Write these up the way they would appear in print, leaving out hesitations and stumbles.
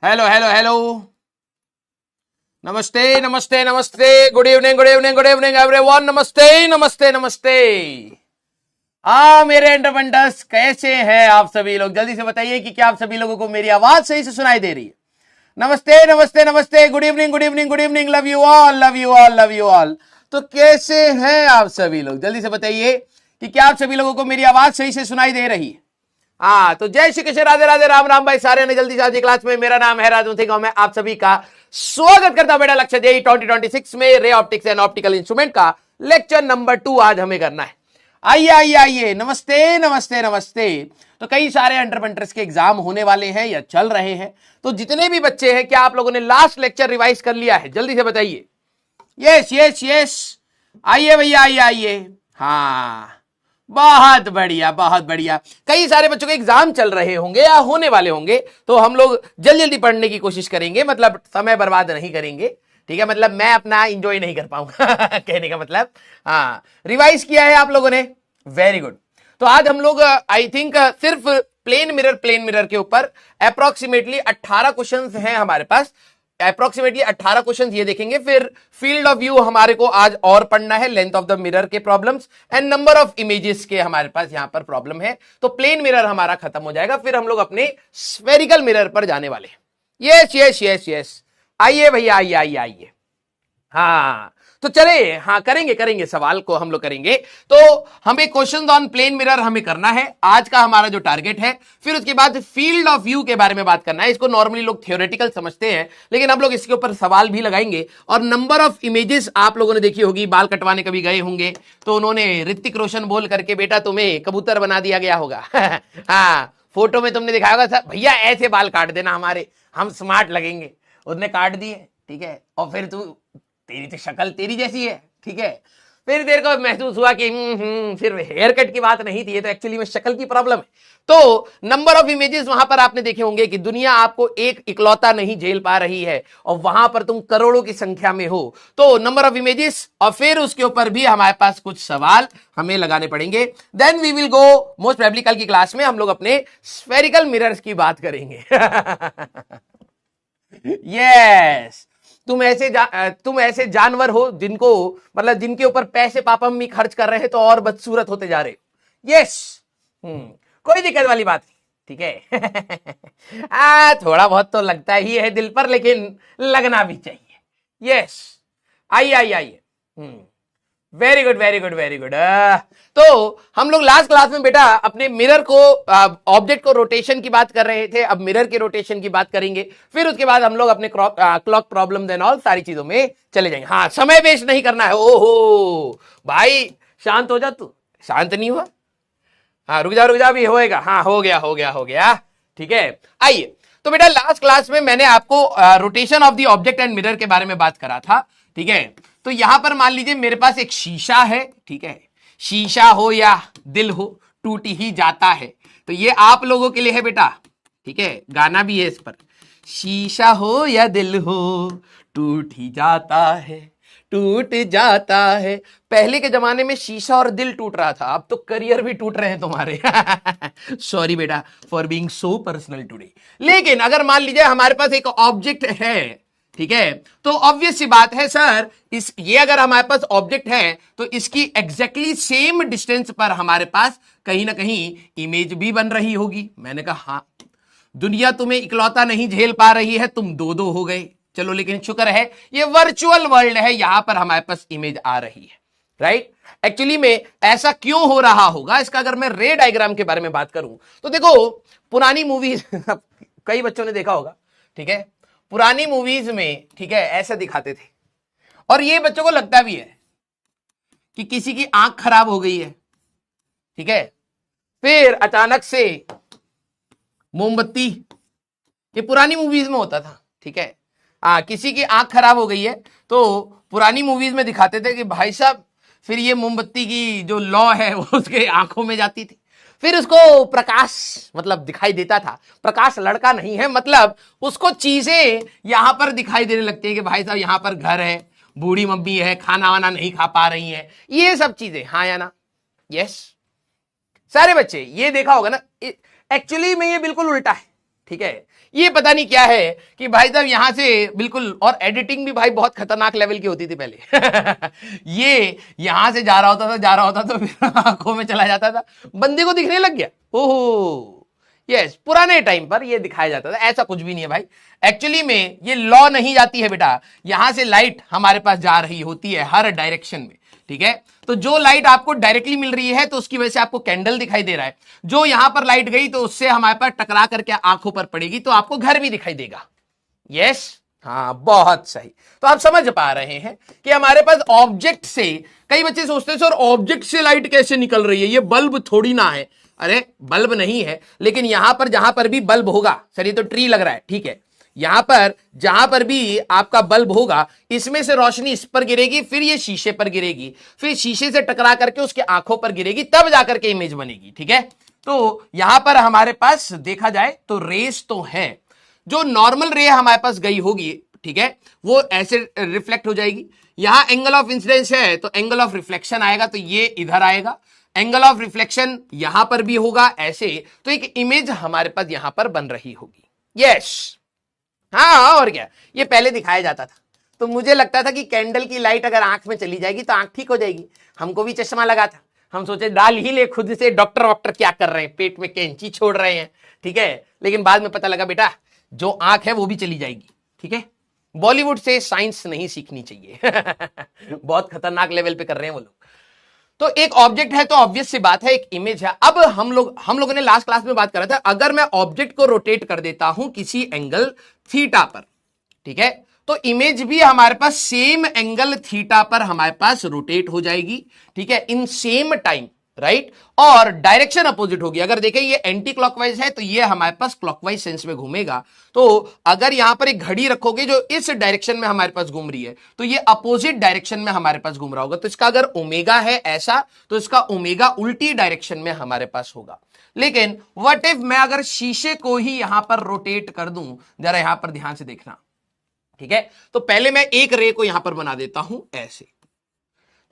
Hello hello hello. नमस्ते नमस्ते नमस्ते। Good evening good evening good evening everyone. नमस्ते नमस्ते नमस्ते। मेरे एंटरप्रेन्योर्स कैसे हैं आप सभी लोग? जल्दी से बताइए कि क्या आप सभी लोगों को मेरी आवाज सही से सुनाई दे रही है? नमस्ते नमस्ते नमस्ते। Good evening good evening good evening. Love you all love you all love you all. तो कैसे हैं आप सभी लोग? जल्दी से बताइए कि क्या आप सभी लोगों को मेरी आवाज सही से सुनाई दे रही है? तो जय श्री कृष्ण, राधे राधे, राम राम भाई सारे ने। जल्दी से आज की क्लास में मेरा नाम है राजू सिंह और मैं आप सभी का स्वागत करता हूं बेटा लक्ष्य जेई 2026 में ray optics and optical instrument का लेक्चर नंबर 2 आज हमें करना है। आइए आइए आइए। नमस्ते नमस्ते नमस्ते। तो कई सारे एंटरप्रेन्योर्स के एग्जाम होने वाले हैं या चल रहे हैं, तो जितने भी बच्चे हैं क्या आप लोगों ने लास्ट लेक्चर रिवाइज कर लिया है? जल्दी से बताइए। Yes yes yes. आइए भैया आइए आइए। हाँ, बहुत बढ़िया बहुत बढ़िया। कई सारे बच्चों के एग्जाम चल रहे होंगे या होने वाले होंगे, तो हम लोग जल्दी जल्दी पढ़ने की कोशिश करेंगे, मतलब समय बर्बाद नहीं करेंगे। ठीक है, मतलब मैं अपना एंजॉय नहीं कर पाऊंगा कहने का मतलब। रिवाइज किया है आप लोगों ने? Very good. तो आज हम लोग आई थिंक सिर्फ प्लेन मिरर के ऊपर अप्रोक्सीमेटली 18 क्वेश्चंस हैं हमारे पास। अप्रोक्सीमेटली 18 क्वेश्चन ये देखेंगे। फिर फील्ड ऑफ व्यू हमारे को आज और पढ़ना है, लेंथ ऑफ द मिरर के problems and number of images के हमारे पास यहां पर प्रॉब्लम है। तो प्लेन मिरर हमारा खत्म हो जाएगा, फिर हम लोग अपने स्फेरिकल मिरर पर जाने वाले हैं। Yes yes yes yes. आइए भैया आइए आइए आइए। तो चले, करेंगे करेंगे, सवाल को हम लोग करेंगे। तो हमें क्वेश्चन ऑन प्लेन मिरर हमें करना है, आज का हमारा जो टारगेट है। फिर उसके बाद फील्ड ऑफ व्यू के बारे में बात करना है। इसको नॉर्मली लोग थियोरेटिकल समझते हैं, लेकिन हम लोग इसके ऊपर सवाल भी लगाएंगे। और नंबर ऑफ इमेजेस आप लोगों ने देखी होगी, बाल कटवाने कभी गए होंगे तो उन्होंने ऋतिक रोशन बोल करके बेटा तुम्हें कबूतर बना दिया गया होगा फोटो में तुमने दिखाया होगा भैया ऐसे बाल काट देना हमारे, हम स्मार्ट लगेंगे। उसने काट दिए, ठीक है, और फिर तू तेरी तो शक्ल तेरी जैसी है, ठीक है। फिर तेरे को महसूस हुआ कि सिर्फ हेयर कट की बात नहीं थी, ये तो एक्चुअली में शक्ल की प्रॉब्लम है। तो नंबर ऑफ इमेजेस वहां पर आपने देखे होंगे कि दुनिया आपको एक इकलौता नहीं झेल पा रही है और वहां पर तुम करोड़ों की संख्या में हो। तो नंबर ऑफ इमेजेस और फिर उसके ऊपर भी हमारे पास कुछ सवाल हमें लगाने पड़ेंगे। Then we will go, most probably कल की क्लास में हम लोग अपने स्फेरिकल मिरर्स की बात करेंगे यस। तुम ऐसे जानवर हो जिनको, मतलब जिनके ऊपर पैसे पापा मम्मी खर्च कर रहे हैं तो और बदसूरत होते जा रहे हो। यस। कोई दिक्कत वाली बात नहीं, ठीक है थोड़ा बहुत तो लगता ही है दिल पर, लेकिन लगना भी चाहिए। यस। आइए आइए आइए। Very good very good very good. तो हम लोग लास्ट क्लास में बेटा अपने मिरर को, ऑब्जेक्ट को रोटेशन की बात कर रहे थे, अब मिरर के रोटेशन की बात करेंगे। फिर उसके बाद हम लोग अपने क्लॉक प्रॉब्लम एंड ऑल सारी चीजों में चले जाएंगे। समय वेस्ट नहीं करना है। ओहो भाई शांत हो जा, तू शांत नहीं हुआ? रुक जा भी होएगा। हो गया हो गया हो गया, ठीक है। आइए, तो बेटा लास्ट क्लास में मैंने आपको rotation of the object and mirror के बारे में बात करा था, ठीक है। तो यहां पर मान लीजिए मेरे पास एक शीशा है, ठीक है। शीशा हो या दिल हो, टूट ही जाता है। तो ये आप लोगों के लिए है बेटा, ठीक है, गाना भी है इस पर। शीशा हो या दिल हो टूट ही जाता है, टूट जाता है। पहले के जमाने में शीशा और दिल टूट रहा था, अब तो करियर भी टूट रहे हैं तुम्हारे सॉरी बेटा for being so personal today. लेकिन अगर मान लीजिए हमारे पास एक ऑब्जेक्ट है, ठीक है, तो ऑब्वियस सी बात है सर, ये अगर हमारे पास ऑब्जेक्ट है तो इसकी एग्जैक्टली सेम डिस्टेंस पर हमारे पास कहीं ना कहीं इमेज भी बन रही होगी। मैंने कहा दुनिया तुम्हें इकलौता नहीं झेल पा रही है, तुम दो दो हो गए। चलो, लेकिन शुक्र है ये वर्चुअल वर्ल्ड है, यहां पर हमारे पास इमेज आ रही है, राइट। एक्चुअली में ऐसा क्यों हो रहा होगा, इसका अगर मैं रे डायग्राम के बारे में बात करूं तो देखो पुरानी मूवीज कई बच्चों ने देखा होगा, ठीक है, पुरानी मूवीज में, ठीक है, ऐसा दिखाते थे। और ये बच्चों को लगता भी है कि किसी की आंख खराब हो गई है, ठीक है, फिर अचानक से मोमबत्ती, ये पुरानी मूवीज में होता था, ठीक है। किसी की आंख खराब हो गई है तो पुरानी मूवीज में दिखाते थे कि भाई साहब फिर ये मोमबत्ती की जो लौ है वो उसके आंखों में जाती थी, फिर उसको प्रकाश मतलब दिखाई देता था। प्रकाश लड़का नहीं है, मतलब उसको चीजें यहां पर दिखाई देने लगती है कि भाई साहब यहां पर घर है, बूढ़ी मम्मी है, खाना वाना नहीं खा पा रही है, ये सब चीजें। हाँ या ना? यस। सारे बच्चे ये देखा होगा ना। एक्चुअली में ये बिल्कुल उल्टा है, ठीक है। ये पता नहीं क्या है कि भाई साहब यहां से बिल्कुल, और एडिटिंग भी भाई बहुत खतरनाक लेवल की होती थी पहले ये यहां से जा रहा होता तो फिर आंखों में चला जाता था, बंदे को दिखने लग गया। ओहो यस, पुराने टाइम पर ये दिखाया जाता था। ऐसा कुछ भी नहीं है भाई, एक्चुअली में ये लॉ नहीं जाती है बेटा। यहां से लाइट हमारे पास जा रही होती है हर डायरेक्शन में, ठीक है। तो जो लाइट आपको डायरेक्टली मिल रही है तो उसकी वजह से आपको कैंडल दिखाई दे रहा है, जो यहां पर लाइट गई तो उससे हमारे पास टकरा करके आंखों पर पड़ेगी तो आपको घर भी दिखाई देगा। यस, हाँ बहुत सही। तो आप समझ पा रहे हैं कि हमारे पास ऑब्जेक्ट से, कई बच्चे सोचते हैं सर ऑब्जेक्ट से लाइट कैसे निकल रही है, ये बल्ब थोड़ी ना है। अरे बल्ब नहीं है, लेकिन यहां पर जहां पर भी बल्ब होगा, सर ये तो ट्री लग रहा है, ठीक है, यहां पर जहां पर भी आपका बल्ब होगा इसमें से रोशनी इस पर गिरेगी, फिर ये शीशे पर गिरेगी, फिर शीशे से टकरा करके उसके आंखों पर गिरेगी, तब जाकर के इमेज बनेगी, ठीक है। तो यहां पर हमारे पास देखा जाए तो रेस तो है, जो नॉर्मल रे हमारे पास गई होगी, ठीक है, वो ऐसे रिफ्लेक्ट हो जाएगी। यहां एंगल ऑफ इंसिडेंस है तो एंगल ऑफ रिफ्लेक्शन आएगा, तो ये इधर आएगा, एंगल ऑफ रिफ्लेक्शन यहां पर भी होगा ऐसे, तो एक इमेज हमारे पास यहां पर बन रही होगी। यस, हाँ और क्या, ये पहले दिखाया जाता था। तो मुझे लगता था कि कैंडल की लाइट अगर आंख में चली जाएगी तो आंख ठीक हो जाएगी। हमको भी चश्मा लगा था, हम सोचे डाल ही ले खुद से, डॉक्टर वॉक्टर क्या कर रहे हैं, पेट में कैंची छोड़ रहे हैं, ठीक है। लेकिन बाद में पता लगा बेटा जो आंख है वो भी चली जाएगी, ठीक है। बॉलीवुड से साइंस नहीं सीखनी चाहिए बहुत खतरनाक लेवल पे कर रहे हैं वो लोग। तो एक ऑब्जेक्ट है तो ऑब्वियस सी बात है एक इमेज है। अब हम लोगों ने लास्ट क्लास में बात करा था, अगर मैं ऑब्जेक्ट को रोटेट कर देता हूं किसी एंगल थीटा पर, ठीक है, तो इमेज भी हमारे पास सेम एंगल थीटा पर हमारे पास रोटेट हो जाएगी, ठीक है, इन सेम टाइम, राइट। और डायरेक्शन अपोजिट होगी। अगर देखें ये एंटी क्लॉकवाइज है तो ये हमारे पास क्लॉकवाइज सेंस में घूमेगा। तो अगर यहां पर एक घड़ी रखोगे जो इस डायरेक्शन में हमारे पास घूम रही है तो ये अपोजिट डायरेक्शन में हमारे पास घूम रहा होगा। तो इसका अगर ओमेगा है ऐसा तो इसका ओमेगा उल्टी डायरेक्शन में हमारे पास होगा। लेकिन व्हाट इफ मैं अगर शीशे को ही यहां पर रोटेट कर दूं, जरा यहां पर ध्यान से देखना, ठीक है। तो पहले मैं एक रे को यहां पर बना देता हूं ऐसे,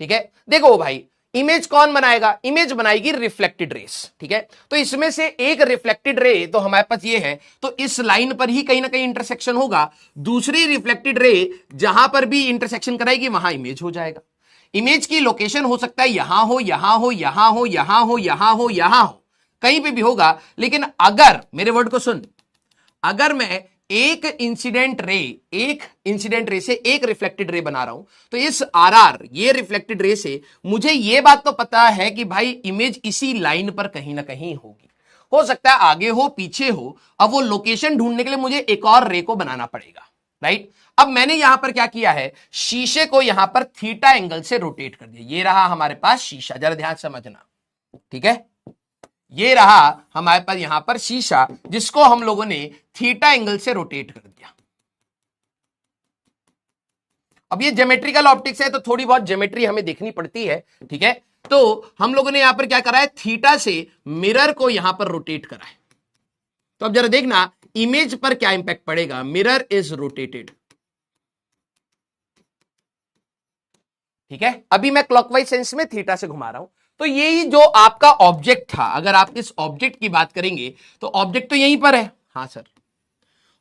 ठीक है। देखो भाई इमेज कौन बनाएगा, इमेज बनाएगी रिफ्लेक्टेड रेस, ठीक है। तो इसमें से एक रिफ्लेक्टेड रे तो हमारे पास ये है, तो इस लाइन पर ही कहीं ना कहीं इंटरसेक्शन होगा। दूसरी रिफ्लेक्टेड रे जहां पर भी इंटरसेक्शन कराएगी वहां इमेज हो जाएगा। इमेज की लोकेशन हो सकता है यहां हो, यहां हो, यहां हो, यहां हो, यहां हो, यहां हो, कहीं पे भी होगा। लेकिन अगर मेरे वर्ड को सुन, अगर मैं एक इंसिडेंट रे से एक रिफ्लेक्टेड रे बना रहा हूं तो इस आरआर ये रिफ्लेक्टेड रे से मुझे ये बात तो पता है कि भाई इमेज इसी लाइन पर कहीं ना कहीं होगी। हो सकता है आगे हो पीछे हो, अब वो लोकेशन ढूंढने के लिए मुझे एक और रे को बनाना पड़ेगा, राइट। अब मैंने यहां पर क्या किया है, शीशे को यहां पर थीटा एंगल से रोटेट कर दिया। ये रहा हमारे पास शीशा, जरा ध्यान समझना, ठीक है। ये रहा हमारे पास यहां पर शीशा जिसको हम लोगों ने थीटा एंगल से रोटेट कर दिया। अब ये ज्योमेट्रिकल ऑप्टिक्स है तो थोड़ी बहुत ज्योमेट्री हमें देखनी पड़ती है, ठीक है। तो हम लोगों ने यहां पर क्या करा है, थीटा से मिरर को यहां पर रोटेट करा है। तो अब जरा देखना इमेज पर क्या इंपैक्ट पड़ेगा, मिरर इज रोटेटेड, ठीक है। अभी मैं क्लॉकवाइज सेंस में थीटा से घुमा रहा हूं। तो यही जो आपका ऑब्जेक्ट था, अगर आप इस ऑब्जेक्ट की बात करेंगे तो ऑब्जेक्ट तो यहीं पर है, हाँ सर,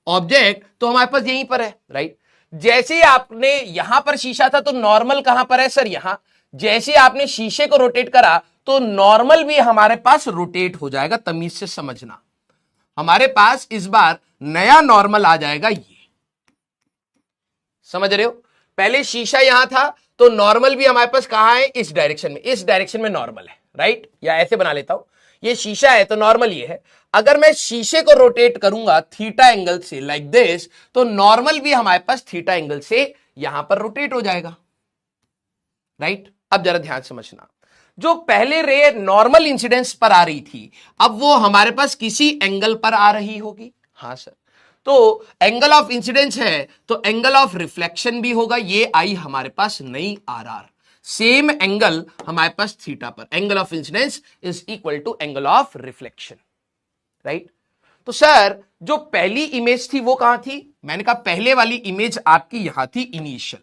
ऑब्जेक्ट तो हमारे पास यहीं पर है, राइट। जैसे आपने यहां पर शीशा था तो नॉर्मल कहां पर है सर, यहां। जैसे आपने शीशे को रोटेट करा तो नॉर्मल भी हमारे पास रोटेट हो जाएगा। तमीज से समझना, हमारे पास इस बार नया नॉर्मल आ जाएगा, ये समझ रहे हो। पहले शीशा यहां था तो नॉर्मल भी हमारे पास कहां है, इस डायरेक्शन में नॉर्मल है, राइट। या ऐसे बना लेता हूं, ये शीशा है तो नॉर्मल ये है। अगर मैं शीशे को रोटेट करूंगा थीटा एंगल से लाइक दिस, तो नॉर्मल भी हमारे पास थीटा एंगल से यहां पर रोटेट हो जाएगा, राइट। अब जरा ध्यान समझना, जो पहले रे नॉर्मल इंसिडेंस पर आ रही थी अब वो हमारे पास किसी एंगल पर आ रही होगी, हाँ सर। तो एंगल ऑफ इंसिडेंस है तो एंगल ऑफ रिफ्लेक्शन भी होगा, ये आई हमारे पास नई आरआर। सेम एंगल हमारे पास थीटा पर, angle of incidence is equal to angle of reflection, right. तो सर जो पहली इमेज थी वो कहां थी, मैंने कहा पहले वाली इमेज आपकी यहां थी इनिशियल।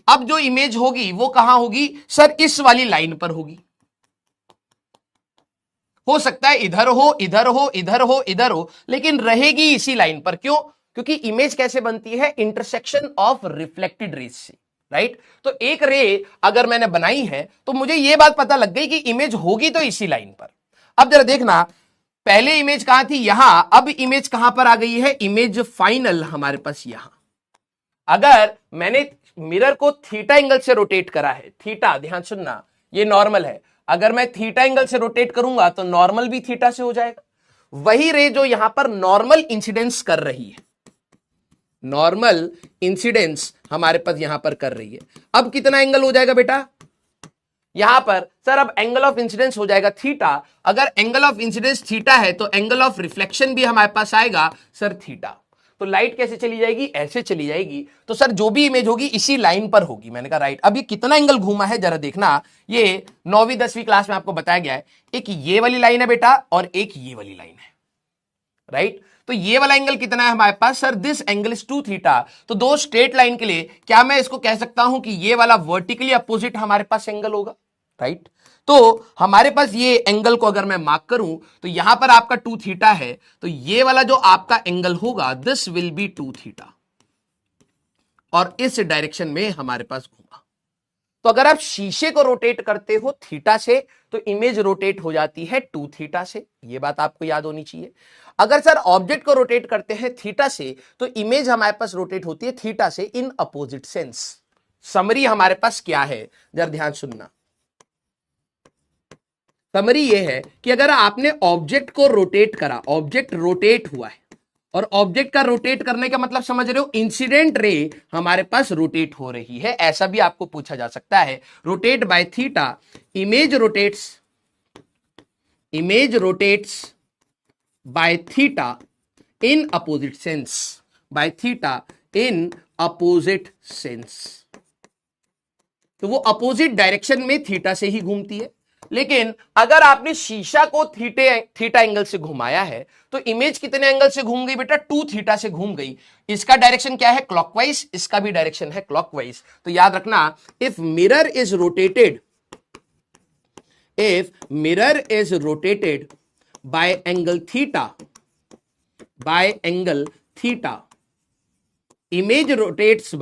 अब जो इमेज होगी वो कहां होगी सर, इस वाली लाइन पर होगी। हो सकता है इधर हो, इधर हो, इधर हो, इधर हो, लेकिन रहेगी इसी लाइन पर। क्यों? क्योंकि इमेज कैसे बनती है? इंटरसेक्शन ऑफ रिफ्लेक्टेड रेज से, राइट? तो एक रे अगर मैंने बनाई है तो मुझे यह बात पता लग गई कि इमेज होगी तो इसी लाइन पर। अब जरा देखना, पहले इमेज कहां थी? यहां। अब इमेज कहां पर आ गई है? इमेज फाइनल हमारे पास यहां। अगर मैंने मिरर को थीटा एंगल से रोटेट करा है, थीटा, ध्यान सुनना, ये नॉर्मल है, अगर मैं थीटा एंगल से रोटेट करूंगा तो नॉर्मल भी थीटा से हो जाएगा। वही रे जो यहां पर नॉर्मल इंसिडेंस कर रही है, नॉर्मल इंसिडेंस हमारे पास यहां पर कर रही है, अब कितना एंगल हो जाएगा बेटा? यहां पर सर अब एंगल ऑफ इंसिडेंस हो जाएगा थीटा। अगर एंगल ऑफ इंसिडेंस थीटा है तो एंगल ऑफ रिफ्लेक्शन भी हमारे पास आएगा सर थीटा। तो लाइट कैसे चली जाएगी? ऐसे चली जाएगी। तो सर जो भी इमेज होगी इसी लाइन पर होगी। मैंने कहा राइट। अब ये कितना एंगल घूमा है जरा देखना। ये 9वीं 10वीं क्लास में आपको बताया गया है। एक ये वाली लाइन है बेटा और एक ये वाली लाइन है, राइट? तो ये वाला एंगल कितना है हमारे पास? Sir this angle is 2 theta. तो दो स्ट्रेट लाइन के लिए क्या मैं इसको कह सकता हूं कि ये वाला वर्टिकली अपोजिट हमारे पास एंगल होगा, राइट? तो हमारे पास ये एंगल को अगर मैं मार्क करूं तो यहां पर आपका 2 थीटा है, तो ये वाला जो आपका एंगल होगा दिस विल बी 2 थीटा और इस डायरेक्शन में हमारे पास घूमा। तो अगर आप शीशे को रोटेट करते हो थीटा से तो इमेज रोटेट हो जाती है 2 थीटा से। यह बात आपको याद होनी चाहिए। अगर सर ऑब्जेक्ट को रोटेट करते हैं थीटा से तो इमेज हमारे पास रोटेट होती है थीटा से इन अपोजिट सेंस। समरी हमारे पास क्या है जरा ध्यान सुनना। समरी यह है कि अगर आपने ऑब्जेक्ट को रोटेट करा, ऑब्जेक्ट रोटेट हुआ है और ऑब्जेक्ट का रोटेट करने का मतलब समझ रहे हो, इंसिडेंट रे हमारे पास रोटेट हो रही है, ऐसा भी आपको पूछा जा सकता है। Rotate by theta, image rotates by theta in opposite sense, by theta in opposite sense. तो वो अपोजिट डायरेक्शन में थीटा से ही घूमती है। लेकिन अगर आपने शीशा को थीटा एंगल से घुमाया है तो इमेज कितने एंगल से घूम गई बेटा? 2 थीटा से घूम गई। इसका डायरेक्शन क्या है? क्लॉकवाइज। इसका भी डायरेक्शन है क्लॉकवाइज। तो याद रखना, if mirror is rotated by angle theta, image rotates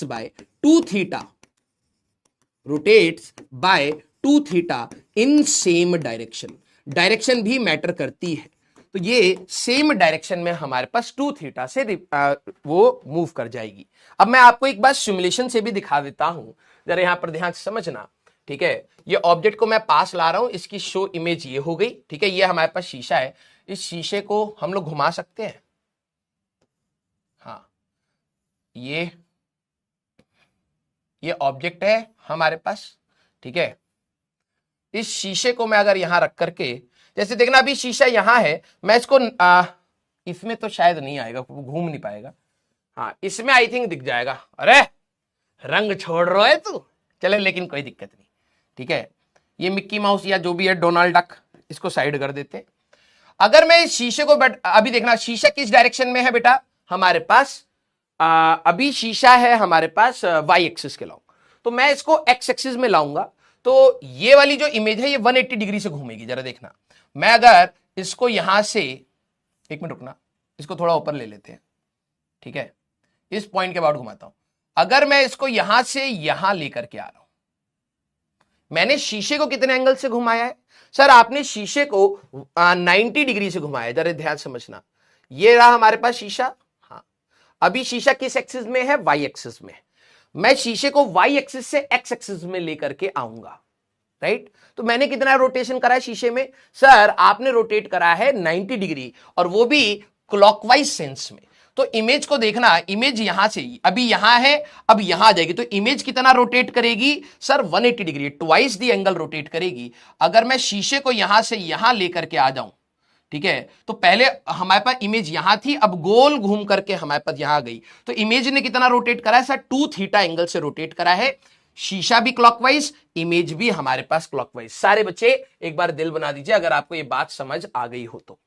by 2 theta, rotates by 2 theta in same direction. Direction भी मैटर करती है। तो ये सेम डायरेक्शन में हमारे पास 2 थीटा से वो मूव कर जाएगी। अब मैं आपको एक बात सिमुलेशन से भी दिखा देता हूं, जरा यहां पर ध्यान से समझना, ठीक है? ये ऑब्जेक्ट को मैं पास ला रहा हूं, इसकी शो इमेज ये हो गई, ठीक है? ये हमारे पास शीशा है, इस शीशे को हम लोग घुमा सकते हैं। हाँ, ये ऑब्जेक्ट है हमारे पास, ठीक है? इस शीशे को मैं अगर यहां रख करके, जैसे देखना अभी शीशा यहां है, मैं इसको इसमें तो शायद नहीं आएगा, घूम नहीं पाएगा। हाँ, इसमें आई थिंक दिख जाएगा। अरे रंग छोड़ रहा है तू, चले, लेकिन कोई दिक्कत नहीं, ठीक है? ये मिक्की माउस या जो भी है, डोनाल्ड डक, इसको साइड कर देते हैं। अगर मैं इस शीशे को अभी देखना, शीशा किस डायरेक्शन में है बेटा? हमारे पास अभी शीशा है हमारे पास वाई एक्सिस के लाऊं, तो मैं इसको एक्स एक्सिस में लाऊंगा तो ये वाली जो इमेज है ये 180 डिग्री से घूमेगी। जरा देखना, मैं अगर इसको यहां से, एक मिनट रुकना, इसको थोड़ा ऊपर ले लेते हैं, ठीक है? इस पॉइंट के बाद घुमाता हूं। अगर मैं इसको यहां से यहां लेकर के आ रहा हूं, मैंने शीशे को कितने एंगल से घुमाया है? सर आपने शीशे को 90 डिग्री से घुमाया है। जरा ध्यान समझना, ये रहा हमारे पास शीशा। हाँ, अभी शीशा किस एक्सिस में है? वाई एक्सिस में। मैं शीशे को वाई एक्सिस से एक्स एक्सिस में लेकर के आऊंगा, राइट? तो मैंने कितना रोटेशन करा है शीशे में? सर आपने रोटेट करा है 90 डिग्री और वो भी क्लॉकवाइज सेंस में। तो इमेज को देखना, इमेज यहां से अभी यहां है, अब यहां आ जाएगी, तो इमेज कितना रोटेट करेगी? सर 180 डिग्री, ट्वाइस दी एंगल रोटेट करेगी। अगर मैं शीशे को यहां से यहां लेकर के आ जाऊं, ठीक है, तो पहले हमारे पास इमेज यहां थी, अब गोल घूम करके हमारे पास यहां आ गई, तो इमेज ने कितना रोटेट करा है? सर 2 थीटा एंगल से रोटेट करा है। शीशा भी क्लॉकवाइज, इमेज भी हमारे पास क्लॉकवाइज। सारे बच्चे एक बार दिल बना दीजिए अगर आपको ये बात समझ आ गई हो तो।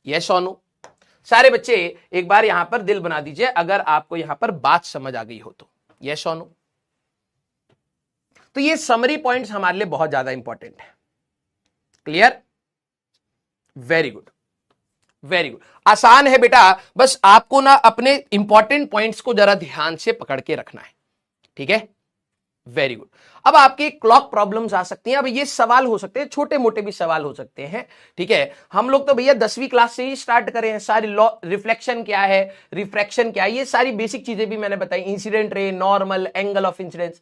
यस और नो? सारे बच्चे एक बार यहां पर दिल बना दीजिए अगर आपको यहां पर बात समझ आ गई हो तो। यस और नो? तो ये समरी पॉइंट्स हमारे लिए बहुत ज्यादा इंपॉर्टेंट है। Clear? Very good, very good. आसान है बेटा, बस आपको ना अपने इंपॉर्टेंट पॉइंट्स को जरा ध्यान से पकड़ के रखना है। ठीक है, वेरी गुड। अब आपके क्लॉक प्रॉब्लम्स आ सकती हैं। अब ये सवाल हो सकते हैं, छोटे मोटे भी सवाल हो सकते हैं। ठीक है, हम लोग तो भैया 10वीं क्लास से ही स्टार्ट करें हैं। सारी लॉ, रिफ्लेक्शन क्या है, रिफ्रैक्शन क्या है, ये सारी बेसिक चीजें भी मैंने बताई। Incident ray, normal, angle of incidence,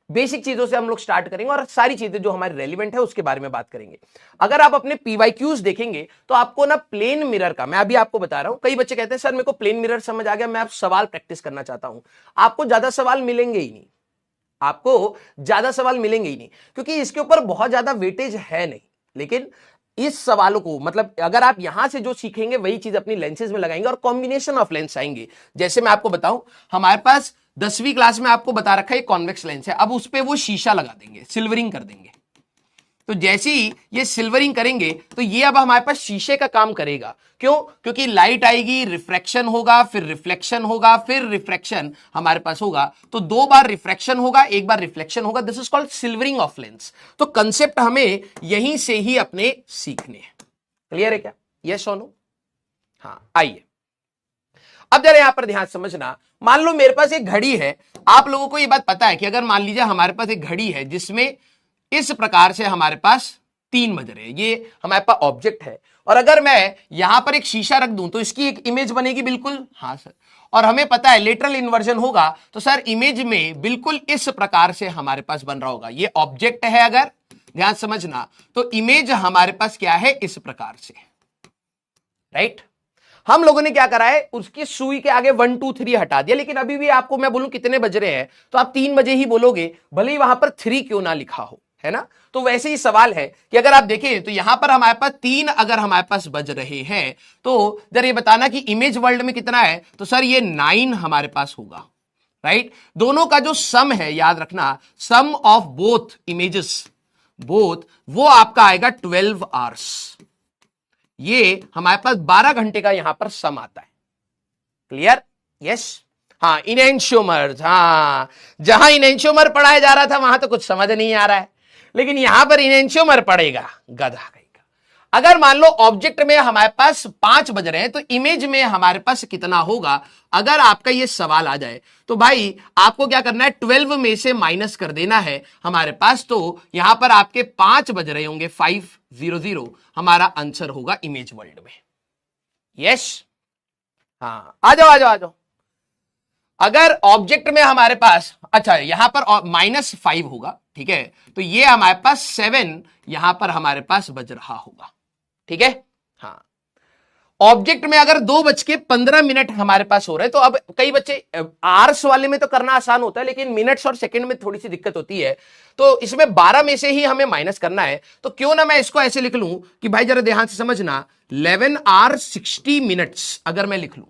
basic चीजों से हम लोग स्टार्ट करेंगे और सारी चीजें जो हमारे रेलिवेंट है उसके बारे में बात करेंगे। अगर आप अपने पीवाईक्यूज देखेंगे तो आपको ना प्लेन मिरर का, मैं अभी आपको बता रहा हूं, कई बच्चे कहते हैं सर मेरे को प्लेन मिरर समझ आ गया, मैं आप सवाल प्रैक्टिस करना चाहता हूं। आपको ज्यादा सवाल मिलेंगे ही नहीं, आपको ज्यादा सवाल मिलेंगे ही नहीं, क्योंकि इसके ऊपर बहुत ज्यादा वेटेज है नहीं। लेकिन इस सवालों को, मतलब अगर आप यहां से जो सीखेंगे वही चीज अपनी लेंसेज में लगाएंगे और कॉम्बिनेशन ऑफ लेंस आएंगे। जैसे मैं आपको बताऊं, हमारे पास 10वीं क्लास में आपको बता रखा है कॉन्वेक्स लेंस है, अब उस पर वो शीशा लगा देंगे, सिल्वरिंग कर देंगे। तो जैसे ही ये सिल्वरिंग करेंगे तो ये अब हमारे पास शीशे का काम करेगा। क्यों? क्योंकि लाइट आएगी, रिफ्रैक्शन होगा, फिर रिफ्लेक्शन होगा, फिर रिफ्रैक्शन हमारे पास होगा। तो 2 बार रिफ्रैक्शन होगा, 1 बार रिफ्लेक्शन होगा। This is called silvering of lens. तो कंसेप्ट हमें यहीं से ही अपने सीखने हैं। क्लियर है क्या? यस और नो? हाँ, आइए अब जरा यहां पर ध्यान समझना। मान लो मेरे पास एक घड़ी है, आप लोगों को यह बात पता है कि अगर मान लीजिए हमारे पास एक घड़ी है जिसमें इस प्रकार से हमारे पास 3 बज रहे हैं, ये हमारे पास ऑब्जेक्ट है, और अगर मैं यहां पर एक शीशा रख दूं तो इसकी एक इमेज बनेगी बिल्कुल। हाँ सर, और हमें पता है लेटरल इन्वर्जन होगा, तो सर इमेज में बिल्कुल इस प्रकार से हमारे पास बन रहा होगा। ये ऑब्जेक्ट है, अगर ध्यान समझना, तो इमेज हमारे पास क्या है, इस प्रकार से। राइट? हम लोगों ने क्या करा है, उसकी सुई के आगे 1 2 3 हटा दिया, लेकिन अभी भी आपको मैं बोलूं कितने बज रहे हैं तो आप 3 बजे ही बोलोगे, भले ही वहां पर 3 क्यों ना लिखा हो, है ना? तो वैसे ही सवाल है कि अगर आप देखें तो यहां पर हमारे पास 3 अगर हमारे पास बज रहे हैं, तो जरा ये बताना कि इमेज वर्ल्ड में कितना है, तो सर ये 9 हमारे पास होगा। राइट? दोनों का जो सम है, याद रखना, सम ऑफ बोथ इमेजेस, बोथ, वो आपका आएगा 12 आवर्स। ये हमारे पास 12 घंटे का यहां पर सम आता है। क्लियर? यस। हाँ, इनेंशियोमर्स, हाँ, जहां इनेंशियोमर पढ़ाया जा रहा था वहां तो कुछ समझ नहीं आ रहा है, लेकिन यहां पर इनेंशियोमर पड़ेगा, गधा कहीं का। अगर मान लो ऑब्जेक्ट में हमारे पास 5 बज रहे हैं तो इमेज में हमारे पास कितना होगा, अगर आपका ये सवाल आ जाए तो भाई आपको क्या करना है, 12 में से माइनस कर देना है हमारे पास। तो यहां पर आपके 5 बज रहे होंगे, 500, हमारा आंसर होगा इमेज वर्ल्ड में। यस। हाँ, आ जाओ आ जाओ आ जाओ। अगर ऑब्जेक्ट में हमारे पास, अच्छा यहां पर -5 होगा, ठीक है, तो ये हमारे पास 7 यहां पर हमारे पास बज रहा होगा। ठीक है? हाँ, ऑब्जेक्ट में अगर 2:15 हमारे पास हो रहे हैं, तो अब कई बच्चे आवर्स वाले में तो करना आसान होता है, लेकिन मिनट्स और सेकंड में थोड़ी सी दिक्कत होती है, तो इसमें 12 में से ही हमें माइनस करना है। तो क्यों ना मैं इसको ऐसे लिख लूं कि भाई जरा ध्यान से समझना, 11 hours 60 minutes अगर मैं लिख लूं,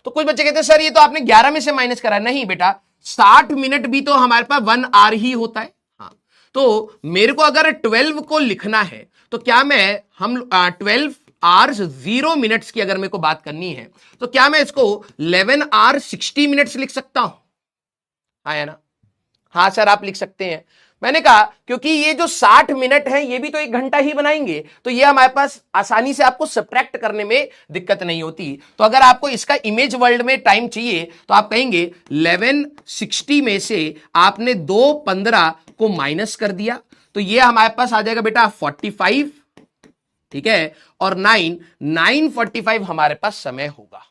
तो कुछ बच्चे कहते हैं सर ये तो आपने 11 में से माइनस करा। नहीं बेटा, 60 मिनट भी तो हमारे पास 1 hour ही होता है। हाँ, तो मेरे को अगर 12 को लिखना है तो क्या मैं 12 hours 0 minutes की अगर मेरे को बात करनी है तो क्या मैं इसको 11 hours 60 minutes लिख सकता हूं? आया ना? हाँ सर आप लिख सकते हैं। मैंने कहा क्योंकि ये जो 60 मिनट है ये भी तो 1 घंटा ही बनाएंगे, तो ये हमारे पास आसानी से आपको सब्ट्रैक्ट करने में दिक्कत नहीं होती। तो अगर आपको इसका इमेज वर्ल्ड में टाइम चाहिए तो आप कहेंगे 1160 में से आपने 2:15 को माइनस कर दिया, तो ये हमारे पास आ जाएगा बेटा 45। ठीक है, और 9:45 हमारे पास समय होगा।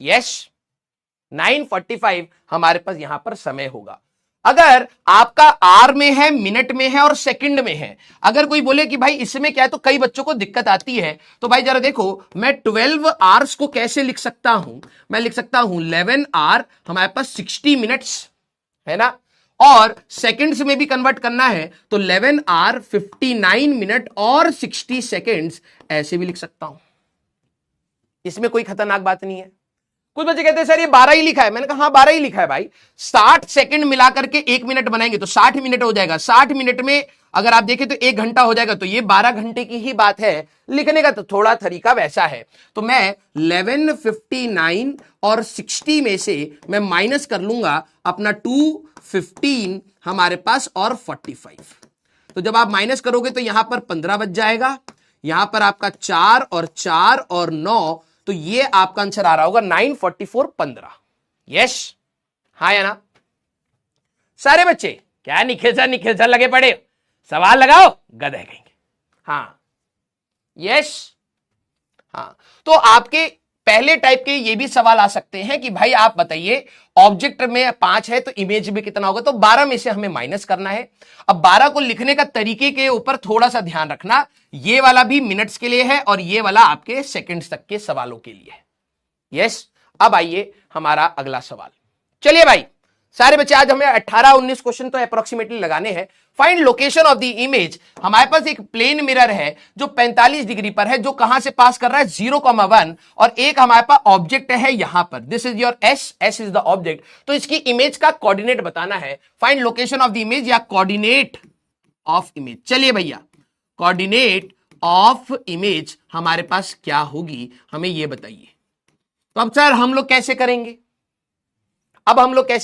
यस, 9:45 हमारे पास यहां पर समय होगा। अगर आपका आर में है, मिनट में है और सेकंड में है, अगर कोई बोले कि भाई इसमें क्या है, तो कई बच्चों को दिक्कत आती है। तो भाई जरा देखो, मैं 12 आवर्स को कैसे लिख सकता हूं, मैं लिख सकता हूं 11 आवर हमारे पास 60 मिनट्स है ना, और सेकंड्स में भी कन्वर्ट करना है तो 11 आवर 59 मिनट और 60 सेकंड्स ऐसे भी लिख सकता हूं। इसमें कोई खतरनाक बात नहीं है। कुछ बच्चे कहते हैं सर ये 12 ही लिखा है, मैंने कहा हाँ 12 ही लिखा है भाई। 60 सेकंड मिला करके 1 मिनट बनाएंगे तो 60 मिनट हो जाएगा। 60 मिनट में अगर आप देखें तो 1 घंटा हो जाएगा, तो ये 12 घंटे की ही बात है। लिखने का तो थोड़ा तरीका वैसा है। तो मैं 11, 59 और 60 में से मैं माइनस कर लूंगा अपना 2, 15 हमारे पास और 45। तो जब आप माइनस करोगे तो यहां पर 15 बच जाएगा, यहां पर आपका 4 और 4 और 9, तो ये आपका आंसर आ रहा होगा 9, 44, 15। यस, हाँ या ना सारे बच्चे? क्या निखिल सर लगे पड़े, सवाल लगाओ, गधे कहेंगे। हाँ, यस, हाँ। तो आपके पहले टाइप के ये भी सवाल आ सकते हैं कि भाई आप बताइए ऑब्जेक्ट में 5 है तो इमेज में कितना होगा, तो 12 में से हमें माइनस करना है। अब 12 को लिखने का तरीके के ऊपर थोड़ा सा ध्यान रखना, ये वाला भी मिनट्स के लिए है और ये वाला आपके सेकंड्स तक के सवालों के लिए है। यस, अब आइए हमारा अगला सवाल। चलिए भाई सारे बच्चे, आज हमें 18-19 क्वेश्चन तो अप्रोक्सीमेटली लगाने हैं। Find location of the image. हमारे पास एक प्लेन मिरर है जो 45 डिग्री पर है, जो कहां से पास कर रहा है 0,1, और एक हमारे पास ऑब्जेक्ट है यहां पर। This is your S is the object. तो इसकी इमेज का कोऑर्डिनेट बताना है। Find location of the image या कोऑर्डिनेट ऑफ इमेज। चलिए भैया, कोऑर्डिनेट ऑफ इमेज हमारे पास क्या होगी, हमें यह बताइए। तो अब सर हम लोग कैसे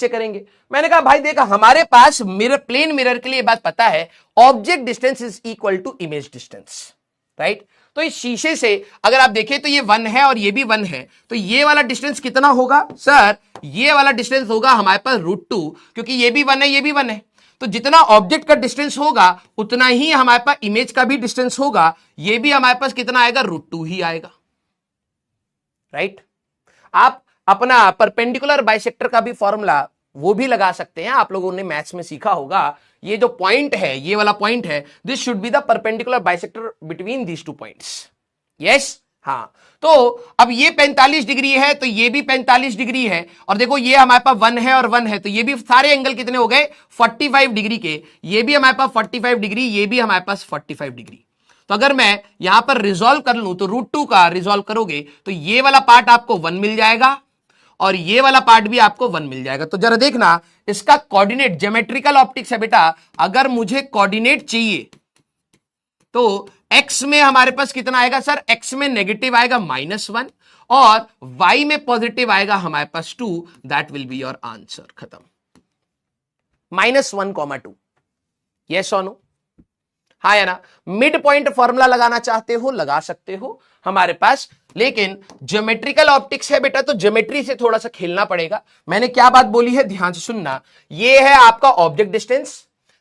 करेंगे, मैंने कहा भाई देखा, हमारे पास मिरर, प्लेन मिरर के लिए बात पता है, object distance is equal to image distance, right. तो इस शीशे से अगर आप देखें तो ये 1 है और ये भी 1 है, तो ये वाला डिस्टेंस कितना होगा सर? ये वाला डिस्टेंस होगा हमारे पास √2, क्योंकि ये भी 1 है, ये भी 1 है। तो जितना ऑब्जेक्ट का डिस्टेंस होगा उतना ही हमारे पास इमेज का भी डिस्टेंस होगा। ये भी हमारे पास कितना आएगा? √2 ही आएगा, राइट। आप अपना परपेंडिकुलर बाइसेक्टर का भी फॉर्मूला वो भी लगा सकते हैं, आप लोगों ने मैथ्स में सीखा होगा। ये जो पॉइंट है, ये वाला पॉइंट है, this should be the perpendicular bisector between these 2 points. Yes, हाँ। तो अब ये 45 डिग्री है तो ये भी 45 डिग्री है, और देखो ये हमारे पास 1 है और 1 है, तो ये भी सारे एंगल कितने हो गए? 45 डिग्री के। ये भी हमारे पास 45 डिग्री, ये भी हमारे पास 45 डिग्री। तो अगर मैं यहां पर रिजॉल्व कर लूं तो √2 का रिजॉल्व करोगे तो ये वाला पार्ट आपको 1 मिल जाएगा और ये वाला पार्ट भी आपको 1 मिल जाएगा। तो जरा देखना, इसका कोऑर्डिनेट, ज्योमेट्रिकल ऑप्टिक्स है बेटा, अगर मुझे कोऑर्डिनेट चाहिए तो x में हमारे पास कितना आएगा सर? x में नेगेटिव आएगा -1 और y में पॉजिटिव आएगा हमारे पास 2। That will be your answer. खत्म। -1,2। यस और नो? हाँ या ना? मिड पॉइंट फॉर्मूला लगाना चाहते हो लगा सकते हो हमारे पास, लेकिन ज्योमेट्रिकल ऑप्टिक्स है बेटा, तो ज्योमेट्री से थोड़ा सा खेलना पड़ेगा। मैंने क्या बात बोली है ध्यान से सुनना। ये है आपका ऑब्जेक्ट डिस्टेंस।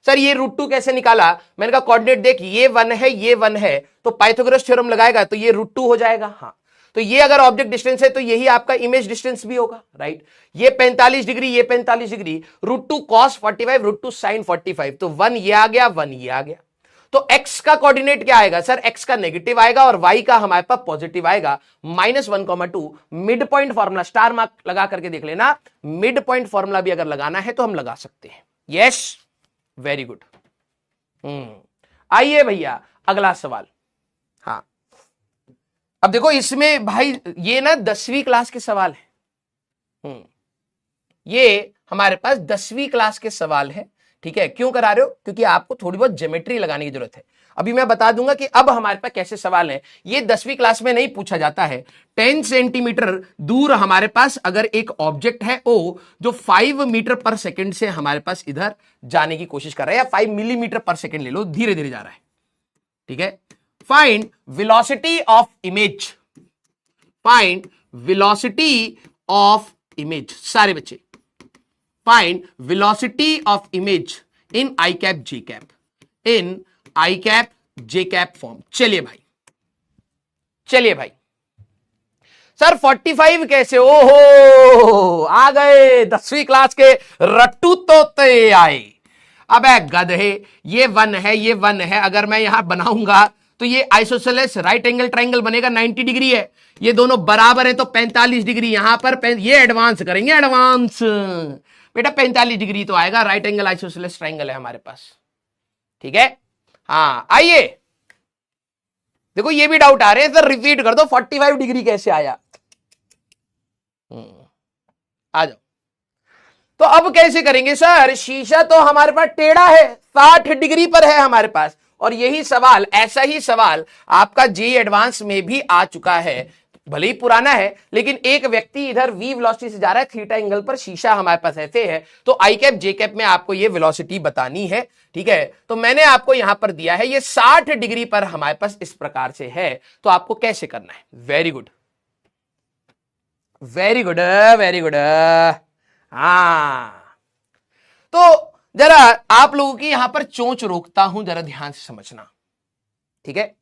सर ये √2 कैसे निकाला? मैंने कहा कोऑर्डिनेट देख, ये 1 है, ये 1 है, तो पाइथागोरस थ्योरम लगाएगा तो ये √2 हो जाएगा। हाँ, तो ये अगर ऑब्जेक्ट डिस्टेंस है तो यही आपका इमेज डिस्टेंस भी होगा, राइट। ये 45 डिग्री, ये 45 डिग्री, √2 cos 45, √2 sin 45, तो 1 ये आ गया, 1 ये आ गया। तो x का कोऑर्डिनेट क्या आएगा सर? x का नेगेटिव आएगा और y का हमारे पास पॉजिटिव आएगा। -1,2। Mid point formula star mark लगा करके देख लेना। मिड पॉइंट फॉर्मूला भी अगर लगाना है तो हम लगा सकते हैं। Yes, very good. आइए भैया अगला सवाल। हाँ, अब देखो इसमें भाई ये ना 10वीं क्लास के सवाल है। ये हमारे पास 10वीं क्लास के सवाल है, ठीक है। क्यों करा रहे हो? क्योंकि आपको थोड़ी बहुत ज्योमेट्री लगाने की जरूरत है। अभी मैं बता दूंगा कि अब हमारे पास कैसे सवाल है। ये 10वीं क्लास में नहीं पूछा जाता है। 10 सेंटीमीटर दूर हमारे पास अगर एक ऑब्जेक्ट है ओ, जो 5 मीटर पर सेकेंड से हमारे पास इधर जाने की कोशिश कर रहा है, या 5 मिलीमीटर पर सेकेंड ले लो, धीरे धीरे जा रहा है, ठीक है। Find velocity of image. Find velocity of image. सारे बच्चे, find velocity of image in I cap J cap, in I cap J cap form। चलिए भाई सर 45 कैसे? ओहो, आ गए 10वीं क्लास के रट्टू तोते आए। अबे गधे, ये 1 है, ये 1 है, अगर मैं यहां बनाऊंगा तो ये आइसोसेलेस राइट एंगल ट्राइंगल बनेगा, 90 डिग्री है। ये दोनों बराबर है तो 45 डिग्री यहां पर। ये एडवांस करेंगे, एडवांस बेटा। 45 डिग्री तो आएगा, राइट एंगल आइसोसेलेस ट्राइंगल है हमारे पास, ठीक है। हाँ, आइए देखो ये भी डाउट आ रहे हैं सर, रिपीट कर दो, 45 डिग्री कैसे आया? आ जाओ। तो अब कैसे करेंगे सर, शीशा तो हमारे पास टेढ़ा है, 60 डिग्री पर है हमारे पास, और यही सवाल, ऐसा ही सवाल आपका जेईई एडवांस में भी आ चुका है, भले ही पुराना है, लेकिन एक व्यक्ति इधर v वेलोसिटी से जा रहा है थीटा एंगल पर, शीशा हमारे पास ऐसे है, तो आई कैप जे कैप में आपको ये वेलोसिटी बतानी है, ठीक है। तो मैंने आपको यहां पर दिया है, ये 60 डिग्री पर हमारे पास इस प्रकार से है, तो आपको कैसे करना है। Very good, very good, very good. हाँ, तो जरा आप लोगों की यहां पर चोंच रोकता हूं, जरा ध्यान से समझना, ठीक है।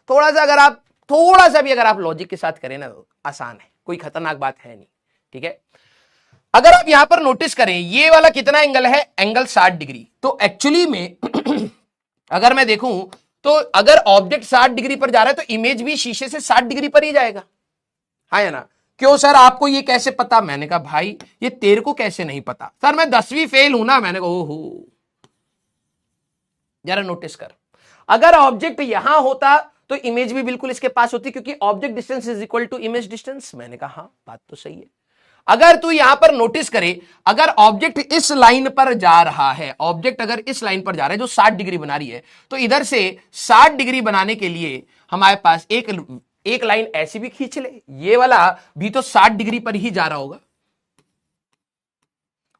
थोड़ा सा अगर आप, थोड़ा सा भी अगर आप लॉजिक के साथ करें ना तो आसान है, कोई खतरनाक बात है नहीं, ठीक है। अगर आप यहां पर नोटिस करें, ये वाला कितना एंगल है, एंगल 60 डिग्री। तो एक्चुअली में अगर मैं देखूं तो अगर ऑब्जेक्ट 60 डिग्री पर जा रहा है तो इमेज भी शीशे से 60 डिग्री पर ही जाएगा, हाँ या ना। क्यों सर, आपको ये कैसे पता। मैंने कहा भाई ये तेरे को कैसे नहीं पता। सर मैं 10वीं फेल हूं ना। मैंने कहा ओहो, जरा नोटिस कर, अगर ऑब्जेक्ट यहां होता तो इमेज भी बिल्कुल इसके पास होती, क्योंकि object distance is equal to image distance. मैंने कहा हाँ, बात तो सही है। अगर तू यहां पर नोटिस करे, अगर ऑब्जेक्ट इस लाइन पर जा रहा है, ऑब्जेक्ट अगर इस लाइन पर जा रहा है जो 60 डिग्री बना रही है, तो इधर से 60 डिग्री बनाने के लिए हमारे पास एक लाइन ऐसी भी खींच ले, ये वाला भी तो 60 डिग्री पर ही जा रहा होगा।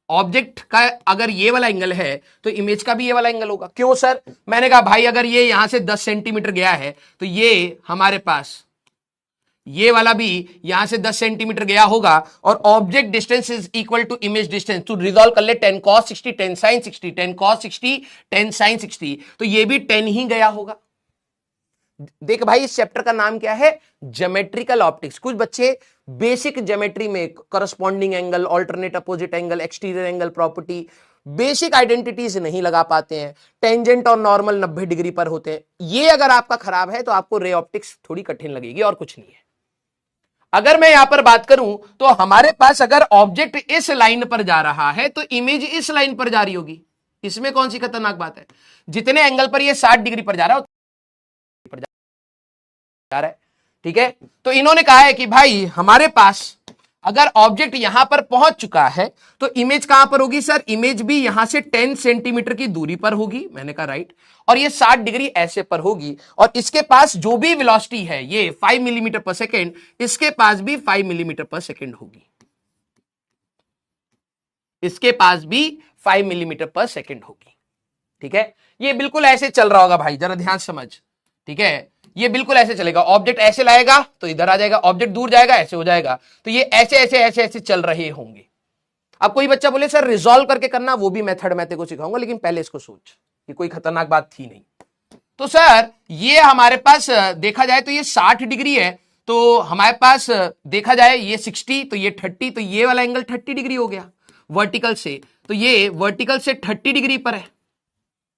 ऑब्जेक्ट का अगर ये वाला एंगल है तो इमेज का भी ये वाला एंगल होगा। क्यों सर, मैंने कहा भाई अगर ये यहां से 10 सेंटीमीटर गया है तो ये हमारे पास ये वाला भी यहां से 10 सेंटीमीटर गया होगा, और object distance is equal to image distance. तो रिजॉल्व कर ले, 10 cos 60 10 sin 60 10 cos 60 10 sin 60, तो ये भी 10 ही गया होगा। देख भाई इस चैप्टर का नाम क्या है, ज्योमेट्रिकल ऑप्टिक्स। कुछ बच्चे बेसिक ज्योमेट्री में corresponding angle, alternate opposite angle, exterior angle property, basic identities नहीं लगा पाते हैं। टेंजेंट और नॉर्मल 90 डिग्री पर होते हैं। ये अगर आपका खराब है तो आपको रे ऑप्टिक्स थोड़ी कठिन लगेगी, और कुछ नहीं है। अगर मैं यहां पर बात करूं तो हमारे पास अगर ऑब्जेक्ट इस लाइन पर जा रहा है तो इमेज इस लाइन पर जा रही होगी। इसमें कौन सी खतरनाक बात है। जितने एंगल पर ये 60 डिग्री पर जा रहा है, ठीक है। तो इन्होंने कहा है कि भाई हमारे पास अगर ऑब्जेक्ट यहां पर पहुंच चुका है तो इमेज कहां पर होगी सर, इमेज भी यहां से 10 सेंटीमीटर की दूरी पर होगी। मैंने कहा राइट, और ये 60 डिग्री ऐसे पर होगी, और इसके पास जो भी वेलोसिटी है ये 5 मिलीमीटर पर सेकेंड, इसके पास भी 5 मिलीमीटर पर सेकेंड होगी, इसके पास भी 5 मिलीमीटर पर सेकेंड होगी, ठीक है। ये बिल्कुल ऐसे चल रहा होगा भाई, जरा ध्यान समझ, ठीक है। ये बिल्कुल ऐसे चलेगा, ऑब्जेक्ट ऐसे लाएगा तो इधर आ जाएगा, ऑब्जेक्ट दूर जाएगा ऐसे हो जाएगा, तो ये ऐसे ऐसे ऐसे ऐसे चल रहे होंगे। अब कोई बच्चा बोले सर रिजॉल्व करके करना, वो भी मेथड मैं तेरे को सिखाऊंगा, लेकिन पहले इसको सोच कि कोई खतरनाक बात थी नहीं। तो सर ये हमारे पास देखा जाए तो ये 60 डिग्री है, तो हमारे पास देखा जाए ये 60, तो ये 30, तो ये वाला एंगल 30 डिग्री हो गया वर्टिकल से, तो ये वर्टिकल से 30 डिग्री पर है।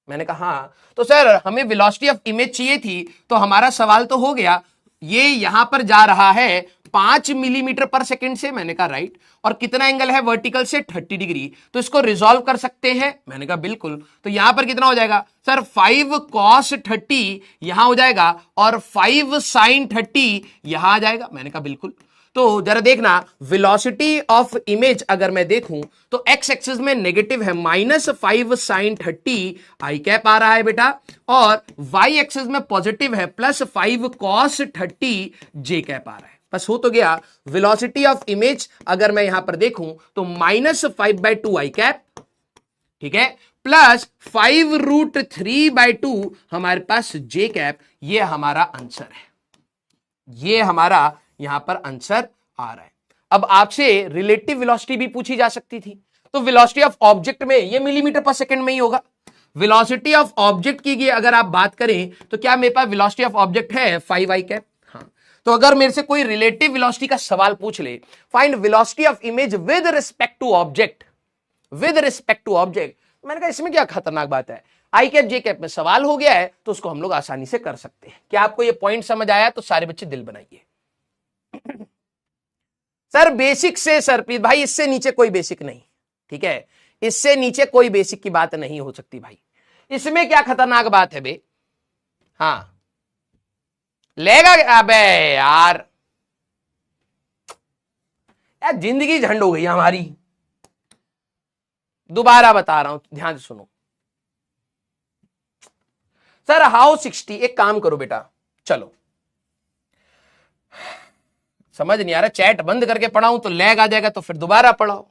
मैंने कहा हाँ, तो सर हमें वेलोसिटी ऑफ इमेज चाहिए थी, तो हमारा सवाल तो हो गया, ये यहां पर जा रहा है 5 मिलीमीटर पर सेकंड से। मैंने कहा राइट, और कितना एंगल है वर्टिकल से 30 डिग्री, तो इसको रिजॉल्व कर सकते हैं। मैंने कहा बिल्कुल, तो यहां पर कितना हो जाएगा सर, 5 cos 30 यहां हो जाएगा, और 5 sin 30 यहां आ जाएगा। मैंने कहा बिल्कुल। तो जरा देखना, वेलोसिटी ऑफ इमेज अगर मैं देखूं तो एक्स एक्सिस में नेगेटिव है, -5 sin 30 आई कैप आ रहा है बेटा, और वाई एक्सिस में पॉजिटिव है, +5 cos 30 जे कैप आ रहा है। बस हो तो गया। वेलोसिटी ऑफ इमेज अगर मैं यहां पर देखूं तो -5/2 आई कैप, ठीक है, +5√3/2 हमारे पास जे कैप। ये हमारा आंसर है, ये हमारा यहां पर आंसर आ रहा है। अब आपसे रिलेटिव वेलोसिटी भी पूछी जा सकती थी, तो वेलोसिटी ऑफ ऑब्जेक्ट में ये मिलीमीटर पर सेकंड में ही होगा। वेलोसिटी ऑफ ऑब्जेक्ट की अगर आप बात करें तो क्या मेरे पास वेलोसिटी ऑफ ऑब्जेक्ट है 5 आई कैप। हाँ, तो अगर मेरे से कोई रिलेटिव वेलोसिटी का सवाल पूछ ले, find velocity of image with respect to object, with respect to object, मैंने कहा इसमें क्या खतरनाक बात है। आई कैप जे कैप में सवाल हो गया है तो उसको हम लोग आसानी से कर सकते हैं। क्या आपको ये पॉइंट समझ आया? तो सारे बच्चे दिल बनाइए। सर बेसिक से सर भाई इससे नीचे कोई बेसिक नहीं, ठीक है, इससे नीचे कोई बेसिक की बात नहीं हो सकती भाई। इसमें क्या खतरनाक बात है बे? हाँ लेगा। अबे यार, यार जिंदगी झंड हो गई हमारी। दोबारा बता रहा हूं, ध्यान से सुनो सर। हाउ 60, एक काम करो बेटा, चलो समझ नहीं आ रहा, चैट बंद करके पढ़ाऊं तो लैग आ जाएगा, तो फिर दोबारा पढ़ाओ।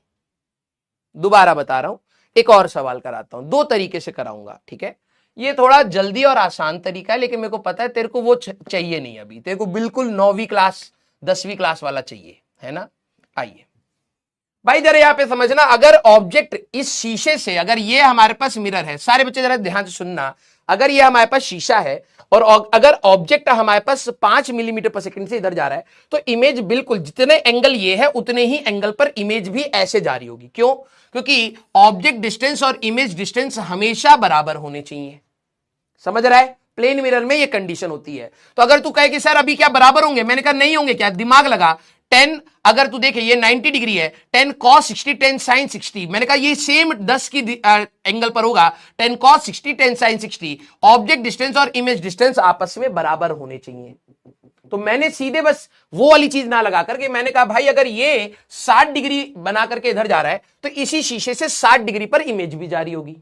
दोबारा बता रहा हूं, एक और सवाल कराता हूं, दो तरीके से कराऊंगा, ठीक है। ये थोड़ा जल्दी और आसान तरीका है, लेकिन मेरे को पता है तेरे को वो चाहिए नहीं, अभी तेरे को बिल्कुल 9वीं क्लास 10वीं क्लास वाला चाहिए, है ना। आइए भाई जरा यहां पे समझना, अगर ऑब्जेक्ट इस शीशे से, अगर ये हमारे पास मिरर है, सारे बच्चे जरा ध्यान से सुनना, अगर ये हमारे पास शीशा है और अगर ऑब्जेक्ट हमारे पास 5 मिलीमीटर पर सेकंड से इधर जा रहा है, तो इमेज बिल्कुल जितने एंगल ये है उतने ही एंगल पर इमेज भी ऐसे जा रही होगी। क्यों? क्योंकि ऑब्जेक्ट डिस्टेंस और इमेज डिस्टेंस हमेशा बराबर होने चाहिए। समझ रहा है? प्लेन मिरर में ये कंडीशन होती है। तो अगर तू कहे कि सर अभी क्या बराबर होंगे, मैंने कहा नहीं होंगे, क्या दिमाग लगा। 10 अगर तू देखे ये 90 डिग्री है, 10 cos 60 10 sin 60, मैंने कहा ये सेम 10 की एंगल पर होगा, 10 cos 60 10 sin 60। ऑब्जेक्ट डिस्टेंस और इमेज डिस्टेंस आपस में बराबर होने चाहिए। तो मैंने सीधे बस वो वाली चीज ना लगा करके मैंने कहा भाई अगर ये 60 डिग्री बना करके इधर जा रहा है, तो इसी शीशे से 60 डिग्री पर इमेज भी जारी होगी।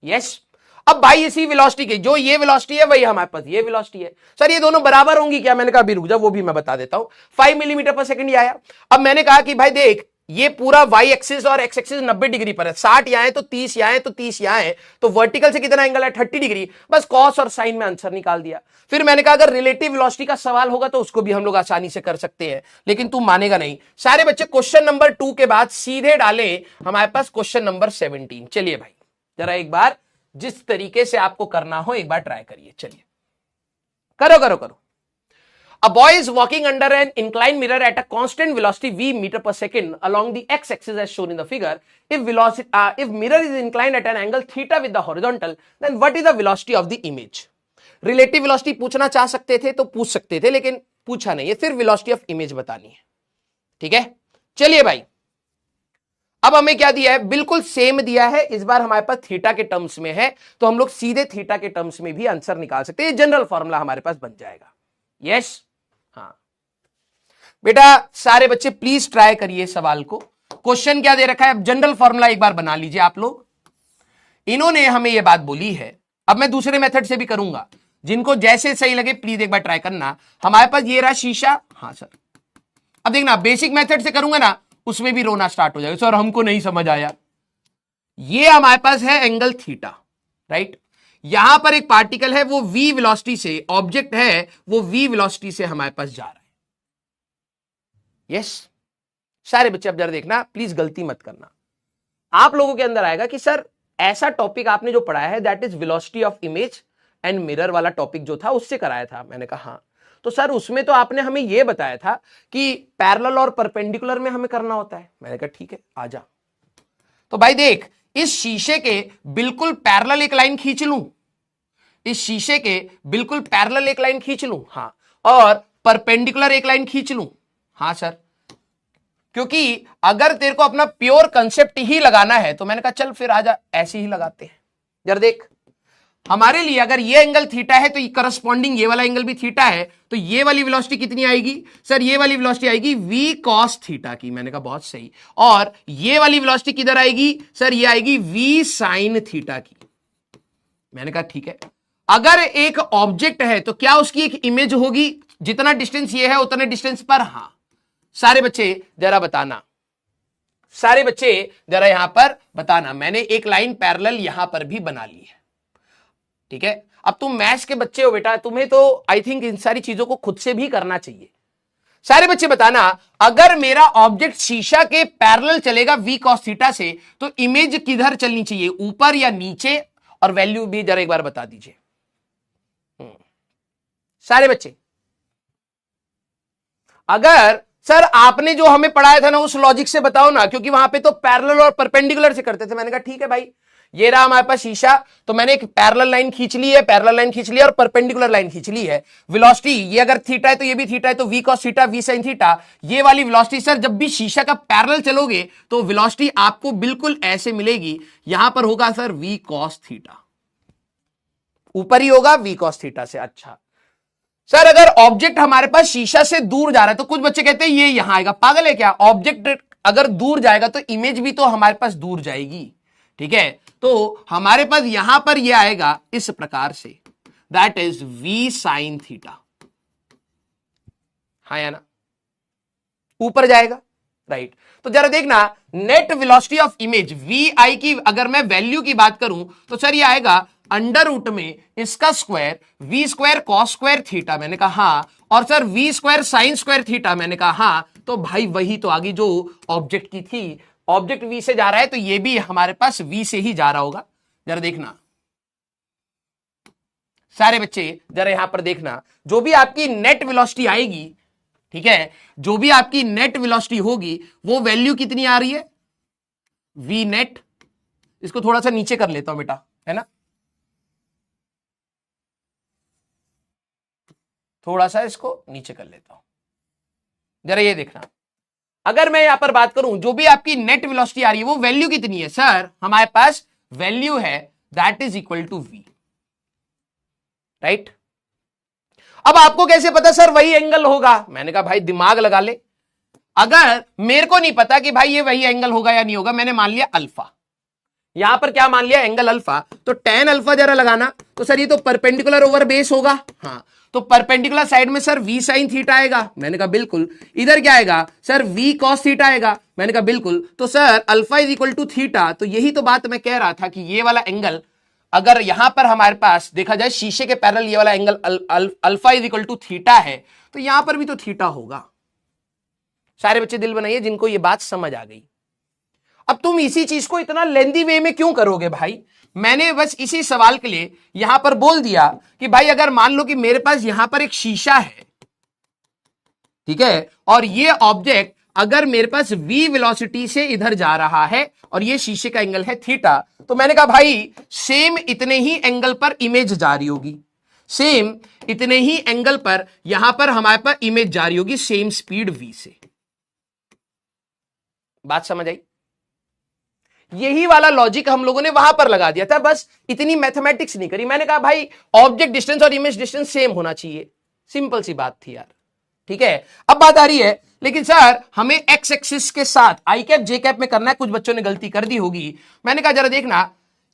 यस। अब भाई इसी वेलोसिटी के, जो ये वेलोसिटी है वही हमारे पास ये वेलोसिटी है। सर ये दोनों बराबर होंगी क्या? मैंने कहा अभी रुक जा, वो भी मैं बता देता हूं। 5 मिलीमीटर पर सेकंड आया। अब मैंने कहा कि भाई देख, ये पूरा वाई एक्सिस और एक्स एक्सिस 90 डिग्री पर है, 60 यहां है तो 30 यहां है तो 30 यहां है, तो वर्टिकल से कितना एंगल है? 30 डिग्री। बस कॉस और साइन में आंसर निकाल दिया। फिर मैंने कहा अगर रिलेटिव वेलोसिटी का सवाल होगा तो उसको भी हम लोग आसानी से कर सकते हैं, लेकिन तू मानेगा नहीं। सारे बच्चे क्वेश्चन नंबर 2 के बाद सीधे डाले हमारे पास क्वेश्चन नंबर 17। चलिए भाई जरा एक बार जिस तरीके से आपको करना हो एक बार ट्राई करिए। चलिए करो करो करो। A boy is walking under an inclined mirror at a constant velocity v meter per second along the x-axis as shown in the figure. If mirror is inclined at an angle theta with the horizontal, then what is the velocity of the image? Relative velocity पूछना चाह सकते थे तो पूछ सकते थे, लेकिन पूछा नहीं है, सिर्फ velocity of image बतानी है। ठीक है, चलिए भाई अब हमें क्या दिया है? बिल्कुल सेम दिया है, इस बार हमारे पास थीटा के टर्म्स में है, तो हम लोग सीधे थीटा के टर्म्स में भी आंसर निकाल सकते हैं। जनरल फॉर्मूला हमारे पास बन जाएगा। यस, हाँ बेटा सारे बच्चे प्लीज ट्राई करिए सवाल को। क्वेश्चन क्या दे रखा है? अब जनरल फॉर्मूला एक बार बना लीजिए आप लोग। इन्होंने हमें यह बात बोली है, अब मैं दूसरे मेथड से भी करूंगा, जिनको जैसे सही लगे प्लीज एक बार ट्राई करना। हमारे पास ये रहा शीशा। हाँ सर, अब देखना बेसिक मेथड से करूंगा ना, उसमें भी रोना स्टार्ट हो जाएगा, सर हमको नहीं समझ आया। ये हमारे पास है एंगल थीटा, राइट। यहां पर एक पार्टिकल है, वो v वेलोसिटी से, ऑब्जेक्ट है वो v वेलोसिटी से हमारे पास जा रहा है। यस, सारे बच्चे अब जरा देखना, प्लीज गलती मत करना। आप लोगों के अंदर आएगा कि सर ऐसा टॉपिक आपने जो पढ़ाया है that is velocity of image and mirror वाला टॉपिक जो था उससे कराया था। मैंने कहा हाँ। तो सर उसमें तो आपने हमें यह बताया था कि पैरेलल और परपेंडिकुलर में हमें करना होता है। मैंने कहा ठीक है आ जा। तो भाई देख, इस शीशे के बिल्कुल पैरेलल एक लाइन खींच लूं, इस शीशे के बिल्कुल पैरेलल एक लाइन खींच लूं, हाँ, और परपेंडिकुलर एक लाइन खींच लूं, हाँ सर। क्योंकि अगर तेरे को अपना प्योर कंसेप्ट ही लगाना है तो मैंने कहा चल फिर आजा ऐसे ही लगाते हैं। जरा देख, हमारे लिए अगर ये एंगल थीटा है तो ये करस्पॉन्डिंग ये वाला एंगल भी थीटा है, तो ये वाली वेलोसिटी कितनी आएगी? सर ये वाली वेलोसिटी आएगी v cos थीटा की। मैंने कहा बहुत सही। और ये वाली वेलोसिटी किधर आएगी? सर ये आएगी v sin थीटा की। मैंने कहा ठीक है। अगर एक ऑब्जेक्ट है तो क्या उसकी एक इमेज होगी? जितना डिस्टेंस ये है उतने डिस्टेंस पर। हाँ, सारे बच्चे जरा बताना, सारे बच्चे जरा यहां पर बताना। मैंने एक लाइन पैरेलल यहां पर भी बना ली है, ठीक है। अब तुम मैथ्स के बच्चे हो बेटा, तुम्हें तो आई थिंक इन सारी चीजों को खुद से भी करना चाहिए। सारे बच्चे बताना, अगर मेरा ऑब्जेक्ट शीशा के पैरेलल चलेगा v cos थीटा से, तो इमेज किधर चलनी चाहिए, ऊपर या नीचे? और वैल्यू भी जरा एक बार बता दीजिए सारे बच्चे। अगर सर आपने जो हमें पढ़ाया था ना उस लॉजिक से बताओ ना, क्योंकि वहां पे तो पैरेलल और परपेंडिकुलर से करते थे। मैंने कहा ठीक है भाई, ये रहा हमारे पास शीशा, तो मैंने एक पैरेलल लाइन खींच ली है, पैरेलल लाइन खींच ली है और परपेंडिकुलर लाइन खींच ली है। वेलोसिटी ये अगर थीटा है तो ये भी थीटा है, तो v cos theta v sin theta. ये वाली वेलोसिटी सर जब भी शीशा का पैरेलल चलोगे तो वेलोसिटी आपको बिल्कुल ऐसे मिलेगी। यहां पर होगा सर v cos थीटा, ऊपर ही होगा v cos थीटा से। अच्छा सर अगर ऑब्जेक्ट हमारे पास शीशा से दूर जा रहा है, तो कुछ बच्चे कहते हैं ये यहां आएगा। पागल है क्या? ऑब्जेक्ट अगर दूर जाएगा तो इमेज भी तो हमारे पास दूर जाएगी। ठीक है, तो हमारे पास यहां पर यह आएगा इस प्रकार से, that is v sin theta, हाँ या ना, ऊपर जाएगा, राइट। तो जरा देखना, net velocity of image V I की अगर मैं वैल्यू की बात करूं तो सर ये आएगा अंडर रूट में इसका square V square cos square theta, मैंने कहा हाँ, और sir V square sine square theta, मैंने कहा हाँ। तो भाई वही तो आगे जो ऑब्जेक्ट की थी, ऑब्जेक्ट वी से जा रहा है तो ये भी हमारे पास वी से ही जा रहा होगा। जरा देखना सारे बच्चे, जरा यहां पर देखना, जो भी आपकी नेट वेलोसिटी आएगी, ठीक है, जो भी आपकी नेट वेलोसिटी होगी वो वैल्यू कितनी आ रही है, वी नेट। इसको थोड़ा सा नीचे कर लेता हूं बेटा, है ना, थोड़ा सा इसको नीचे कर लेता हूं। जरा ये देखना, अगर मैं यहां पर बात करूं जो भी आपकी नेट वेलोसिटी आ रही है वो वैल्यू कितनी है, सर हमारे पास वैल्यू है that is equal to V, right. अब आपको कैसे पता सर वही एंगल होगा, मैंने कहा भाई दिमाग लगा ले। अगर मेरे को नहीं पता कि भाई ये वही एंगल होगा या नहीं होगा, मैंने मान लिया अल्फा, यहां पर क्या मान लिया, एंगल अल्फा, तो टेन अल्फा जरा लगाना, तो सर ये तो परपेंडिकुलर ओवर बेस होगा, हाँ, तो परपेंडिकुलर साइड में सर वी साइन थीटा आएगा, मैंने कहा बिल्कुल। इधर क्या आएगा सर, वी कॉस थीटा आएगा, मैंने कहा बिल्कुल। तो sir alpha is equal to theta, तो यही तो बात मैं कह रहा था कि ये वाला एंगल अगर यहां पर हमारे पास देखा जाए शीशे के पैरेलल ये वाला angle alpha is equal to theta है, तो यहां पर भी तो थीटा होगा। सारे बच्चे दिल बनाइए जिनको ये बात समझ आ गई। अब तुम इसी चीज को इतना लेंदी वे में क्यों करोगे भाई, मैंने बस इसी सवाल के लिए यहां पर बोल दिया कि भाई अगर मान लो कि मेरे पास यहां पर एक शीशा है, ठीक है, और ये ऑब्जेक्ट अगर मेरे पास v वेलोसिटी से इधर जा रहा है और ये शीशे का एंगल है थीटा, तो मैंने कहा भाई सेम इतने ही एंगल पर इमेज जा रही होगी, सेम इतने ही एंगल पर यहां पर हमारे पास इमेज जा रही होगी सेम स्पीड v से। बात समझ आई, यही वाला लॉजिक हम लोगों ने वहां पर लगा दिया था, बस इतनी मैथमेटिक्स नहीं करी। मैंने कहा भाई ऑब्जेक्ट डिस्टेंस और इमेज डिस्टेंस सेम होना चाहिए, सिंपल सी बात थी यार, ठीक है। अब बात आ रही है, लेकिन सर हमें एक्स एक्सिस के साथ आई कैप जे कैप में करना है, कुछ बच्चों ने गलती कर दी होगी। मैंने कहा जरा देखना,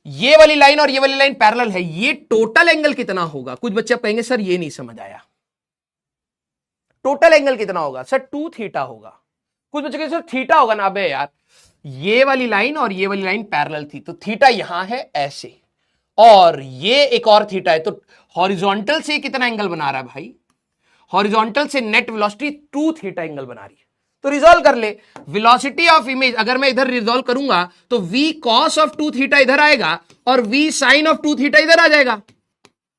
ये वाली लाइन और ये वाली लाइन पैरेलल है, ये टोटल एंगल कितना होगा। कुछ बच्चे कहेंगे सर ये नहीं समझ आया, टोटल एंगल कितना होगा, सर 2 थीटा होगा। कुछ बच्चे कहेंगे सर थीटा होगा ना, बे यार ये वाली लाइन और ये वाली लाइन पैरेलल थी, तो थीटा यहां है ऐसे, और ये एक और थीटा है, तो हॉरिजॉन्टल से कितना एंगल बना रहा है भाई, हॉरिजॉन्टल से नेट वेलोसिटी 2 थीटा एंगल बना रही है। तो रिजॉल्व कर ले, वेलोसिटी ऑफ इमेज अगर मैं इधर रिजॉल्व करूंगा तो v cos ऑफ 2 थीटा इधर आएगा और v sin ऑफ 2 थीटा इधर आ जाएगा,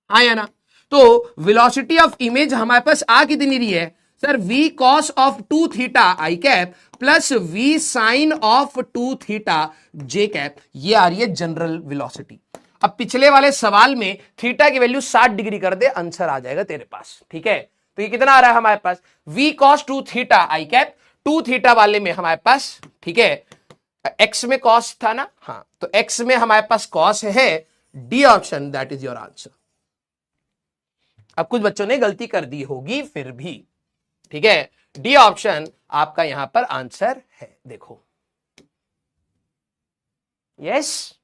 हाँ या ना। तो वेलोसिटी ऑफ इमेज हमारे पास आ कितनी रही है sir, v cos of 2 theta I cap plus v sin of 2 theta J cap, ये आ रही है जनरल वेलोसिटी। अब पिछले वाले सवाल में थीटा की वैल्यू 60 डिग्री कर दे, आंसर आ जाएगा तेरे पास, ठीक है। तो ये कितना आ रहा है हमारे पास, v cos 2 थीटा आई कैप, 2 थीटा वाले में हमारे पास, ठीक है, x में cos था ना, हाँ, तो x में हमारे पास cos है, D option that is your answer. अब कुछ बच्चों ने गलती कर दी होगी फिर भी, ठीक है, डी ऑप्शन आपका यहां पर आंसर है, देखो यस।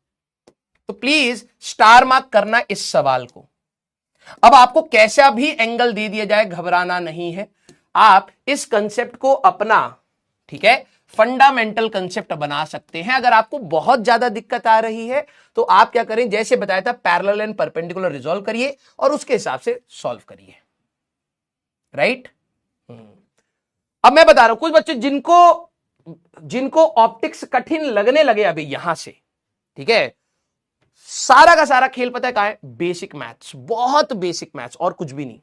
तो प्लीज स्टार मार्क करना इस सवाल को। अब आपको कैसा भी एंगल दे दिया जाए घबराना नहीं है, आप इस कंसेप्ट को अपना, ठीक है, फंडामेंटल कंसेप्ट बना सकते हैं। अगर आपको बहुत ज्यादा दिक्कत आ रही है तो आप क्या करें, जैसे बताया था पैरेलल एंड परपेंडिकुलर रिजॉल्व करिए और उसके हिसाब से सॉल्व करिए, राइट। अब मैं बता रहा हूं कुछ बच्चे जिनको ऑप्टिक्स कठिन लगने लगे अभी यहां से, ठीक है, सारा का सारा खेल पता है कहां है, बेसिक मैथ्स, बहुत बेसिक मैथ्स और कुछ भी नहीं,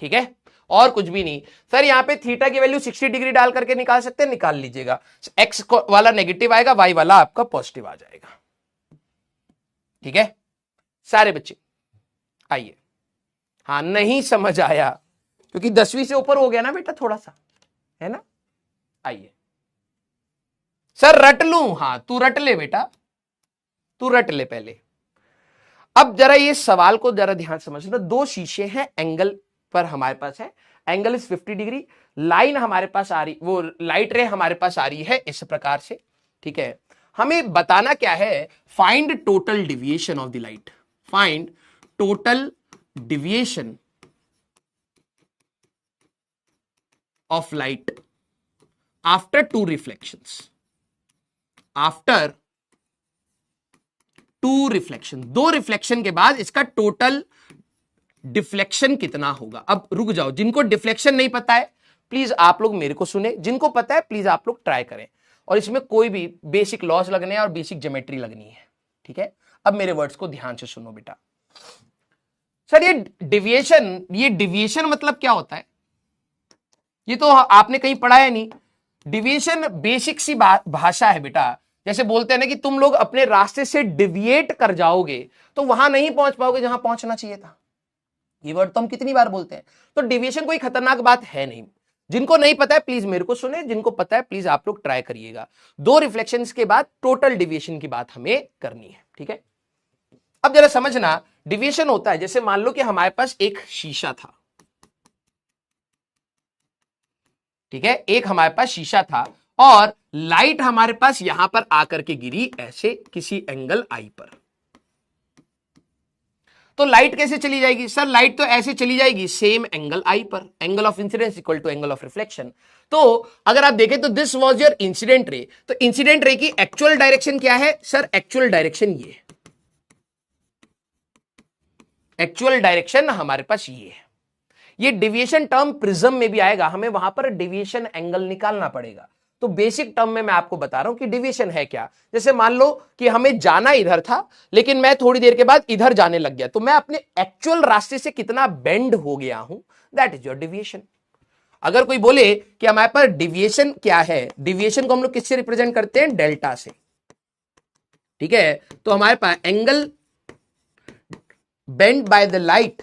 ठीक है, और कुछ भी नहीं। सर यहां पे थीटा की वैल्यू 60 डिग्री डाल करके निकाल सकते हैं, निकाल लीजिएगा, एक्स वाला नेगेटिव आएगा, वाई वाला आपका पॉजिटिव आ जाएगा, ठीक है। सारे बच्चे आइए, हाँ नहीं समझ आया क्योंकि 10वीं से ऊपर हो गया ना बेटा थोड़ा सा, है ना। आइए सर रट लूं, हाँ तू रट ले बेटा, तू रट ले पहले। अब जरा ये सवाल को जरा ध्यान समझना, 2 शीशे हैं, एंगल पर हमारे पास है, एंगल इज 50 डिग्री, लाइन हमारे पास आ रही, वो लाइट रे हमारे पास आ रही है इस प्रकार से, ठीक है। हमें बताना क्या है, find total deviation of the light, find total deviation of light after two reflections, after two reflection, दो रिफ्लेक्शन के बाद इसका टोटल डिफ्लेक्शन कितना होगा। अब रुक जाओ, जिनको डिफ्लेक्शन नहीं पता है प्लीज आप लोग मेरे को सुने, जिनको पता है प्लीज आप लोग ट्राई करें, और इसमें कोई भी बेसिक लॉज लगने हैं और बेसिक ज्योमेट्री लगनी है, ठीक है। अब मेरे वर्ड्स को ध्यान से सुनो बेटा। सर ये डिविएशन मतलब क्या होता है, ये तो आपने कहीं पढ़ा है नहीं। डिविएशन बेसिक सी भाषा है बेटा, जैसे बोलते हैं ना कि तुम लोग अपने रास्ते से डिविएट कर जाओगे तो वहां नहीं पहुंच पाओगे जहां पहुंचना चाहिए था। ये वर्ड तो हम कितनी बार बोलते हैं। तो डिविएशन कोई खतरनाक बात है नहीं। जिनको नहीं पता है प्लीज मेरे को सुने, जिनको पता है प्लीज आप लोग ट्राई करिएगा। दो रिफ्लेक्शंस के बाद टोटल डिविएशन की बात हमें करनी है, ठीक है। अब जरा समझना, डिविएशन होता है जैसे मान लो कि हमारे पास एक शीशा था, ठीक है, एक हमारे पास शीशा था और लाइट हमारे पास यहां पर आकर के गिरी ऐसे किसी एंगल आई पर। तो लाइट कैसे चली जाएगी सर, लाइट तो ऐसे चली जाएगी सेम एंगल आई पर, angle of incidence equal to angle of reflection. तो अगर आप देखें तो this was your incident ray, तो इंसिडेंट रे की एक्चुअल डायरेक्शन क्या है सर, एक्चुअल डायरेक्शन ये, एक्चुअल डायरेक्शन हमारे पास ये है। ये डिविएशन टर्म प्रिज्म में भी आएगा, हमें वहां पर डिविएशन एंगल निकालना पड़ेगा। तो बेसिक टर्म में मैं आपको बता रहा हूं कि डिविएशन है क्या। जैसे मान लो कि हमें जाना इधर था लेकिन मैं थोड़ी देर के बाद इधर जाने लग गया, तो मैं अपने एक्चुअल रास्ते से कितना बेंड हो गया हूं, दैट इज योर डिविएशन। अगर कोई बोले कि हमारे पास डिविएशन क्या है, डिविएशन को हम लोग किससे रिप्रेजेंट करते हैं, डेल्टा से, ठीक है। तो हमारे पास angle bend by the light,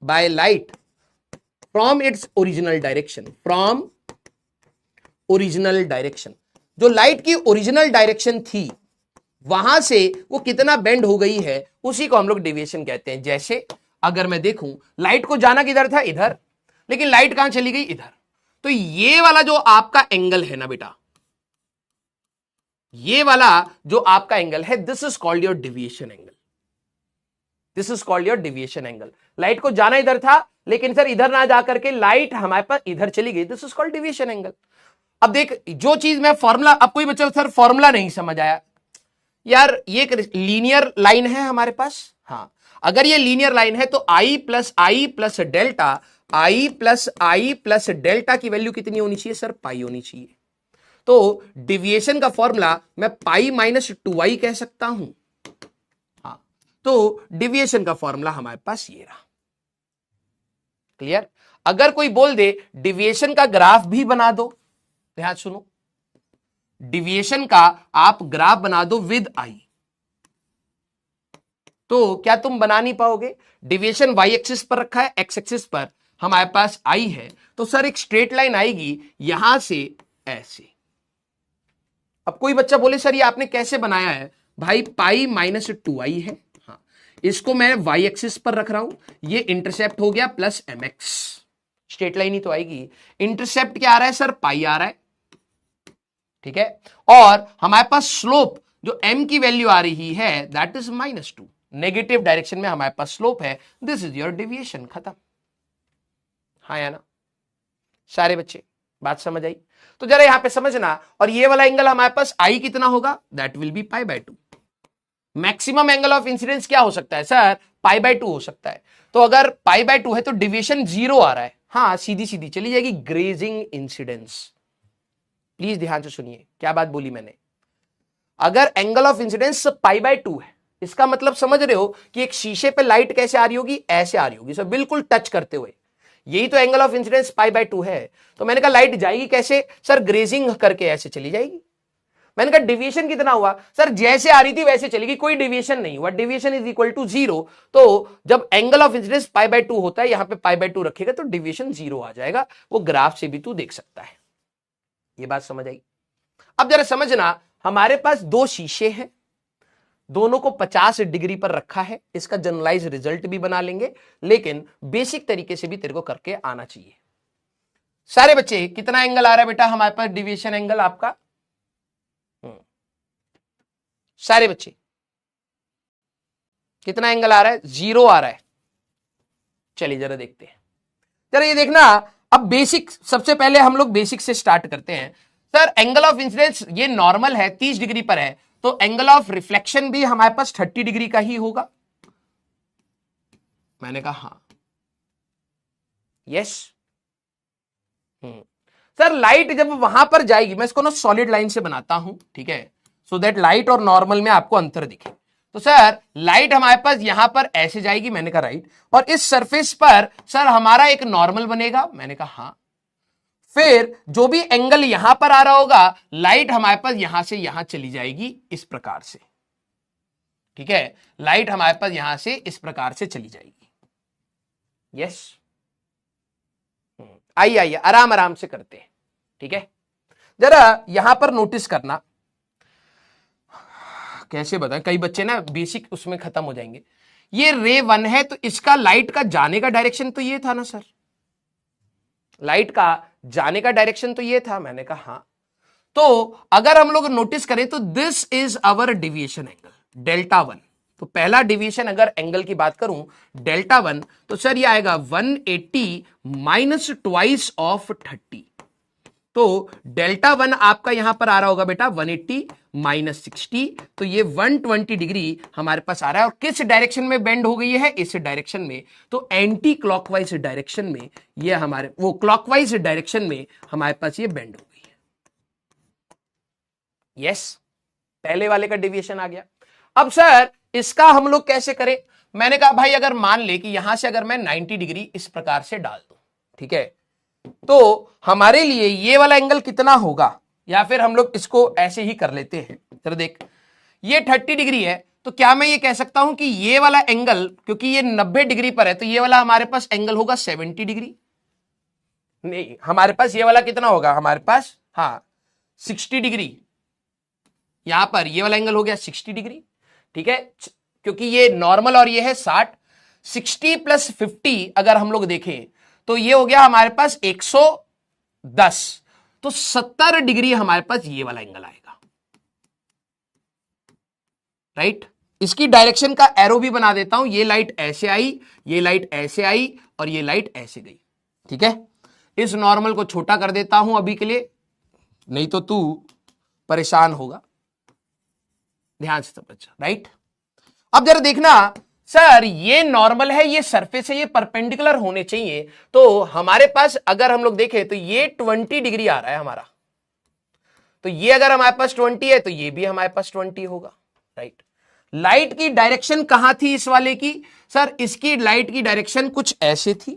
by light from its original direction, from original direction, जो लाइट की ओरिजिनल डायरेक्शन थी वहां से वो कितना बेंड हो गई है उसी को हम लोग डेविएशन कहते हैं। जैसे अगर मैं देखूं लाइट को जाना किधर था, इधर, लेकिन लाइट कहां चली गई, इधर। तो ये वाला जो आपका एंगल है ना बेटा, ये वाला जो आपका एंगल है, this is called your deviation angle, this is called your deviation angle. Light को जाना इधर था लेकिन सर इधर ना जाकर के लाइट हमारे पास इधर चली गई, this is called deviation angle. अब देख, जो चीज मैं फॉर्मूला, अब कोई बच्चा सर फॉर्मूला नहीं समझ आया यार, ये एक लीनियर लाइन है हमारे पास, हाँ, अगर ये लीनियर लाइन है तो आई प्लस डेल्टा, आई प्लस डेल्टा की वैल्यू कितनी होनी चाहिए सर, पाई होनी चाहिए। तो डिविएशन का फॉर्मूला मैं पाई माइनस 2i कह सकता हूं, तो डिविएशन का फॉर्मूला हमारे पास ये रहा। क्लियर। अगर कोई बोल दे डिविएशन का ग्राफ भी बना दो, ध्यान सुनो, डिविएशन का आप ग्राफ बना दो विद आई, तो क्या तुम बना नहीं पाओगे। डिविएशन वाई एक्सिस पर रखा है, एक्स एक्सिस पर हमारे पास आई है, तो सर एक स्ट्रेट लाइन आएगी यहां से ऐसे। अब कोई बच्चा बोले सर ये आपने कैसे बनाया है, भाई पाई माइनस 2i है, इसको मैं वाई एक्सिस पर रख रहा हूं, ये इंटरसेप्ट हो गया प्लस mx, स्ट्रेट लाइन ही तो आएगी। इंटरसेप्ट क्या आ रहा है सर, पाई आ रहा है, ठीक है। और हमारे पास स्लोप जो m की वैल्यू आ रही है दैट इज -2, नेगेटिव डायरेक्शन में हमारे पास स्लोप है, दिस इज योर डिविएशन, खत्म। हाँ या ना सारे बच्चे, बात समझ आई। तो जरा यहां पे समझना, और ये वाला एंगल हमारे पास आई कितना होगा, that will be π/2। Maximum angle of incidence क्या हो सकता है सर, π/2 हो सकता है। तो अगर π/2 है तो डिविएशन 0 आ रहा है, हाँ सीधी सीधी चली जाएगी ग्रेजिंग इंसिडेंस। प्लीज ध्यान से सुनिए क्या बात बोली मैंने। अगर एंगल ऑफ इंसिडेंस π/2 है, इसका मतलब समझ रहे हो कि एक शीशे पे लाइट कैसे आ रही होगी, ऐसे आ रही होगी सर, बिल्कुल टच करते हुए, यही तो एंगल ऑफ इंसिडेंस π/2 है। तो मैंने कहा लाइट जाएगी कैसे सर, ग्रेजिंग करके ऐसे चली जाएगी। मैंने कहा डिविएशन कितना हुआ सर, जैसे आ रही थी वैसे चलेगी, कोई डिविएशन नहीं हुआ, डिविएशन इज इक्वल टू 0। तो जब एंगल ऑफ इंसिडेंस π/2 होता है, यहां पे π/2 रखेगा तो डिविएशन 0 आ जाएगा, वो ग्राफ से भी तू देख सकता है। ये बात समझ आई। अब जरा समझना, हमारे पास दो शीशे हैं, दोनों को 50 डिग्री पर रखा है, इसका जनरलाइज रिजल्ट भी बना लेंगे, लेकिन बेसिक तरीके से भी तेरे को करके आना चाहिए। सारे बच्चे कितना एंगल आ रहा है बेटा हमारे पास डिविएशन एंगल आपका, सारे बच्चे कितना एंगल आ रहा है? 0 आ रहा है। चलिए जरा देखते हैं। जरा ये देखना, अब बेसिक, सबसे पहले हम लोग बेसिक से स्टार्ट करते हैं। सर एंगल ऑफ इंसिडेंस ये नॉर्मल है, 30 डिग्री पर है, तो एंगल ऑफ रिफ्लेक्शन भी हमारे पास 30 डिग्री का ही होगा। मैंने कहा हाँ, यस। सर लाइट जब वहां पर जाएगी, मैं इसको ना सॉलिड लाइन से बनाता हूं, ठीक है, सो दैट लाइट और नॉर्मल में आपको अंतर दिखे। तो सर लाइट हमारे पास यहां पर ऐसे जाएगी, मैंने कहा राइट, और इस सरफेस पर सर हमारा एक नॉर्मल बनेगा, मैंने कहा हाँ। फिर जो भी एंगल यहां पर आ रहा होगा, लाइट हमारे पास यहां से यहां चली जाएगी इस प्रकार से, ठीक है, लाइट हमारे पास यहां से इस प्रकार से चली जाएगी। यस, आइए आइए आराम आराम से करते हैं, ठीक है। जरा यहां पर नोटिस करना, कैसे बताएं, कई बच्चे ना बेसिक उसमें खत्म हो जाएंगे। ये रे 1 है, तो इसका लाइट का जाने का डायरेक्शन तो ये था ना सर, लाइट का जाने का डायरेक्शन तो ये था, मैंने कहा हाँ। तो अगर हम लोग नोटिस करें तो this is our deviation angle delta 1। तो पहला डिविएशन अगर एंगल की बात करूं डेल्टा 1, तो सर ये आएगा 180 माइनस ट्वाइस ऑफ 30। तो डेल्टा 1 आपका यहां पर आ रहा होगा बेटा 180 माइनस 60, तो ये 120 डिग्री हमारे पास आ रहा है। और किस डायरेक्शन में बेंड हो गई है? इस डायरेक्शन में। तो एंटी क्लॉकवाइज डायरेक्शन में ये हमारे, वो क्लॉकवाइज डायरेक्शन में हमारे पास ये बेंड हो गई है। यस, पहले वाले का डेविएशन आ गया। अब सर इसका हम लोग कैसे करें? मैंने कहा भाई अगर मान ले कि यहां से अगर मैं 90 डिग्री इस प्रकार से डाल दूं, ठीक है, तो हमारे लिए ये वाला एंगल कितना होगा? या फिर हम लोग इसको ऐसे ही कर लेते हैं। चलो देख, ये 30 डिग्री है, तो क्या मैं ये कह सकता हूं कि ये वाला एंगल, क्योंकि ये 90 डिग्री पर है, तो ये वाला हमारे पास एंगल होगा 70 डिग्री। नहीं, हमारे पास ये वाला कितना होगा? हमारे पास हाँ 60 डिग्री। यहां पर ये वाला एंगल हो गया 60 डिग्री, ठीक है, क्योंकि ये नॉर्मल और ये है 60। 60 प्लस 50 अगर हम लोग देखें तो ये हो गया हमारे पास 110। तो 70 डिग्री हमारे पास ये वाला एंगल आएगा, राइट। इसकी डायरेक्शन का एरो भी बना देता हूं। ये लाइट ऐसे आई, ये लाइट ऐसे आई, और ये लाइट ऐसे गई, ठीक है। इस नॉर्मल को छोटा कर देता हूं अभी के लिए, नहीं तो तू परेशान होगा। ध्यान से समझ, राइट। अब जरा देखना सर, ये नॉर्मल है, ये सरफेस है, ये परपेंडिकुलर होने चाहिए। तो हमारे पास अगर हम लोग देखें तो ये 20 डिग्री आ रहा है हमारा, तो ये अगर हमारे पास 20 है तो ये भी हमारे पास 20 होगा, राइट। लाइट की डायरेक्शन कहां थी इस वाले की? सर इसकी लाइट की डायरेक्शन कुछ ऐसे थी,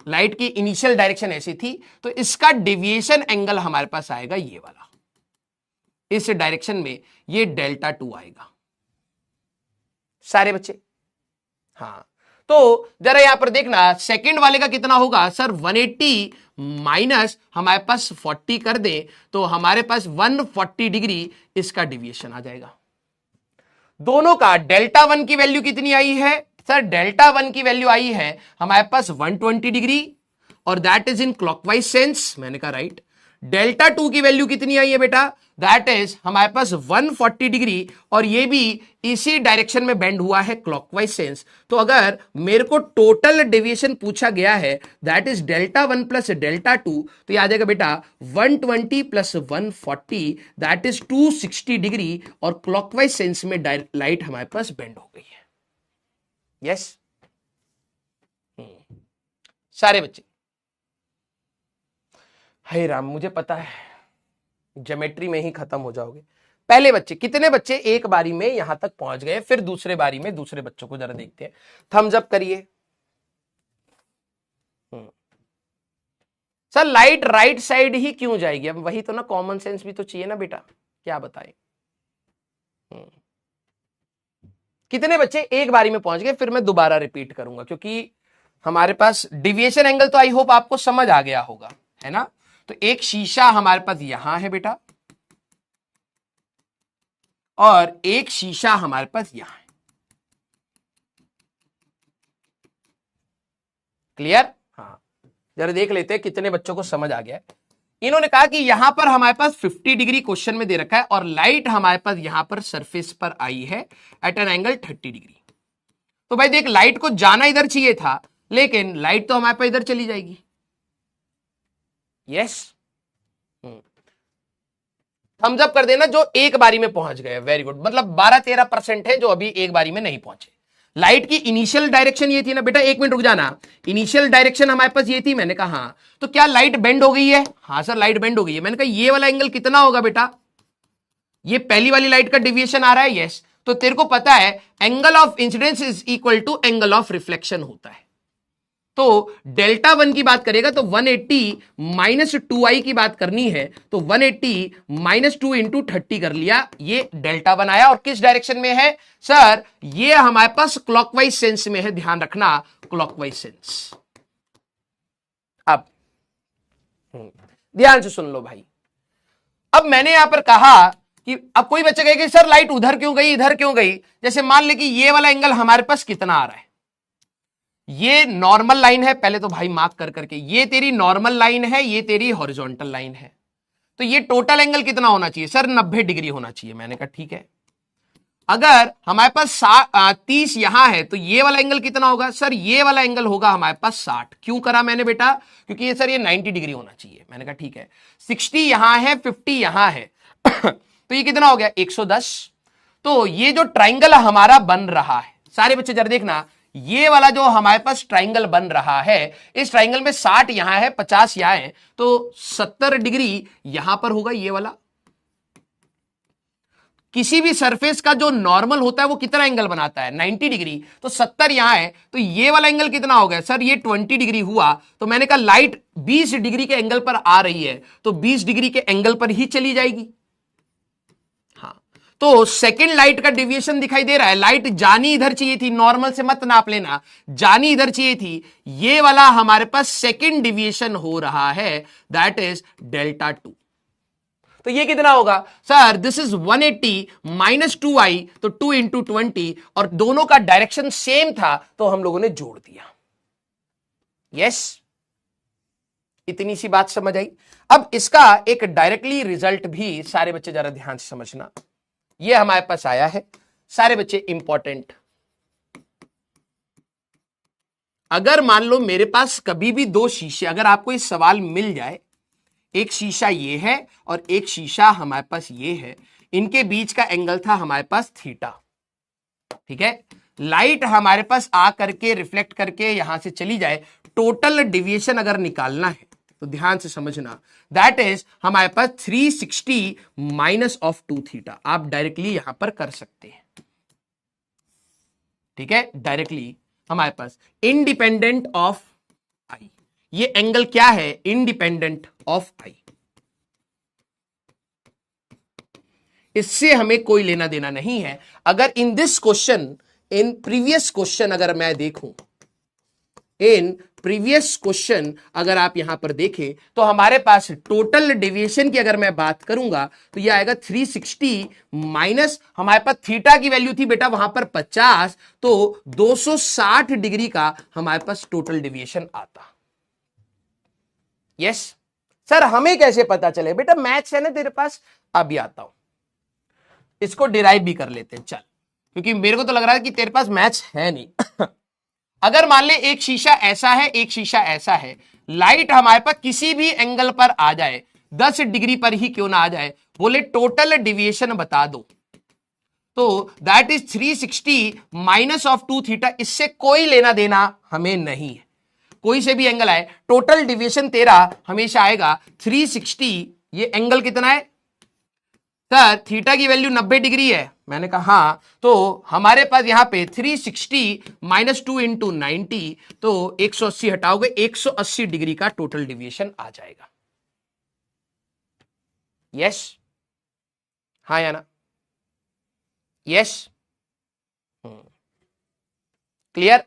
लाइट की इनिशियल डायरेक्शन ऐसी थी, तो इसका डेविएशन एंगल हमारे पास आएगा ये वाला, इस डायरेक्शन में ये डेल्टा 2 आएगा। सारे बच्चे हाँ, तो जरा यहां पर देखना सेकंड वाले का कितना होगा? सर 180 माइनस हमारे पास 40 कर दे तो हमारे पास 140 डिग्री इसका डिविएशन आ जाएगा। दोनों का डेल्टा 1 की वैल्यू कितनी आई है? सर डेल्टा 1 की वैल्यू आई है हमारे पास 120 डिग्री, और that is in clockwise sense, मैंने कहा राइट। डेल्टा 2 की वैल्यू कितनी आई है बेटा? दैट इज हमारे पास 140 डिग्री, और ये भी इसी डायरेक्शन में बेंड हुआ है क्लॉकवाइज सेंस। तो अगर मेरे को टोटल डेविएशन पूछा गया है that is delta 1 plus delta 2, तो ये आ जाएगा बेटा 120 प्लस 140, दैट इज 260 डिग्री, और क्लॉकवाइज सेंस में लाइट हमारे पास बेंड हो गई है। यस, सारे बच्चे, हे राम, मुझे पता है ज्योमेट्री में ही खत्म हो जाओगे। पहले बच्चे, कितने बच्चे एक बारी में यहां तक पहुंच गए? फिर दूसरे बारी में दूसरे बच्चों को जरा देखते हैं, थम्स अप करिए। सर लाइट राइट साइड ही क्यों जाएगी? अब वही तो ना, कॉमन सेंस भी तो चाहिए ना बेटा, क्या बताएं। कितने बच्चे एक बारी में पहुंच गए? फिर मैं दोबारा रिपीट करूंगा, क्योंकि हमारे पास डिविएशन एंगल तो आई होप आपको समझ आ गया होगा, है ना। तो एक शीशा हमारे पास यहां है बेटा, और एक शीशा हमारे पास यहां है। क्लियर? हाँ, जरा देख लेते हैं कितने बच्चों को समझ आ गया है। इन्होंने कहा कि यहां पर हमारे पास 50 डिग्री क्वेश्चन में दे रखा है और लाइट हमारे पास यहां पर सरफेस पर आई है एट एन एंगल 30 डिग्री। तो भाई देख, लाइट को जाना इधर चाहिए था, लेकिन लाइट तो हमारे पास इधर चली जाएगी। यस, थम्स अप कर देना जो एक बारी में पहुंच गए, वेरी गुड। मतलब 12-13% है जो अभी एक बारी में नहीं पहुंचे। लाइट की इनिशियल डायरेक्शन ये थी ना बेटा, एक मिनट रुक जाना, इनिशियल डायरेक्शन हमारे पास ये थी। मैंने कहा हाँ, तो क्या लाइट बेंड हो गई है? हाँ सर, लाइट बेंड हो गई है। मैंने कहा ये वाला एंगल कितना होगा बेटा? ये पहली वाली लाइट का डिविएशन आ रहा है। यस, तो तेरे को पता है angle of incidence is equal to angle of reflection होता है। तो डेल्टा वन की बात करेगा तो 180 माइनस 2i की बात करनी है, तो 180 माइनस 2 इंटू 30 कर लिया, ये डेल्टा वन आया। और किस डायरेक्शन में है सर? ये हमारे पास क्लॉकवाइज सेंस में है, ध्यान रखना, क्लॉकवाइज सेंस। अब ध्यान से सुन लो भाई, अब मैंने यहां पर कहा कि अब कोई बच्चा कहेगा सर लाइट उधर क्यों गई, इधर क्यों गई? जैसे मान ले कि ये वाला एंगल हमारे पास कितना आ रहा है, ये नॉर्मल लाइन है, पहले तो भाई मार्क कर करके, ये तेरी नॉर्मल लाइन है, ये तेरी हॉरिजॉन्टल लाइन है, तो ये टोटल एंगल कितना होना चाहिए सर? 90 डिग्री होना चाहिए। मैंने कहा ठीक है। अगर हमारे पास 30 यहां है तो ये वाला एंगल कितना होगा सर? ये वाला एंगल होगा हमारे पास 60। क्यों करा मैंने बेटा? क्योंकि ये सर ये 90 डिग्री होना चाहिए। मैंने कहा ठीक है। 60 यहां है, 50 यहां है तो ये कितना हो गया? 110। तो ये जो ट्राइंगल हमारा बन रहा है, सारे बच्चे जरा देखना, ये वाला जो हमारे पास ट्राइंगल बन रहा है, इस ट्राइंगल में 60 यहां है, 50 यहां है, तो 70 डिग्री यहां पर होगा ये वाला। किसी भी सरफेस का जो नॉर्मल होता है वो कितना एंगल बनाता है? 90 डिग्री। तो 70 यहां है, तो ये वाला एंगल कितना हो गया सर? ये 20 डिग्री हुआ। तो मैंने कहा लाइट 20 डिग्री के एंगल पर आ रही है, तो 20 डिग्री के एंगल पर ही चली जाएगी। हाँ, तो सेकेंड लाइट का डिविएशन दिखाई दे रहा है। लाइट जानी इधर चाहिए थी, नॉर्मल से मत नाप लेना, जानी इधर चाहिए थी। ये वाला हमारे पास सेकेंड डिविएशन हो रहा है, दैट इज डेल्टा 2। तो ये कितना होगा sir? This is 180 minus 2i, तो 2 इंटू 20, और दोनों का डायरेक्शन सेम था तो हम लोगों ने जोड़ दिया। यस, इतनी सी बात समझ आई। अब इसका एक डायरेक्टली रिजल्ट भी सारे बच्चे जरा ध्यान से समझना, ये हमारे पास आया है सारे बच्चे, इंपॉर्टेंट। अगर मान लो मेरे पास कभी भी दो शीशे, अगर आपको इस सवाल मिल जाए, एक शीशा ये है और एक शीशा हमारे पास ये है, इनके बीच का एंगल था हमारे पास थीटा, ठीक है। लाइट हमारे पास आ करके रिफ्लेक्ट करके यहां से चली जाए, टोटल डिविएशन अगर निकालना है तो ध्यान से समझना, दैट इज हमारे पास 360 माइनस ऑफ 2 थीटा। आप डायरेक्टली यहां पर कर सकते हैं, ठीक है। डायरेक्टली हमारे पास इंडिपेंडेंट ऑफ आई, ये एंगल क्या है? इंडिपेंडेंट ऑफ आई। इससे हमें कोई लेना देना नहीं है। अगर in this question, in previous question अगर मैं देखूं, इन प्रीवियस क्वेश्चन अगर आप यहां पर देखें तो हमारे पास टोटल डेविएशन की अगर मैं बात करूंगा तो यह आएगा 360 माइनस, हमारे पास थीटा की वैल्यू थी बेटा वहां पर 50, तो 260 डिग्री का हमारे पास टोटल डेविएशन आता। यस सर, हमें कैसे पता चले? बेटा मैथ्स है ना तेरे पास, अभी आता हूं, इसको डिराइव भी कर लेते हैं चल, क्योंकि मेरे को तो लग रहा है कि तेरे पास मैथ्स है नहीं अगर मान ले एक शीशा ऐसा है, एक शीशा ऐसा है, लाइट हमारे पास किसी भी एंगल पर आ जाए, 10 डिग्री पर ही क्यों ना आ जाए, बोले टोटल डिविएशन बता दो, तो that is 360 minus of 2 theta. इससे कोई लेना देना हमें नहीं है, कोई से भी एंगल आए, टोटल डिविएशन तेरा हमेशा आएगा 360। ये एंगल कितना है सर? थीटा की वैल्यू 90 डिग्री है। मैंने कहा हाँ, तो हमारे पास यहां पे 360 माइनस 2 इंटू 90, तो 180 हटाओगे, 180 डिग्री का टोटल डिविएशन आ जाएगा। यस, हाँ या ना? Yes, clear.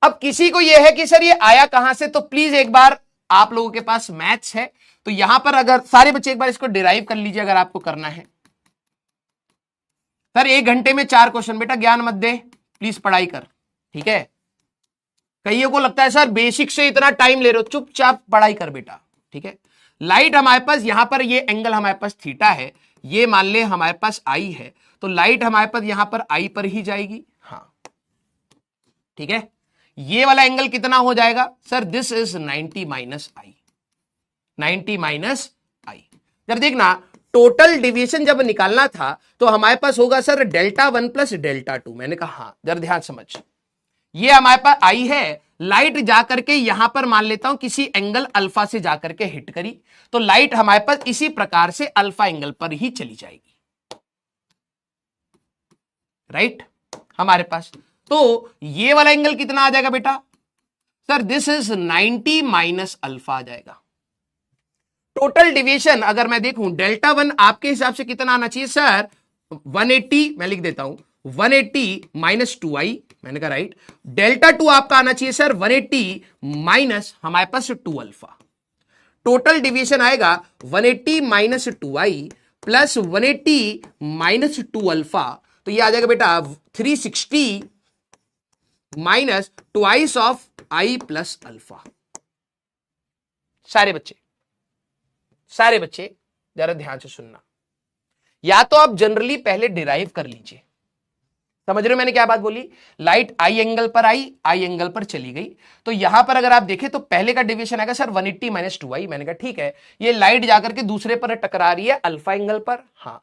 अब किसी को यह है कि सर ये आया कहां से, तो प्लीज एक बार आप लोगों के पास मैथ्स है तो यहां पर अगर सारे बच्चे एक बार इसको डिराइव कर लीजिए अगर आपको करना है। सर 1 घंटे में 4 क्वेश्चन, बेटा ज्ञान मत दे, प्लीज पढ़ाई कर, ठीक है। कईयों को लगता है सर बेसिक से इतना टाइम ले रहे हो, चुपचाप पढ़ाई कर बेटा, ठीक है। लाइट हमारे पास यहां पर ये एंगल हमारे पास थीटा है, ये मान ले हमारे पास आई है, तो लाइट हमारे पास यहां पर आई पर ही जाएगी। हाँ ठीक है, ये वाला एंगल कितना हो जाएगा sir, this is 90 minus I, 90 minus I. जब देखना टोटल डिवीजन जब निकालना था तो हमारे पास होगा सर डेल्टा 1 प्लस डेल्टा 2। मैंने कहा हाँ, जरा ध्यान समझ, ये हमारे पास आई है, लाइट जाकर के यहां पर मान लेता हूं किसी एंगल अल्फा से जाकर के हिट करी, तो लाइट हमारे पास इसी प्रकार से अल्फा एंगल पर ही चली जाएगी, राइट हमारे पास। तो ये वाला एंगल कितना आ जाएगा बेटा sir, this is 90 minus alpha आ जाएगा। टोटल डिविएशन अगर मैं देखूं डेल्टा 1 आपके हिसाब से कितना आना चाहिए सर, 180, मैं लिख देता हूं 180 माइनस 2i, मैंने कहा राइट। डेल्टा 2 आपका आना चाहिए सर 180 माइनस हमारे पास 2 अल्फा। टोटल डिविएशन आएगा 180 minus 2i plus 180 minus 2 alpha, तो ये आ जाएगा बेटा 360 minus twice of i plus alpha. सारे बच्चे जरा ध्यान से सुनना, या तो आप जनरली पहले डिराइव कर लीजिए, समझ रहे हो मैंने क्या बात बोली। लाइट आई एंगल पर आई, आई एंगल पर चली गई, तो यहां पर अगर आप देखें तो पहले का डिवीजन आएगा सर 180 माइनस 2i। मैंने कहा ठीक है, ये लाइट जाकर के दूसरे पर टकरा रही है अल्फा एंगल पर, हाँ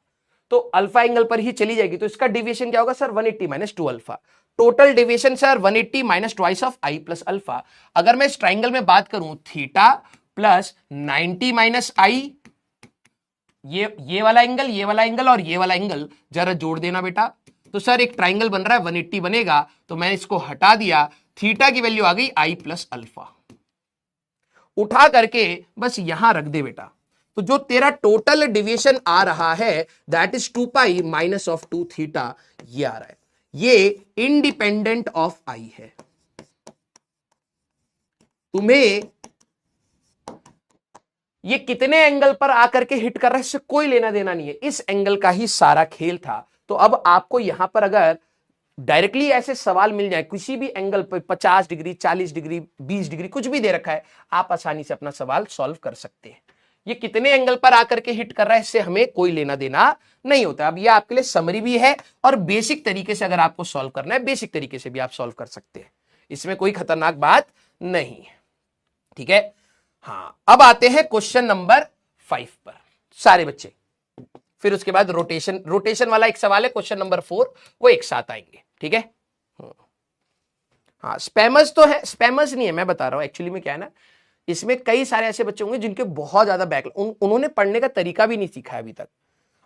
तो अल्फा एंगल पर ही चली जाएगी, तो इसका डिवीजन क्या होगा sir 180 minus 2 alpha. Total division sir 180 minus twice of i plus alpha. अगर मैं इस ट्राइंगल में बात करूं थीटा प्लस 90 माइनस आई, ये वाला एंगल, ये वाला एंगल और ये वाला एंगल जरा जोड़ देना बेटा, तो सर एक ट्राइंगल बन रहा है 180 बनेगा, तो मैंने इसको हटा दिया, थीटा की वैल्यू आ गई i प्लस अल्फा, उठा करके बस यहां रख दे बेटा। तो जो तेरा टोटल डिविएशन आ रहा है that is 2 pi minus of 2 theta, ये आ रहा है, ये इंडिपेंडेंट ऑफ i है। तुम्हें ये कितने एंगल पर आकर के हिट कर रहा है इससे कोई लेना देना नहीं है, इस एंगल का ही सारा खेल था। तो अब आपको यहां पर अगर डायरेक्टली ऐसे सवाल मिल जाए किसी भी एंगल पर 50 डिग्री, 40 डिग्री, 20 डिग्री, कुछ भी दे रखा है, आप आसानी से अपना सवाल सॉल्व कर सकते हैं। ये कितने एंगल पर आकर के हिट कर रहा है इससे हमें कोई लेना देना नहीं होता। अब ये आपके लिए समरी भी है और बेसिक तरीके से अगर आपको सॉल्व करना है, बेसिक तरीके से भी आप सॉल्व कर सकते हैं, इसमें कोई खतरनाक बात नहीं है, ठीक है। हाँ, अब आते हैं क्वेश्चन नंबर 5 पर सारे बच्चे, फिर उसके बाद रोटेशन वाला एक सवाल है क्वेश्चन नंबर 4, वो एक साथ आएंगे, ठीक है। हाँ स्पैमर्स तो है, स्पैमर्स नहीं है, मैं बता रहा हूं एक्चुअली में क्या है ना, इसमें कई सारे ऐसे बच्चे होंगे जिनके बहुत ज्यादा उन्होंने पढ़ने का तरीका भी नहीं सीखा है अभी तक।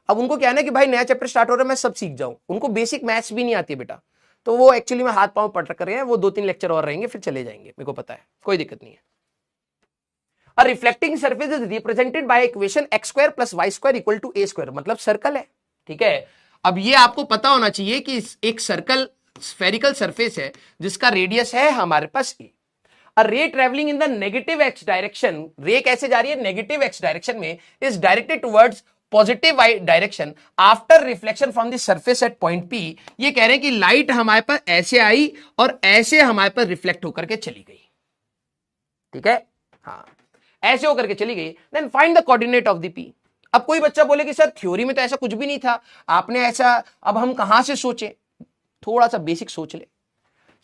अब उनको क्या है ना कि भाई नया चैप्टर स्टार्ट हो रहा है, मैं सब सीख जाऊं, उनको बेसिक मैथ्स भी नहीं आती है बेटा, तो वो एक्चुअली में हाथ पांव पढ़ कर रहे हैं, वो 2-3 लेक्चर और रहेंगे फिर चले जाएंगे, मेरे को पता है, कोई दिक्कत नहीं है। A reflecting surface is represented by equation x square plus y square equal to a square, मतलब सर्कल है, ठीक है। अब ये आपको पता होना चाहिए कि एक सर्कल स्फेरिकल सरफेस है जिसका रेडियस है हमारे पास a। A ray traveling in the negative x direction, रे कैसे जा रही है नेगेटिव x डायरेक्शन में, is directed towards positive y direction after reflection from the surface at point p। ये कह रहे हैं कि लाइट हमारे पास ऐसे आई और ऐसे हमारे पास रिफ्लेक्ट होकर के चली गई, ठीक है। हाँ ऐसे होकर के चली गई, then find the coordinate of the p। अब कोई बच्चा बोले कि सर थ्योरी में तो ऐसा कुछ भी नहीं था, आपने ऐसा, अब हम कहां से सोचे, थोड़ा सा बेसिक सोच ले।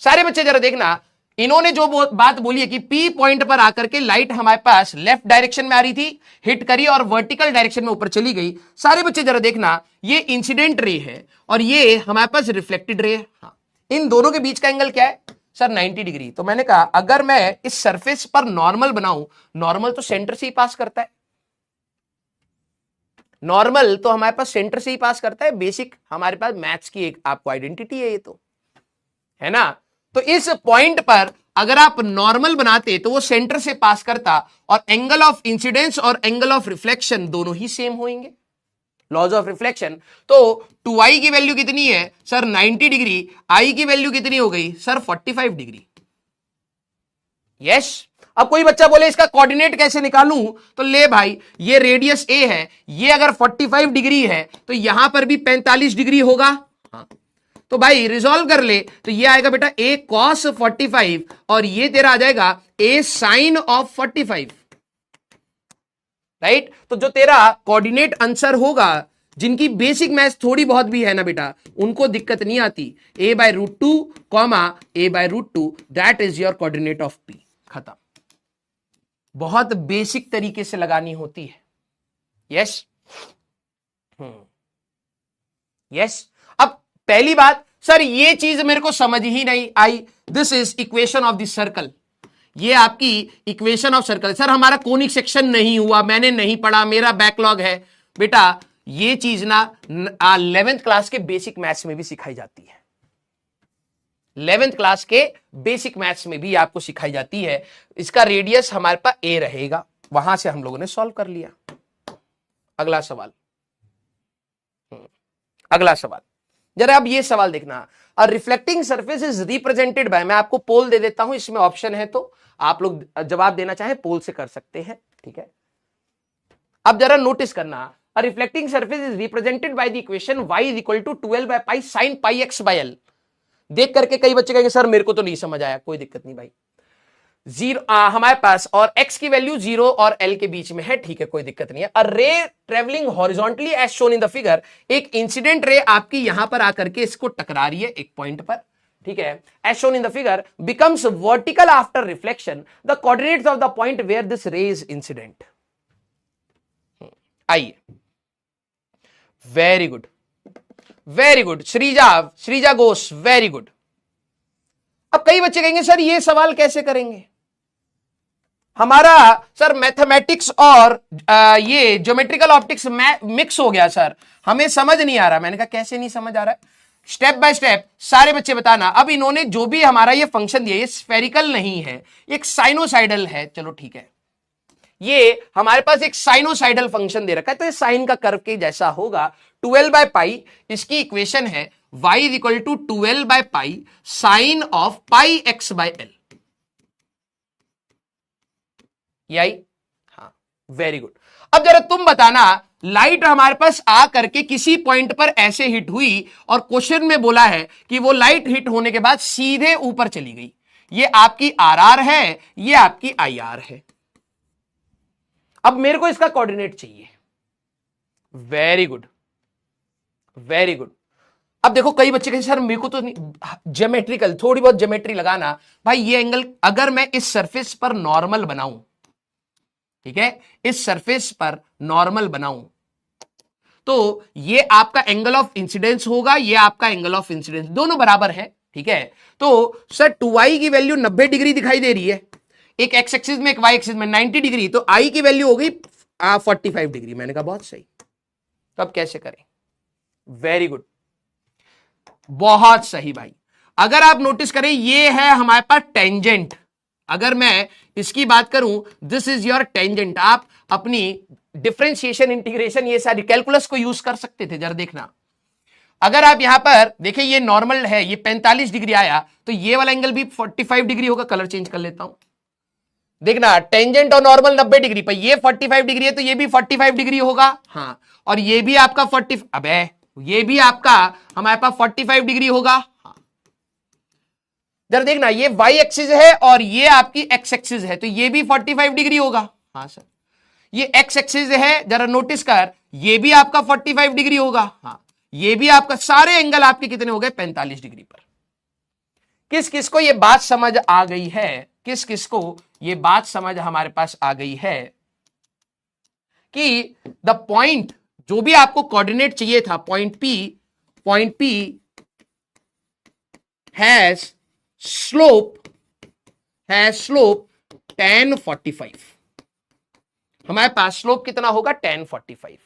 सारे बच्चे जरा देखना, इन्होंने जो बात बोली है कि P पॉइंट पर आकर के लाइट हमारे पास लेफ्ट डायरेक्शन में आ रही थी, हिट करी और वर्टिकल डायरेक्शन में ऊपर चली गई। सारे बच्चे जरा देखना, ये इंसिडेंट रे है और ये हमारे पास रिफ्लेक्टेड रे है। हाँ, इन दोनों के बीच का एंगल क्या है सर 90 डिग्री। तो मैंने कहा अगर मैं इस सरफेस पर नॉर्मल बनाऊं, नॉर्मल तो सेंटर से ही पास करता है, नॉर्मल तो हमारे पास सेंटर से ही पास करता है, बेसिक हमारे पास मैथ्स की एक आपको आइडेंटिटी है, ये तो है ना। तो इस पॉइंट पर अगर आप नॉर्मल बनाते तो वो सेंटर से पास करता और एंगल ऑफ इंसिडेंस और एंगल ऑफ रिफ्लेक्शन दोनों ही सेम होंगे, लॉज ऑफ रिफ्लेक्शन। तो 2i की वैल्यू कितनी है सर 90 डिग्री, i की वैल्यू कितनी हो गई सर 45 डिग्री। यस, अब कोई बच्चा बोले इसका कोऑर्डिनेट कैसे निकालूं, तो ले भाई ये रेडियस a है, ये अगर 45 डिग्री है तो यहां पर भी 45 डिग्री होगा। हाँ, तो भाई रिजॉल्व कर ले, तो ये आएगा बेटा a cos 45 और ये तेरा आ जाएगा a sin of 45। राइट। तो जो तेरा कोऑर्डिनेट आंसर होगा, जिनकी बेसिक मैथ्स थोड़ी बहुत भी है ना बेटा, उनको दिक्कत नहीं आती। a/√2 comma a/√2 that is your coordinate of p। खत्म। बहुत बेसिक तरीके से लगानी होती है। Yes yes. अब पहली बात, सर ये चीज मेरे को समझ ही नहीं आई। This is equation of the circle. ये आपकी इक्वेशन ऑफ सर्कल। सर हमारा कोनिक सेक्शन नहीं हुआ, मैंने नहीं पढ़ा, मेरा बैकलॉग है। बेटा ये चीज ना 11th क्लास के बेसिक मैथ्स में भी सिखाई जाती है। 11th क्लास के बेसिक मैथ्स में भी आपको सिखाई जाती है। इसका रेडियस हमारे पास a रहेगा, वहां से हम लोगों ने सॉल्व कर लिया। अगला सवाल, अगला सवाल जरा अब ये सवाल देखना। A reflecting surface is represented by, मैं आपको पोल दे देता हूं, इसमें ऑप्शन है तो आप लोग जवाब देना चाहे पोल से कर सकते हैं, ठीक है। अब जरा नोटिस करना, a reflecting surface is represented by the equation y is equal to 12/π sin πx/l। देख करके कई बच्चे कहेंगे सर मेरे को तो नहीं समझ आया, कोई दिक्कत नहीं भाई। हमारे पास और x की वैल्यू 0 और l के बीच में है, ठीक है, कोई दिक्कत नहीं है। A ray travelling horizontally as shown in the figure, एक इंसिडेंट रे आपकी यहां पर आकर के इसको टकरा रही है एक पॉइंट पर, ठीक है, as shown in the figure, becomes vertical after reflection, the coordinates of the point where this ray is incident. आइए, very good very good, Shreeja Ghosh, very good. अब कई बच्चे कहेंगे सर ये सवाल कैसे करेंगे, हमारा सर मैथमेटिक्स और ये ज्योमेट्रिकल ऑप्टिक्स मिक्स हो गया सर, हमें समझ नहीं आ रहा। मैंने कहा कैसे नहीं समझ आ रहा है, स्टेप बाय स्टेप सारे बच्चे बताना। अब इन्होंने जो भी हमारा ये फंक्शन दिया, ये स्फेरिकल नहीं है, एक साइनोसाइडल है, चलो ठीक है, ये हमारे पास एक साइनोसाइडल फंक्शन दे रखा है, तो ये साइन का कर्व के जैसा होगा। 12/π इसकी इक्वेशन है, y is equal to 12/π sine of πx/l। यही, हाँ, वेरी गुड। अब जरा तुम बताना, लाइट हमारे पास आ करके किसी पॉइंट पर ऐसे हिट हुई और क्वेश्चन में बोला है कि वो लाइट हिट होने के बाद सीधे ऊपर चली गई, ये आपकी RR है, ये आपकी IR है। अब मेरे को इसका कोऑर्डिनेट चाहिए। Very good very good. अब देखो कई बच्चे कहें सर मेरे को तो ज्योमेट्रिकल, थोड़ी बहुत ज्योमेट्री लगाना। भाई ये एंगल अगर मैं इस सरफेस पर नॉर्मल बनाऊं, ठीक है, इस सरफेस पर नॉर्मल बनाऊं, तो ये आपका एंगल ऑफ इंसिडेंस होगा, ये आपका एंगल ऑफ इंसिडेंस, दोनों बराबर है, ठीक है। तो सर 2y की वैल्यू 90 डिग्री दिखाई दे रही है, एक x एक्सिस में एक y एक्सिस में 90 डिग्री, तो i की वैल्यू हो गई 45 डिग्री। मैंने कहा बहुत सही। तो अब कैसे करें? वेरी गुड, बहुत सही भाई। अगर आप नोटिस करें, ये है हमारे पास टेंजेंट। अगर मैं इसकी बात करूं, दिस इज योर टेंजेंट। आप अपनी डिफरेंशिएशन, इंटीग्रेशन, ये सारी कैलकुलस को यूज कर सकते थे। जरा देखना, अगर आप यहां पर देखिए, ये नॉर्मल है, ये 45 डिग्री आया, तो ये वाला एंगल भी 45 डिग्री होगा। कलर चेंज कर लेता हूं, देखना, टेंजेंट और नॉर्मल 90 डिग्री पर, ये 45 डिग्री है, तो ये भी 45 डिग्री होगा। हाँ, और ये भी आपका 40, अबे ये भी आपका हमारे पास 45 डिग्री होगा। हाँ, जरा देखना, ये y एक्सिस है और ये आपकी x एक्सिस है, तो ये भी 45 डिग्री होगा। हाँ सर, ये x एक्सिस है, जरा नोटिस कर, ये भी आपका 45 डिग्री होगा। हाँ, ये भी आपका, सारे एंगल आपके कितने हो गए? 45 डिग्री पर। किस किस को ये बात समझ आ गई है? किस किस को ये बात समझ हमारे पास आ गई है कि द पॉइंट, जो भी आपको कोऑर्डिनेट चाहिए था, point P has slope tan 45। हमारे पास स्लोप कितना होगा? tan 45।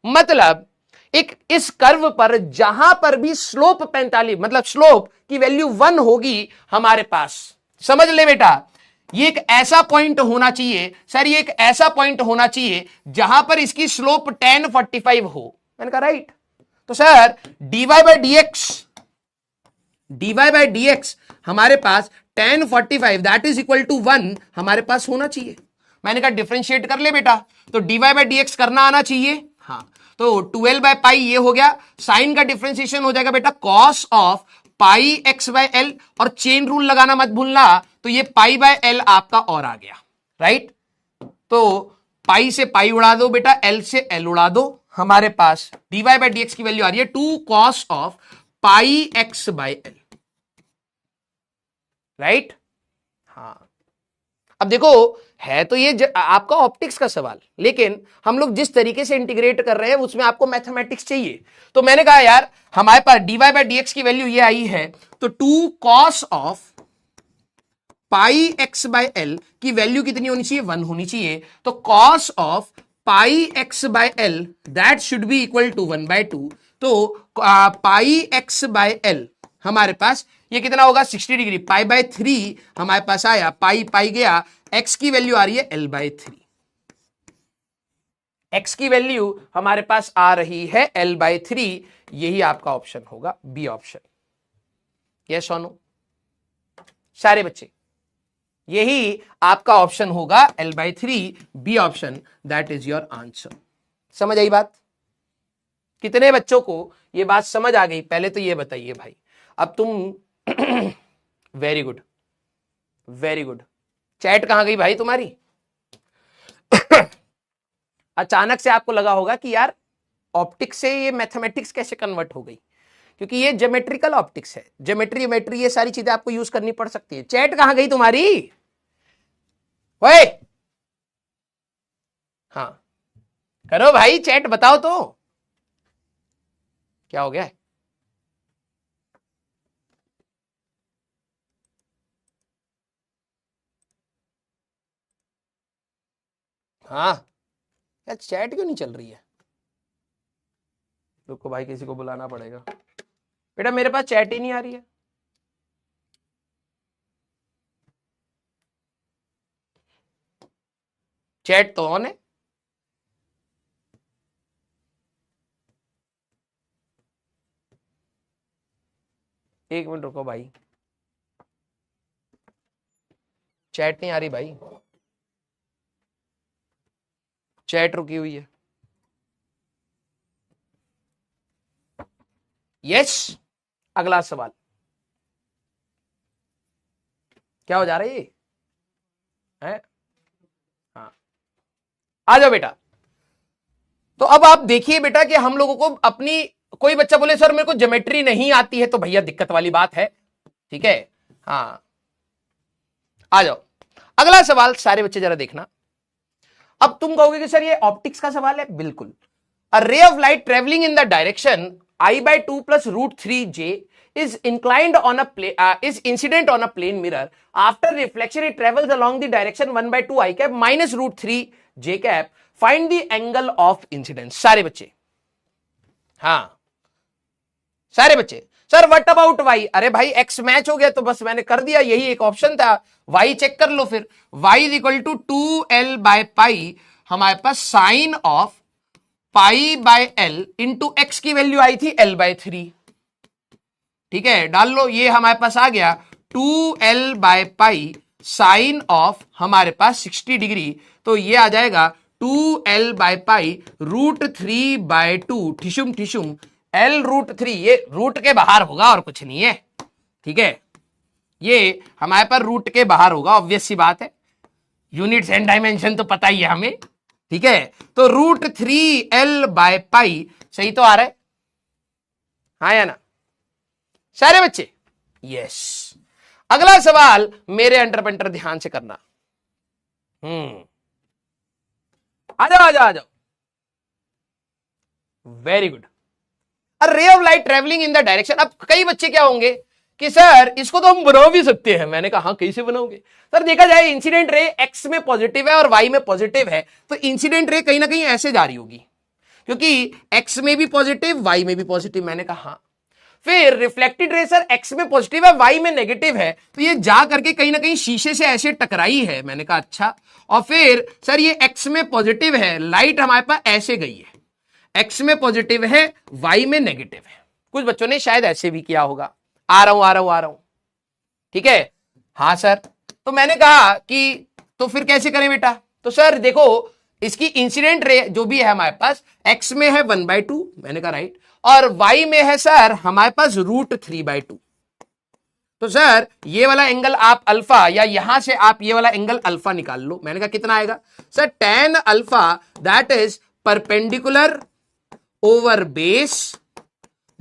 मतलब एक इस कर्व पर जहां पर भी स्लोप 45, मतलब स्लोप की वैल्यू 1 होगी हमारे पास, समझ ले बेटा, ये एक ऐसा पॉइंट होना चाहिए सर, ये एक ऐसा पॉइंट होना चाहिए जहां पर इसकी स्लोप tan 45 हो। मैंने कहा राइट। तो सर dy बाय dx हमारे पास tan 45 that is equal to 1 हमारे पास होना चाहिए। मैंने कहा डिफरेंशिएट कर ले बेटा, तो dy बाय dx करना आना चाहिए। हाँ, तो 12/π ये हो गया, साइन का डिफरेंशिएशन हो जाएगा बेटा cos ऑफ πx/l, और चेन रूल लगाना मत भूलना, तो ये π/l आपका और आ गया, राइट। तो पाई से पाई उड़ा दो बेटा, एल से एल उड़ा दो, हमारे पास dy बाई डी एक्स की वैल्यू आ रही है 2 cos of pi X by L, right. हाँ, अब देखो है तो ये आपका ऑप्टिक्स का सवाल, लेकिन हम लोग जिस तरीके से इंटीग्रेट कर रहे हैं उसमें आपको मैथमेटिक्स चाहिए। तो मैंने कहा यार हमारे पास dy बाई डी एक्स की वैल्यू ये आई है, तो 2 cos of pi X by L की वैल्यू कितनी होनी चाहिए, 1 होनी चाहिए। तो cos of pi X by L that should be equal to 1/2। तो पाई एक्स बाई एल हमारे पास ये कितना होगा 60 डिग्री, पाई बाई 3 हमारे पास आया, पाई पाई गया, एक्स की वैल्यू आ रही है एल बाई 3, एक्स की वैल्यू हमारे पास आ रही है एल बाई 3। यही आपका ऑप्शन होगा बी ऑप्शन। यस और नो सारे बच्चे, यही आपका ऑप्शन होगा L by 3, B option, that is your answer. समझ आई बात? कितने बच्चों को ये बात समझ आ गई पहले तो ये बताइए भाई। अब तुम very good, very good. Chat कहां गई भाई तुम्हारी? अचानक से आपको लगा होगा कि यार ऑप्टिक्स से ये मैथमेटिक्स कैसे कन्वर्ट हो गई, क्योंकि ये ज्योमेट्रिकल ऑप्टिक्स है, ज्योमेट्री ये सारी चीजें आपको यूज करनी पड़ सकती है। चैट कहां गई तुम्हारी? ओए हाँ करो भाई, चैट बताओ तो क्या हो गया है? हाँ यार चैट क्यों नहीं चल रही है? रुको भाई, किसी को बुलाना पड़ेगा। बेटा मेरे पास चैट ही नहीं आ रही है। चैट तो ऑन है। एक मिनट रुको भाई, चैट नहीं आ रही भाई, चैट रुकी हुई है। यस, अगला सवाल क्या हो जा रहा है? हाँ आ जाओ बेटा। तो अब आप देखिए बेटा कि हम लोगों को अपनी, कोई बच्चा बोले सर मेरे को ज्योमेट्री नहीं आती है, तो भैया दिक्कत वाली बात है, ठीक है। हाँ आ जाओ, अगला सवाल सारे बच्चे जरा देखना। अब तुम कहोगे कि सर ये ऑप्टिक्स का सवाल है, बिल्कुल। A ray of light travelling in the direction I/2 plus √3j is inclined on a is incident on a plane mirror. After reflection, it travels along the direction 1/2 I cap minus √3j cap. Find the angle of incidence. सारे बच्चे, हाँ सारे बच्चे। Sir what about y? अरे भाई x match हो गया तो बस मैंने कर दिया, यही एक ऑप्शन था। y चेक कर लो फिर, y इज इक्वल टू 2l/पाई, हमारे पास sine of pi by L into X की वैल्यू आई थी l/3, ठीक है, डाल लो, ये हमारे पास आ गया 2l/पाई साइन ऑफ हमारे पास 60 डिग्री, तो ये आ जाएगा 2l/पाई √3/2 ठिशुम ठिशुम l√3, ये रूट के बाहर होगा और कुछ नहीं है, ठीक है, ये हमारे पास रूट के बाहर होगा, ऑब्वियस सी बात है, यूनिट्स एंड डायमेंशन तो पता ही है हमें, ठीक है। तो √3l/पाई सही तो आ रहा है, हाँ या ना सारे बच्चे? यस। अगला सवाल मेरे अंडर पेंटर ध्यान से करना। आ जाओ आ जाओ आ जाओ, very good. A ray of light travelling in the direction. अब कई बच्चे क्या होंगे कि सर इसको तो हम बना भी सकते हैं। मैंने कहा हाँ कैसे बनाओगे? सर देखा जाए इंसिडेंट रे एक्स में पॉजिटिव है और वाई में पॉजिटिव है, तो इंसिडेंट रे कहीं ना कहीं ऐसे जा रही होगी, क्योंकि एक्स में भी पॉजिटिव वाई में भी पॉजिटिव। मैंने कहा हाँ। फिर रिफ्लेक्टेड रे सर एक्स में पॉजिटिव है वाई में नेगेटिव है, तो ये जा करके कहीं ना कहीं शीशे से ऐसे टकराई है। मैंने कहा अच्छा। और फिर सर ये एक्स में पॉजिटिव है, लाइट हमारे पास ऐसे गई है, एक्स में पॉजिटिव है वाई में नेगेटिव है। कुछ बच्चों ने शायद ऐसे भी किया होगा। आ रहा हूं, ठीक है, हाँ सर। तो मैंने कहा कि तो फिर कैसे करें बेटा? तो सर देखो इसकी इंसिडेंट रे जो भी है हमारे पास, एक्स में है 1/2, मैंने कहा राइट, और वाई में है सर हमारे पास √3/2। तो सर ये वाला एंगल आप अल्फा, या यहां से आप ये वाला एंगल अल्फा निकाल लो। मैंने कहा कितना आएगा sir, tan alpha that is perpendicular over base.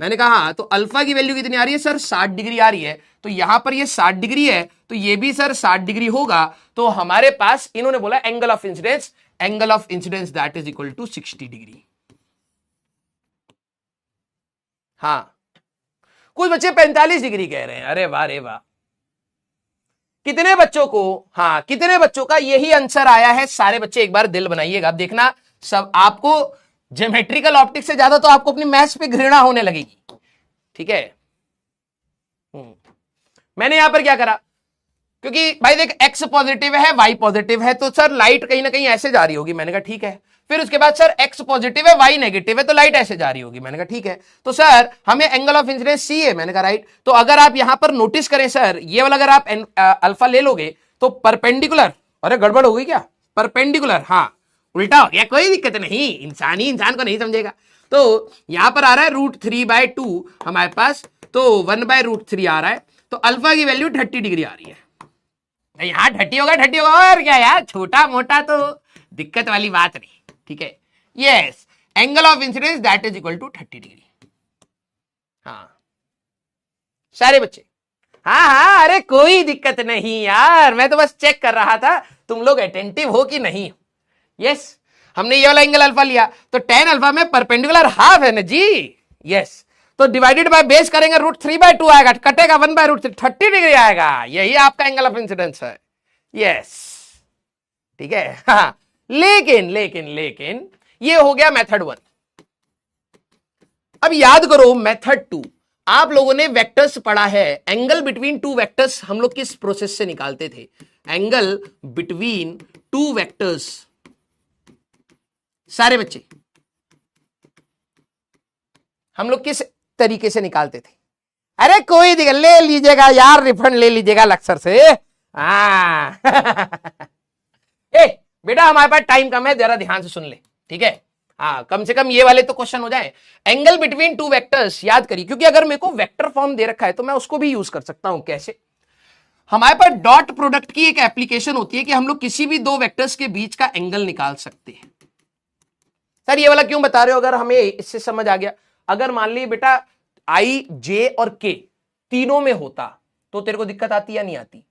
मैंने कहा हाँ, तो अल्फा की वैल्यू कितनी आ रही है सर, 60 डिग्री आ रही है। तो यहां पर ये 60 डिग्री है, तो ये भी सर 60 डिग्री होगा। तो हमारे पास इन्होंने बोला angle of incidence that is equal to 60 degree. हाँ, कुछ बच्चे 45 डिग्री कह रहे हैं। अरे वाह रे वाह, कितने बच्चों को, हाँ कितने बच्चों का यही आंसर आया है? सारे बच्चे एक बार दिल बनाइएगा। अब देखना सब आपको ज्योमेट्रिकल ऑप्टिक्स से ज्यादा तो आपको अपनी मैथ्स पे घृणा होने लगेगी। ठीक है, मैंने यहां पर क्या करा, क्योंकि भाई देख एक्स पॉजिटिव है वाई पॉजिटिव है, तो सर लाइट कहीं ना कहीं ऐसे जा रही होगी। मैंने कहा ठीक है। फिर उसके बाद सर एक्स पॉजिटिव है वाई नेगेटिव है, तो लाइट ऐसे जा रही होगी। मैंने कहा ठीक है। तो सर हमें एंगल ऑफ इंसिडेंस सी है। मैंने कहा राइट। तो अगर आप यहां पर नोटिस करें सर, ये वाला अगर आप अल्फा ले लोगे तो परपेंडिकुलर, अरे गड़बड़ हो गई क्या, परपेंडिकुलर, हाँ उल्टा हो गया, कोई दिक्कत नहीं, इंसान ही इंसान को नहीं समझेगा। तो यहां पर आ रहा है √3/2 हमारे पास, तो 1/√3 आ रहा है। तो अल्फा की वैल्यू 30 डिग्री आ रही है। यहां 30 होगा, 30 होगा, और क्या यार, छोटा मोटा तो दिक्कत वाली बात नहीं। ठीक है, yes, angle of incidence that is equal to 30 degree. हाँ सारे बच्चे, हाँ हाँ, अरे कोई दिक्कत नहीं यार, मैं तो बस चेक कर रहा था तुम लोग अटेंटिव हो कि नहीं। यस, हमने ये वाला एंगल अल्फा लिया, तो tan अल्फा में परपेंडिकुलर हाफ है ना जी। यस, तो डिवाइडेड बाय बेस करेंगे √3/2 आएगा, कटेगा 1/√3, 30 डिग्री आएगा। यही आपका एंगल ऑफ इंसिडेंस है। यस, ठीक है। हाँ, लेकिन लेकिन लेकिन ये हो गया मेथड 1। अब याद करो मेथड 2, आप लोगों ने वेक्टर्स पढ़ा है। एंगल बिटवीन टू वेक्टर्स हम लोग किस प्रोसेस से निकालते थे? एंगल बिटवीन टू वेक्टर्स, सारे बच्चे हम लोग किस तरीके से निकालते थे? अरे कोई दिक्कत, ले लीजिएगा यार, रिफंड ले लीजिएगा लेक्चर से। ए बेटा हमारे पास टाइम कम है, जरा ध्यान से सुन ले, ठीक है। हाँ, कम से कम ये वाले तो क्वेश्चन हो जाए। एंगल बिटवीन टू वेक्टर्स याद करिए, क्योंकि अगर मेरे को वेक्टर फॉर्म दे रखा है तो मैं उसको भी यूज कर सकता हूं। कैसे? हमारे पास डॉट प्रोडक्ट की एक एप्लीकेशन होती है कि हम लोग किसी भी दो वेक्टर्स के बीच का एंगल निकाल सकते हैं। सर ये वाला क्यों बता रहे हो? अगर हमें इससे समझ आ गया, अगर मान ली बेटा आई, जे और के तीनों में होता तो तेरे को दिक्कत आती या नहीं आती?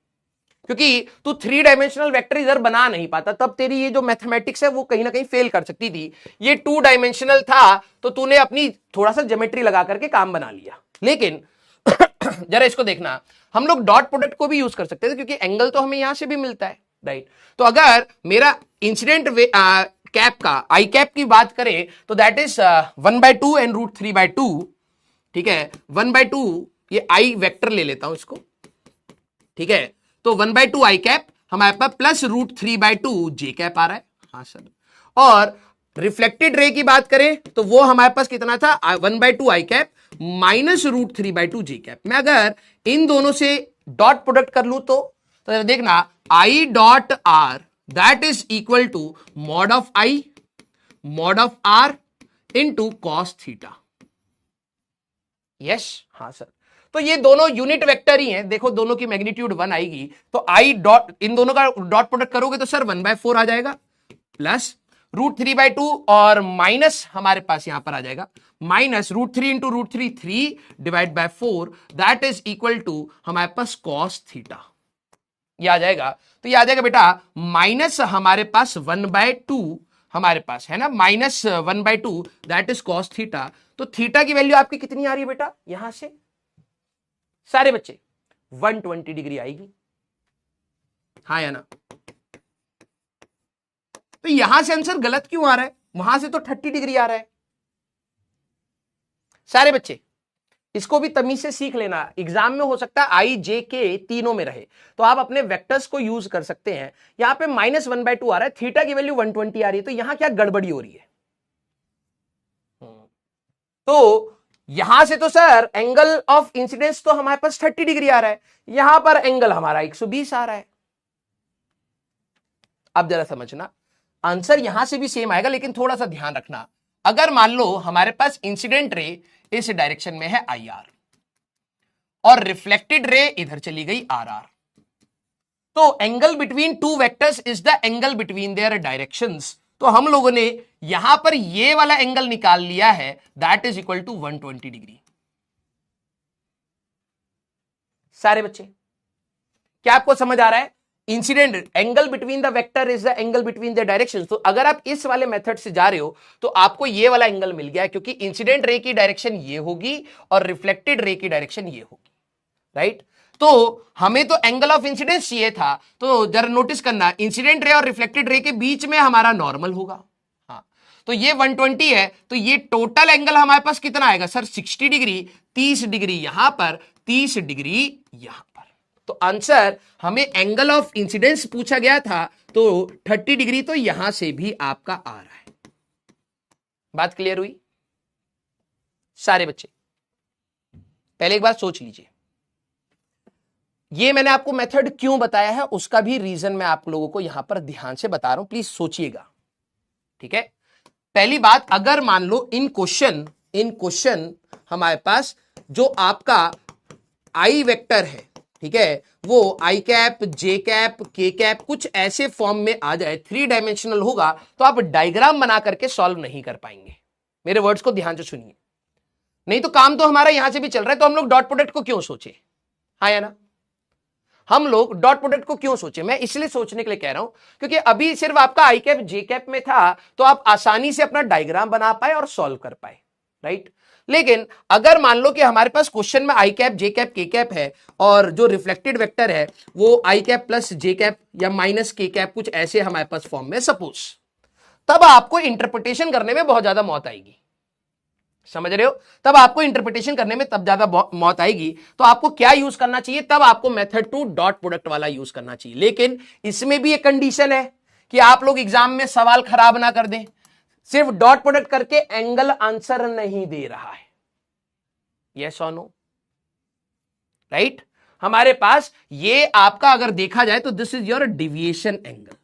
क्योंकि तू 3 डायमेंशनल वेक्टर इधर बना नहीं पाता, तब तेरी ये जो मैथमेटिक्स है वो कहीं ना कहीं फेल कर सकती थी। ये 2 डायमेंशनल था तो तूने अपनी थोड़ा सा ज्योमेट्री लगा करके काम बना लिया। लेकिन जरा इसको देखना, हम लोग डॉट प्रोडक्ट को भी यूज कर सकते थे, क्योंकि एंगल तो हमें यहां से भी मिलता है, राइट। तो अगर मेरा इंसिडेंट कैप का आई कैप की बात करें तो दैट इज 1/2 एंड √3/2। ठीक है, 1/2 ये आई वेक्टर ले लेता हूं इसको, ठीक है। तो 1/2 आई कैप हमारे पास प्लस √3/2 जे कैप आ रहा है। हाँ सर, और रिफ्लेक्टेड रे की बात करें तो वो हमारे पास कितना था? 1/2 आई कैप माइनस √3/2 जे कैप। मैं अगर इन दोनों से डॉट प्रोडक्ट कर लू तो देखना I dot R that is equal to mod of I mod of R into cos theta. Yes, हाँ सर। तो ये दोनों यूनिट वेक्टर ही हैं, देखो दोनों की मैग्नीट्यूड 1 आएगी, तो आई डॉट इन दोनों का डॉट प्रोडक्ट करोगे तो सर 1/4 आ जाएगा, प्लस √3/2 और माइनस हमारे पास यहां पर आ जाएगा minus √3 into √3 3 divide by 4 that is equal to हमारे पास कॉस थीटा। ये आ जाएगा, तो ये आ जाएगा बेटा माइनस हमारे पास 1/2 हमारे पास है ना, minus 1/2 that is cos theta. तो थीटा की वैल्यू आपकी कितनी आ रही है बेटा? यहां से सारे बच्चे 120 डिग्री आएगी, हाँ या ना? तो यहां से आंसर गलत क्यों आ रहा है? वहां से तो 30 डिग्री आ रहा है। सारे बच्चे इसको भी तमीज से सीख लेना, एग्जाम में हो सकता है आई जे के तीनों में रहे, तो आप अपने वेक्टर्स को यूज कर सकते हैं। यहां पे -1/2 आ रहा है, थीटा की वैल्यू 120 आ रही है, तो यहां क्या गड़बड़ी हो रही है? तो यहां से तो सर एंगल ऑफ इंसिडेंस तो हमारे पास 30 डिग्री आ रहा है, यहां पर एंगल हमारा 120 आ रहा है। अब जरा समझना, आंसर यहां से भी सेम आएगा, लेकिन थोड़ा सा ध्यान रखना। अगर मान लो हमारे पास इंसिडेंट रे इस डायरेक्शन में है आई आर, और रिफ्लेक्टेड रे इधर चली गई आर आर। तो angle between two vectors is the angle between their directions. तो हम लोगों ने यहां पर ये वाला एंगल निकाल लिया है, that is equal to 120 degree. सारे बच्चे क्या आपको समझ आ रहा है? Incident angle between the vector is the angle between the directions. तो अगर आप इस वाले मेथड से जा रहे हो तो आपको ये वाला एंगल मिल गया, क्योंकि इंसिडेंट रे की डायरेक्शन ये होगी और रिफ्लेक्टेड रे की डायरेक्शन ये होगी, राइट? तो हमें तो एंगल ऑफ इंसिडेंस चाहिए था, तो जरा नोटिस करना, इंसिडेंट रे और रिफ्लेक्टेड रे के बीच में हमारा नॉर्मल होगा। हाँ, तो ये 120 है, तो ये टोटल एंगल हमारे पास कितना आएगा सर? 60 डिग्री, 30 डिग्री यहां पर, 30 डिग्री यहां पर। तो आंसर, हमें एंगल ऑफ इंसिडेंस पूछा गया था, तो 30 डिग्री तो यहां से भी आपका आ रहा है। बात क्लियर हुई सारे बच्चे? पहले एक बार सोच लीजिए, ये मैंने आपको मेथड क्यों बताया है उसका भी रीजन मैं आप लोगों को यहां पर ध्यान से बता रहा हूं, प्लीज सोचिएगा, ठीक है? पहली बात, अगर मान लो इन क्वेश्चन हमारे पास जो आपका आई वेक्टर है, ठीक है, वो आई कैप, जे कैप, के कैप कुछ ऐसे फॉर्म में आ जाए, 3 डायमेंशनल होगा, तो आप डायग्राम बना करके सॉल्व नहीं कर पाएंगे। मेरे वर्ड्स को ध्यान से सुनिए, नहीं तो काम तो हमारा यहां से भी चल रहा है, तो हम लोग डॉट प्रोडक्ट को क्यों सोचे? हाँ या ना? हम लोग डॉट प्रोडक्ट को क्यों सोचे? मैं इसलिए सोचने के लिए कह रहा हूं क्योंकि अभी सिर्फ आपका आई कैप जे कैप में था, तो आप आसानी से अपना डायग्राम बना पाए और सॉल्व कर पाए, राइट? लेकिन अगर मान लो कि हमारे पास क्वेश्चन में आई कैप, जे कैप, के कैप है, और जो रिफ्लेक्टेड वेक्टर है वो आई कैप प्लस जे कैप या माइनस के कैप कुछ ऐसे हमारे पास फॉर्म में सपोज, तब आपको इंटरप्रिटेशन करने में बहुत ज्यादा मौत आएगी। समझ रहे हो? तब आपको इंटरप्रिटेशन करने में तब ज्यादा मौत आएगी। तो आपको क्या यूज करना चाहिए? तब आपको मेथड टू डॉट प्रोडक्ट वाला यूज करना चाहिए। लेकिन इसमें भी एक कंडीशन है कि आप लोग एग्जाम में सवाल खराब ना कर दें। सिर्फ डॉट प्रोडक्ट करके एंगल आंसर नहीं दे रहा है, यस और नो, राइट? हमारे पास ये आपका अगर देखा जाए तो this is your deviation angle,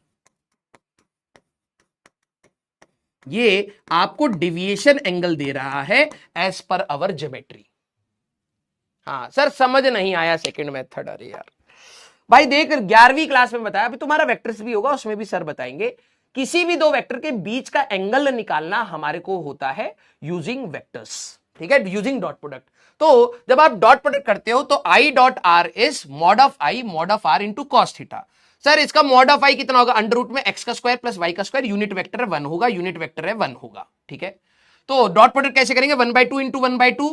ये आपको डिविएशन एंगल दे रहा है एज पर अवर ज्योमेट्री। हाँ सर समझ नहीं आया सेकंड मेथड? अरे यार भाई देख, 11वीं क्लास में बताया, अभी तुम्हारा वेक्टर्स भी होगा, उसमें भी सर बताएंगे। किसी भी दो वेक्टर के बीच का एंगल निकालना हमारे को होता है यूजिंग वेक्टर्स, ठीक है, यूजिंग डॉट प्रोडक्ट। तो जब आप डॉट प्रोडक्ट करते हो तो I dot R is mod of R into cos theta. Sir इसका मॉड ऑफ आई कितना होगा? अंडर रूट में एक्स का स्क्वायर प्लस वाई का स्क्वायर, यूनिट वेक्टर है 1 होगा, यूनिट वेक्टर है 1 होगा, ठीक है? तो डॉट प्रोडक्ट कैसे करेंगे? 1/2 इंटू 1/2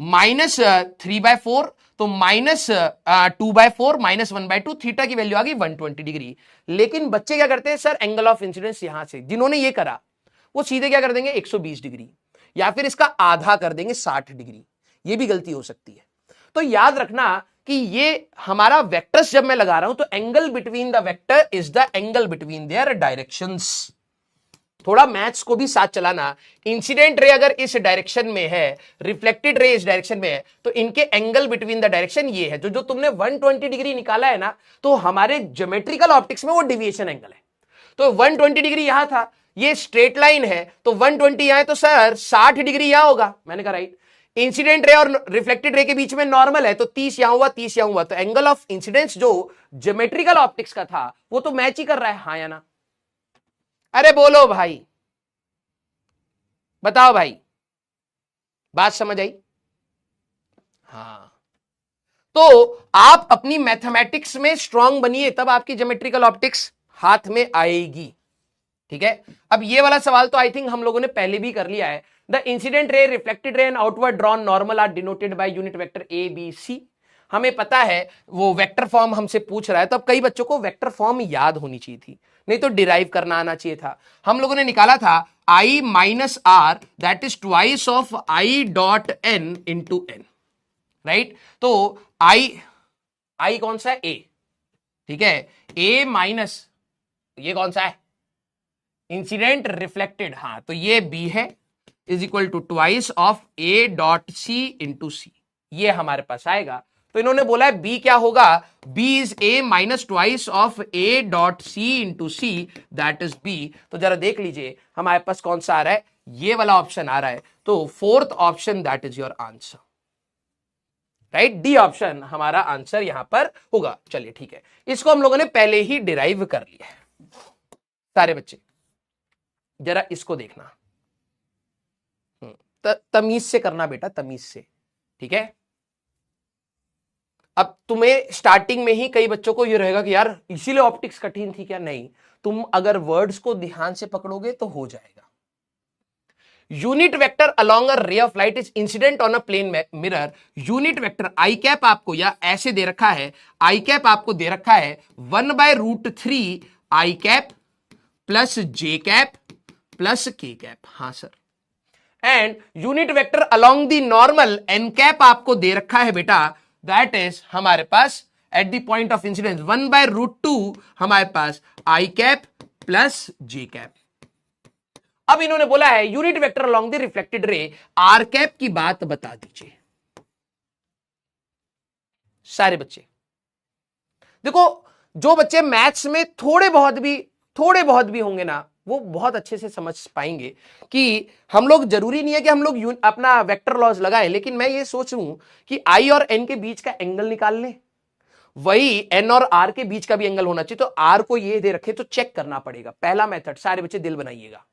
माइनस 3/4, तो माइनस 2/4 माइनस 1/2, थीटा की वैल्यू आ गई 120 डिग्री। लेकिन बच्चे क्या करते हैं सर, एंगल ऑफ इंसिडेंस यहां से जिन्होंने ये करा वो सीधे क्या कर देंगे 120 डिग्री, या फिर इसका आधा कर देंगे 60 डिग्री। ये भी गलती हो सकती है। तो याद रखना कि ये हमारा वेक्टर्स जब मैं लगा रहा हूं तो angle between the vector is the angle between their directions. थोड़ा मैथ्स को भी साथ चलाना। इंसिडेंट रे अगर इस डायरेक्शन में है, रिफ्लेक्टेड रे इस डायरेक्शन में है, तो इनके एंगल बिटवीन द डायरेक्शन ये है। जो तुमने 120 डिग्री निकाला है ना, तो हमारे ज्योमेट्रिकल ऑप्टिक्स में वो डिविएशन एंगल है। तो 120 डिग्री यहां था, ये स्ट्रेट लाइन है, तो 120 यहां है, तो सर 60 डिग्री यहां होगा। मैंने कहा राइट। इंसिडेंट रे और रिफ्लेक्टेड रे के बीच में नॉर्मल है, तो 30 यहां हुआ, 30 यहां हुआ, तो एंगल ऑफ इंसिडेंस जो ज्योमेट्रिकल ऑप्टिक्स का था वो तो मैच ही कर रहा है, हाँ या ना? अरे बोलो भाई, बताओ भाई, बात समझ आई? हाँ, तो आप अपनी मैथमेटिक्स में स्ट्रांग बनिए, तब आपकी ज्योमेट्रिकल ऑप्टिक्स हाथ में आएगी, ठीक है? अब ये वाला सवाल तो आई थिंक हम लोगों ने पहले भी कर लिया है। The incident ray, reflected ray and outward drawn normal are denoted by unit vector A B C. हमें पता है वो वेक्टर फॉर्म हमसे पूछ रहा है, तो अब कई बच्चों को वेक्टर फॉर्म याद होनी चाहिए थी, नहीं तो डिराइव करना आना चाहिए था। हम लोगों ने निकाला था I minus R, that is twice of I dot N into N, right? तो आई कौन सा है? ए, ठीक है, ए माइनस ये कौन सा है? इंसिडेंट रिफ्लेक्टेड, हाँ, तो ये बी है, is equal to twice of A dot C into C, ये हमारे पास आएगा। तो इन्होंने बोला है बी क्या होगा? B is A minus twice of A dot C into C, that is B. तो जरा देख लीजिए हमारे पास कौन सा आ रहा है, ये वाला ऑप्शन आ रहा है, तो fourth option that is your answer, right, D option हमारा आंसर यहां पर होगा। चलिए ठीक है, इसको हम लोगों ने पहले ही डिराइव कर लिया है। सारे बच्चे जरा इसको देखना, तमीज से करना बेटा, तमीज से, ठीक है। अब तुम्हें स्टार्टिंग में ही कई बच्चों को ये रहेगा कि यार इसीलिए ऑप्टिक्स कठिन थी क्या? नहीं, तुम अगर वर्ड्स को ध्यान से पकड़ोगे तो हो जाएगा। Unit vector along a ray of light is incident on a plane mirror. Unit vector I cap आपको या ऐसे दे रखा है, आई कैप आपको दे रखा है 1/√3 I cap plus J cap plus K cap. हाँ sir, and unit vector along the normal N cap आपको दे रखा है बेटा, दैट इज हमारे पास at the point of incidence 1/√2 हमारे पास I cap plus J cap. अब इन्होंने बोला है unit vector along the reflected ray R cap की बात बता दीजिए। सारे बच्चे देखो, जो बच्चे मैथ्स में थोड़े बहुत भी होंगे ना, वो बहुत अच्छे से समझ पाएंगे कि हम लोग, जरूरी नहीं है कि हम लोग अपना वेक्टर लॉज लगाएं, लेकिन मैं ये सोच लूं कि आई और एन के बीच का एंगल निकाल लें, वही एन और आर के बीच का भी एंगल होना चाहिए। तो आर को ये दे रखे तो चेक करना पड़ेगा। पहला मेथड, सारे बच्चे दिल बनाइएगा,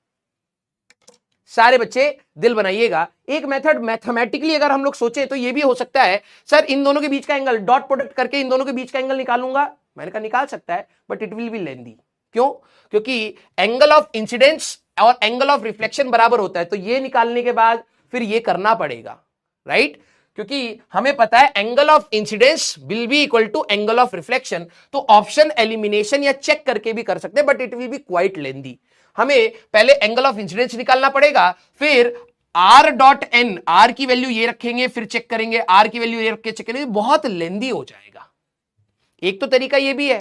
सारे बच्चे दिल बनाइएगा। एक मेथड मैथमेटिकली अगर हम लोग सोचें तो ये भी हो सकता है, सर इन दोनों के बीच का एंगल डॉट प्रोडक्ट करके इन दोनों के बीच का एंगल निकालूंगा। मैंने कहा निकाल सकता है, बट इट विल बी लेंदी। क्यों? क्योंकि एंगल ऑफ इंसिडेंस और एंगल ऑफ रिफ्लेक्शन बराबर होता है, तो ये निकालने के बाद फिर ये करना पड़ेगा, राइट? क्योंकि हमें पता है angle of incidence will be equal to angle of reflection. तो ऑप्शन एलिमिनेशन या चेक करके भी कर सकते हैं, but it will be quite lengthy. हमें पहले एंगल ऑफ इंसिडेंस निकालना पड़ेगा, फिर आर डॉट एन, आर की वैल्यू ये रखेंगे, फिर चेक करेंगे, आर की वैल्यू ये रख के चेक करेंगे, बहुत लेंदी हो जाएगा। एक तो तरीका ये भी है।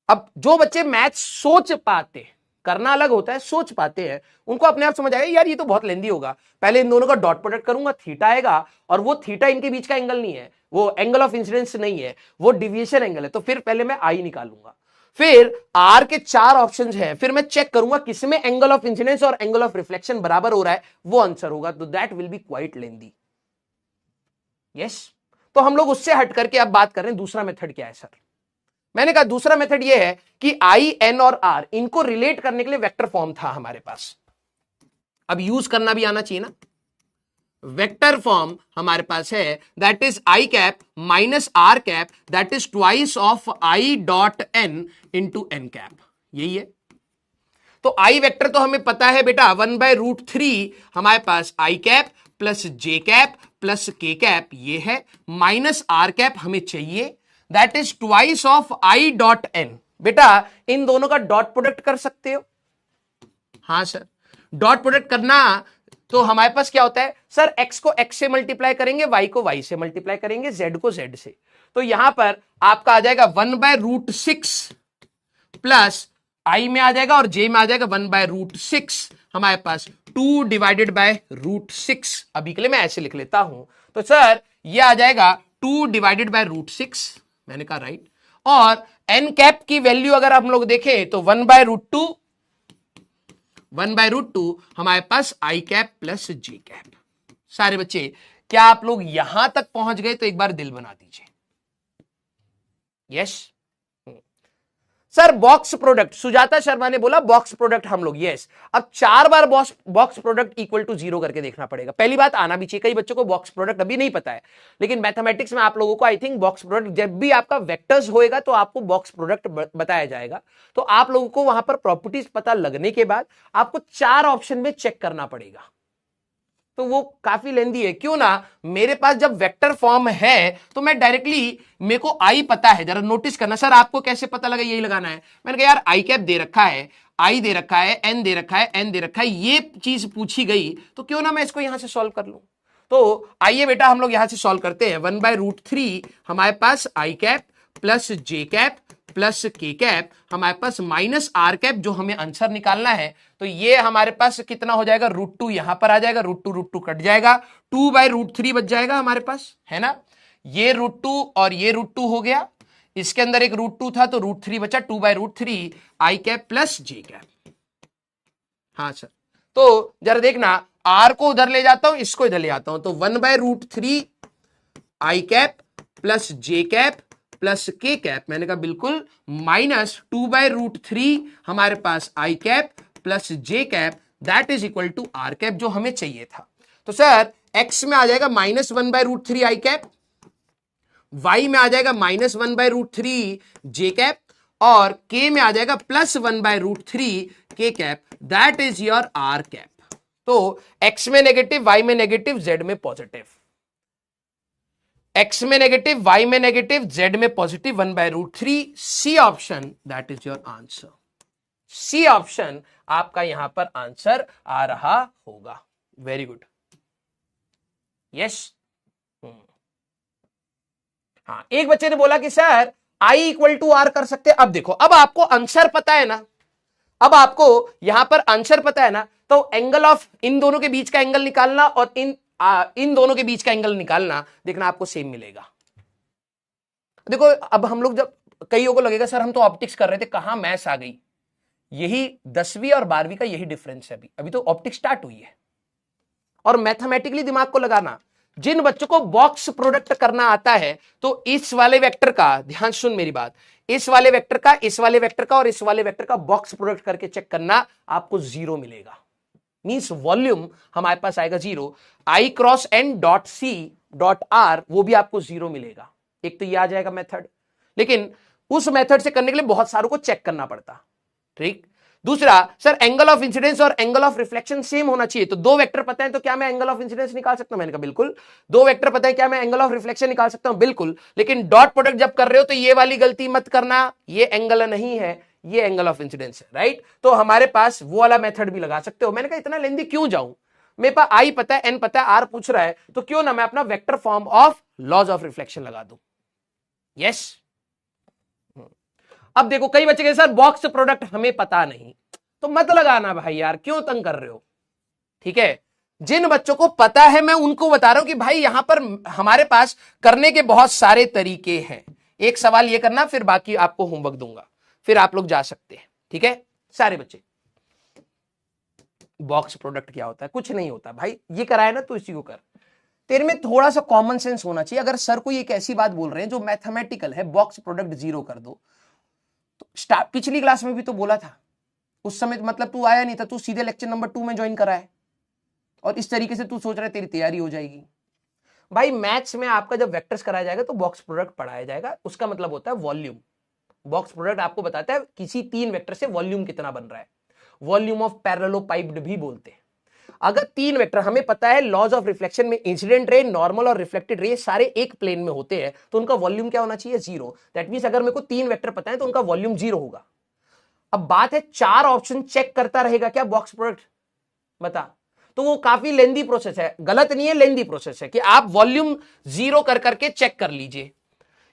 अब जो बच्चे मैथ सोच पाते, करना अलग होता है, सोच पाते हैं, उनको अपने आप समझ आएगा यार ये तो बहुत लेंदी होगा, पहले इन दोनों का डॉट प्रोडक्ट करूंगा, थीटा आएगा, और वो थीटा इनके बीच का एंगल नहीं है, वो एंगल ऑफ इंसिडेंस नहीं है, वो डिविएशन एंगल है। तो फिर पहले मैं आई निकालूंगा, फिर आर के 4 ऑप्शंस हैं, फिर मैं चेक करूंगा किसमें एंगल ऑफ इंसिडेंस और एंगल ऑफ रिफ्लेक्शन बराबर हो रहा है, वो आंसर होगा। तो that will be quite lengthy. Yes, तो हम लोग उससे हट करके अब बात कर रहे हैं दूसरा मेथड क्या है सर। मैंने कहा दूसरा मेथड ये है कि आई, एन और आर, इनको रिलेट करने के लिए वेक्टर फॉर्म था हमारे पास। अब यूज करना भी आना चाहिए ना। वेक्टर फॉर्म हमारे पास है, that is I cap minus R cap, that is twice of I dot N into N cap. यही है। तो आई वेक्टर तो हमें पता है बेटा 1/√3 हमारे पास I cap plus J cap plus K cap, ये है, माइनस आर कैप हमें चाहिए, that is twice of I dot N. बेटा इन दोनों का डॉट प्रोडक्ट कर सकते हो? हाँ सर, डॉट प्रोडक्ट करना तो हमारे पास क्या होता है सर, x को x से मल्टीप्लाई करेंगे, y को y से मल्टीप्लाई करेंगे, z को z से। तो यहां पर आपका आ जाएगा 1/√6 प्लस i में आ जाएगा और j में आ जाएगा 1/√6, हमारे पास 2/√6। अभी के लिए मैं ऐसे लिख लेता हूं, तो सर ये आ जाएगा 2/√6, मैंने कहा राइट। और n कैप की वैल्यू अगर हम लोग देखें तो 1/√2 हमारे पास I cap plus J cap. सारे बच्चे क्या आप लोग यहां तक पहुंच गए? तो एक बार दिल बना दीजिए। Yes sir, box product, Sujata Sharma ने बोला बॉक्स प्रोडक्ट हम लोग, यस। अब 4 बार बॉक्स प्रोडक्ट इक्वल टू 0 करके देखना पड़ेगा। पहली बात आना भी चाहिए, कई बच्चों को बॉक्स प्रोडक्ट अभी नहीं पता है, लेकिन मैथमेटिक्स में आप लोगों को आई थिंक बॉक्स प्रोडक्ट, जब भी आपका वेक्टर्स होएगा तो आपको बॉक्स प्रोडक्ट बताया जाएगा। तो आप लोगों को वहां पर प्रॉपर्टीज पता लगने के बाद आपको 4 ऑप्शन में चेक करना पड़ेगा, तो वो काफी लेंदी है। क्यों ना, मेरे पास जब वेक्टर फॉर्म है तो मैं डायरेक्टली, मेरे को आई पता है, जरा नोटिस करना सर आपको कैसे पता लगा, यही लगाना है। मैंने कहा यार आई कैप दे रखा है, आई दे रखा है, एन दे रखा है, एन दे रखा है, ये चीज पूछी गई तो क्यों ना मैं इसको यहां से सॉल्व कर लूं। तो आइए बेटा हम लोग यहां से सॉल्व करते हैं। 1/√3 हमारे पास I cap plus J cap plus K cap, हमारे पास माइनस आर कैप, जो हमें आंसर निकालना है। तो ये हमारे पास कितना हो जाएगा, √2 यहां पर आ जाएगा, √2 कट जाएगा, 2/√3 बच जाएगा हमारे पास, है ना। ये √2 और ये √2 हो गया, इसके अंदर एक √2 था तो √3 बचा, 2/√3 आई कैप प्लस जे कैप। हाँ सर, तो जरा देखना, आर को उधर ले जाता हूं, इसको इधर ले आता हूं, तो 1/√3 I cap plus J cap plus K cap, मैंने कहा बिल्कुल, माइनस 2/√3 हमारे पास I cap plus J cap, that is equal to R cap, जो हमें चाहिए था। तो सर एक्स में आ जाएगा -1/√3 आई कैप, वाई में आ जाएगा -1/√3 जे कैप, और के में आ जाएगा +1/√3 के cap, that is your R cap. तो एक्स में नेगेटिव, वाई में नेगेटिव, जेड में पॉजिटिव, एक्स में नेगेटिव, वाई में नेगेटिव, जेड में positive, 1/√3, C option that is your answer. C option आपका यहां पर आंसर आ रहा होगा। Very good, yes. हाँ, एक बच्चे ने बोला कि sir I equal to R कर सकते हैं। अब देखो, अब आपको आंसर पता है ना, अब आपको यहां पर आंसर पता है ना, तो एंगल ऑफ इन दोनों के बीच का एंगल निकालना और इन दोनों के बीच का एंगल निकालना, देखना आपको सेम मिलेगा। देखो अब हम लोग, जब कईयों को लगेगा सर हम तो ऑप्टिक्स कर रहे थे, कहां मैथ्स आ गई, यही 10वीं और 12वीं का यही डिफरेंस है। अभी तो ऑप्टिक्स स्टार्ट हुई है। और मैथमेटिकली दिमाग को लगाना, जिन बच्चों को बॉक्स प्रोडक्ट करना आता है, तो इस वाले वेक्टर का, ध्यान सुन मेरी बात, इस वाले वेक्टर का, इस वाले वेक्टर का और इस वाले वेक्टर का बॉक्स प्रोडक्ट करके चेक करना, आपको 0 मिलेगा। मींस वॉल्यूम हमारे पास आएगा 0। I cross N dot C dot R, वो भी आपको 0 मिलेगा। एक तो ये आ जाएगा मेथड, लेकिन उस मेथड से करने के लिए बहुत सारों को चेक करना पड़ता, ठीक। दूसरा, सर एंगल ऑफ इंसिडेंस और एंगल ऑफ रिफ्लेक्शन सेम होना चाहिए, तो दो वेक्टर पता है तो क्या मैं एंगल ऑफ इंसिडेंस निकाल सकता हूं? मैंने कहा बिल्कुल। दो वेक्टर पता है, क्या मैं एंगल ऑफ रिफ्लेक्शन निकाल सकता हूं? बिल्कुल। लेकिन डॉट प्रोडक्ट जब कर रहे हो तो ये वाली गलती मत करना, ये एंगल नहीं है, ये एंगल ऑफ इंसिडेंस है, राइट। तो हमारे पास वो वाला मेथड भी लगा सकते हो। मैंने कहा इतना लेंदी क्यों जाऊं, मेरे पास आई पता है, एन पता है, आर पूछ रहा है, तो क्यों ना मैं अपना vector form of laws of reflection लगा दूं। यस। अब देखो कई बच्चे के सर बॉक्स प्रोडक्ट हमें पता नहीं, तो मत लगाना भाई यार, क्यों तंग कर रहे हो, ठीक है। जिन बच्चों को पता है मैं उनको बता रहा हूं कि भाई यहां पर हमारे पास करने के बहुत सारे तरीके हैं। एक सवाल ये करना, फिर बाकी आपको होमवर्क दूंगा, फिर आप लोग जा सकते हैं, ठीक है। सारे बच्चे, बॉक्स प्रोडक्ट क्या होता है? कुछ नहीं होता भाई, ये कराए ना तो इसी को कर। तेरे में थोड़ा सा कॉमन सेंस होना चाहिए। अगर सर कोई एक ऐसी बात बोल रहे हैं जो मैथमेटिकल है, बॉक्स प्रोडक्ट 0 कर दो, तो पिछली क्लास में भी तो बोला था, उस समय मतलब तू आया नहीं था, तू सीधे लेक्चर नंबर 2 में ज्वाइन करा है, और इस तरीके से तू सोच रहा है तेरी तैयारी हो जाएगी। भाई मैथ्स में आपका जब वेक्टर्स कराया जाएगा तो बॉक्स प्रोडक्ट पढ़ाया जाएगा, उसका मतलब होता है वॉल्यूम। बॉक्स प्रोडक्ट आपको बताता है किसी 3 वेक्टर से वॉल्यूम कितना बन रहा है, वॉल्यूम ऑफ पैरेललोपाइप्ड भी बोलते हैं। अगर 3 वेक्टर, हमें पता है लॉज ऑफ रिफ्लेक्शन में इंसिडेंट रे, नॉर्मल और रिफ्लेक्टेड रे सारे एक प्लेन में होते हैं, तो उनका वॉल्यूम क्या होना चाहिए? 0। दैट मींस अगर मेरे को 3 वेक्टर पता है तो उनका वॉल्यूम 0 होगा। अब बात है 4 ऑप्शन चेक करता रहेगा क्या बॉक्स प्रोडक्ट? बता। तो वो काफी लेंदी प्रोसेस है, गलत नहीं है, लेंदी प्रोसेस है कि आप वॉल्यूम 0 कर करके चेक कर लीजिए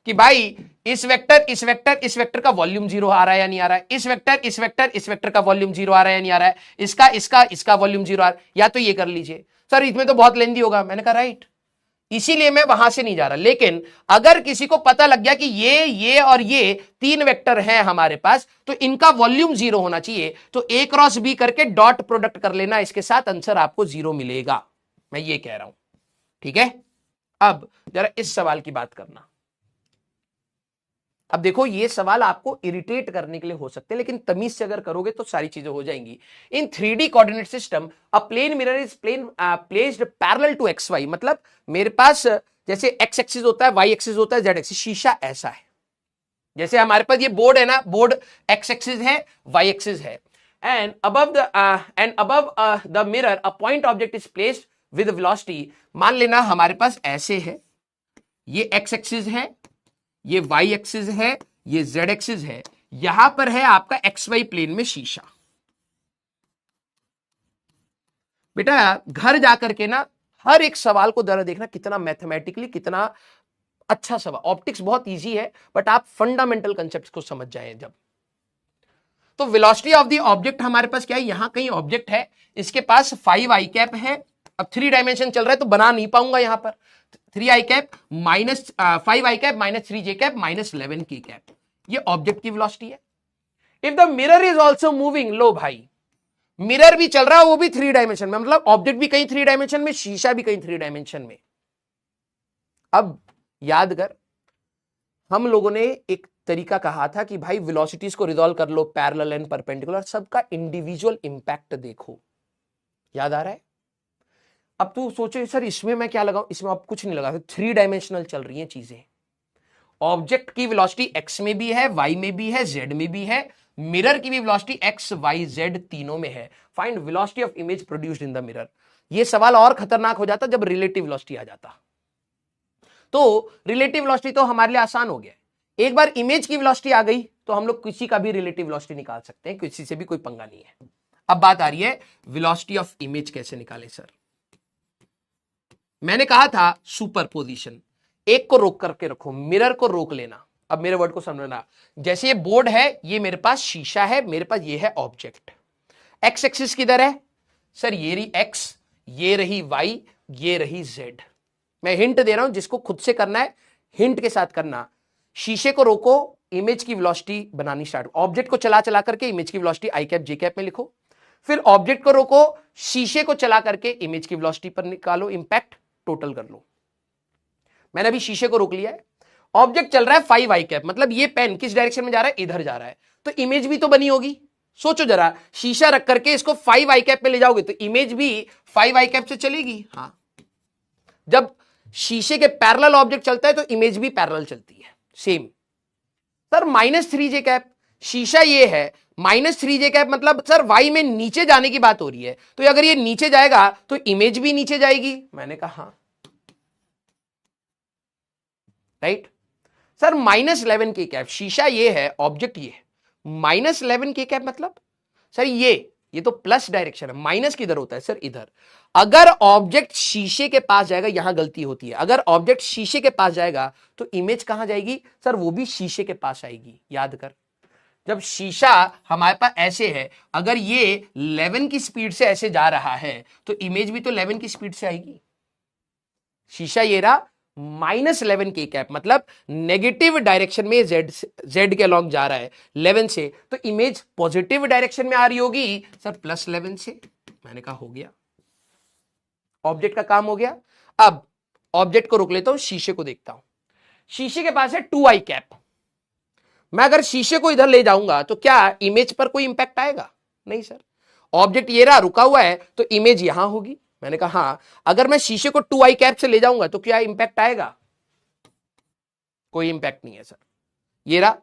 कि भाई इस वेक्टर, इस वेक्टर, इस वेक्टर का वॉल्यूम 0 आ रहा है या नहीं आ रहा है, इस वेक्टर, इस वेक्टर, इस वेक्टर का वॉल्यूम 0 आ रहा है या नहीं आ रहा है, इसका इसका इसका वॉल्यूम 0 आ रहा है, या तो ये कर लीजिए। सर इसमें तो बहुत लेंदी होगा, मैंने कहा राइट, इसीलिए मैं वहां से नहीं जा रहा। लेकिन अगर किसी को पता लग गया कि ये और ये 3 वेक्टर हैं हमारे पास, तो इनका वॉल्यूम 0 होना चाहिए, तो A क्रॉस B करके डॉट प्रोडक्ट कर लेना, इसके साथ आंसर आपको 0 मिलेगा, मैं ये कह रहा हूं, ठीक है। अब जरा इस सवाल की बात करना। अब देखो ये सवाल आपको इरिटेट करने के लिए हो सकते हैं, लेकिन तमीज से अगर करोगे तो सारी चीजें हो जाएंगी। In 3D coordinate system a plane mirror is placed parallel to XY, मतलब मेरे पास जैसे x एक्सिस होता है, y एक्सिस होता है, z एक्सिस, शीशा ऐसा है। जैसे हमारे पास ये बोर्ड है ना, बोर्ड x एक्सिस है, y एक्सिस है, and above the mirror a point object is placed with velocity. मान लेना हमारे पास ऐसे है, ये x एक्सिस है, ये y एक्सिस है, ये z एक्सिस है, यहां पर है आपका XY प्लेन में शीशा। बेटा घर जाकर के ना हर एक सवाल को जरा देखना कितना मैथमेटिकली, कितना अच्छा सवाल। ऑप्टिक्स बहुत इजी है, बट आप फंडामेंटल कंसेप्ट्स को समझ जाएं जब। तो वेलोसिटी ऑफ द ऑब्जेक्ट हमारे पास क्या है, यहां कहीं ऑब्जेक्ट है, इसके पास 5 आई कैप है। अब 3 डायमेंशन चल रहा है तो बना नहीं पाऊंगा यहां पर। 3 I cap minus 5 I cap minus 3 J cap minus 11 K cap, ये ऑब्जेक्ट की वेलोसिटी है। If the mirror is also moving, लो भाई मिरर भी चल रहा है, वो भी 3 डायमेंशन में, मतलब ऑब्जेक्ट भी कहीं 3 डायमेंशन में, शीशा भी कहीं 3 डायमेंशन में। अब याद कर, हम लोगों ने एक तरीका कहा था कि भाई वेलोसिटीज को रिजॉल्व कर लो पैरेलल एंड परपेंडिकुलर, सबका इंडिविजुअल इंपैक्ट देखो। याद आ रहा है? अब तू सोचे सर इसमें मैं क्या लगाऊं, इसमें अब कुछ नहीं लगा, 3 डायमेंशनल चल रही हैं चीजें। ऑब्जेक्ट की वेलोसिटी एक्स में भी है, वाई में भी है, जेड में भी है, मिरर की भी वेलोसिटी एक्स वाई जेड तीनों में है। Find velocity of image produced in the mirror. यह सवाल और खतरनाक हो जाता जब रिलेटिव वेलोसिटी आ जाता। तो रिलेटिव वेलोसिटी तो हमारे लिए आसान हो गया, एक बार इमेज की वेलोसिटी आ गई तो हम लोग किसी का भी रिलेटिव वेलोसिटी निकाल सकते हैं, किसी से भी कोई पंगा नहीं है। अब बात आ रही है वेलोसिटी ऑफ इमेज कैसे निकाले सर। मैंने कहा था सुपरपोजिशन, एक को रोक करके रखो, मिरर को रोक लेना। अब मेरे वर्ड को समझना, जैसे ये बोर्ड है, ये मेरे पास शीशा है, मेरे पास ये है ऑब्जेक्ट। एक्स एक्सिस किधर है सर, ये रही एक्स, ये रही वाई, ये रही जेड। मैं हिंट दे रहा हूं, जिसको खुद से करना है हिंट के साथ करना। शीशे को रोको, इमेज की वेलोसिटी बनानी स्टार्ट, ऑब्जेक्ट को चला चला करके इमेज की वेलोसिटी आई कैप जे कैप में लिखो। फिर ऑब्जेक्ट को रोको, शीशे को चला करके इमेज की वेलोसिटी पर निकालो, इंपैक्ट टोटल कर लो। मैंने अभी शीशे को रोक लिया है, ऑब्जेक्ट चल रहा है 5 आई कैप, मतलब ये पेन किस डायरेक्शन में जा रहा है, इधर जा रहा है, तो इमेज भी तो बनी होगी। सोचो जरा, शीशा रख करके इसको 5 आई कैप में ले जाओगे तो इमेज भी 5 आई कैप से चलेगी। हाँ, जब शीशे के पैरेलल ऑब्जेक्ट चलता है तो इमेज भी पैरेलल चलती है। सेम सर -3 जे कैप, शीशा ये है, -3 जे कैप मतलब सर वाई में नीचे जाने की बात हो रही है, तो अगर ये नीचे जाएगा तो इमेज भी नीचे जाएगी। मैंने कहा हाँ, राइट सर। -11 के कैप, शीशा ये है, ऑब्जेक्ट ये है, -11 के कैप मतलब सर ये तो प्लस डायरेक्शन है, माइनस किधर होता है सर, इधर। अगर ऑब्जेक्ट शीशे के पास जाएगा, यहां गलती होती है, अगर ऑब्जेक्ट शीशे के पास जाएगा तो इमेज कहां जाएगी सर, वो भी शीशे के पास आएगी। याद कर, जब शीशा हमारे पास ऐसे है, अगर ये 11 की स्पीड से ऐसे जा रहा है तो इमेज भी तो 11 की स्पीड से आएगी। शीशा ये रहा -11 के कैप, मतलब नेगेटिव डायरेक्शन में जेड के अलॉन्ग जा रहा है 11 से, तो इमेज पॉजिटिव डायरेक्शन में आ रही होगी सर +11 से। मैंने कहा हो गया, ऑब्जेक्ट का काम हो गया। अब ऑब्जेक्ट को रोक लेता हूं, शीशे को देखता हूं। शीशे के पास है 2 आई कैप, मैं अगर शीशे को इधर ले जाऊंगा तो क्या इमेज पर कोई इंपैक्ट आएगा? नहीं सर। ऑब्जेक्ट ये रहा रुका हुआ है तो इमेज यहां होगी। मैंने कहा हाँ, अगर मैं शीशे को 2 आई कैप से ले जाऊंगा तो क्या इंपैक्ट आएगा? कोई इंपैक्ट नहीं है सर। ये रहा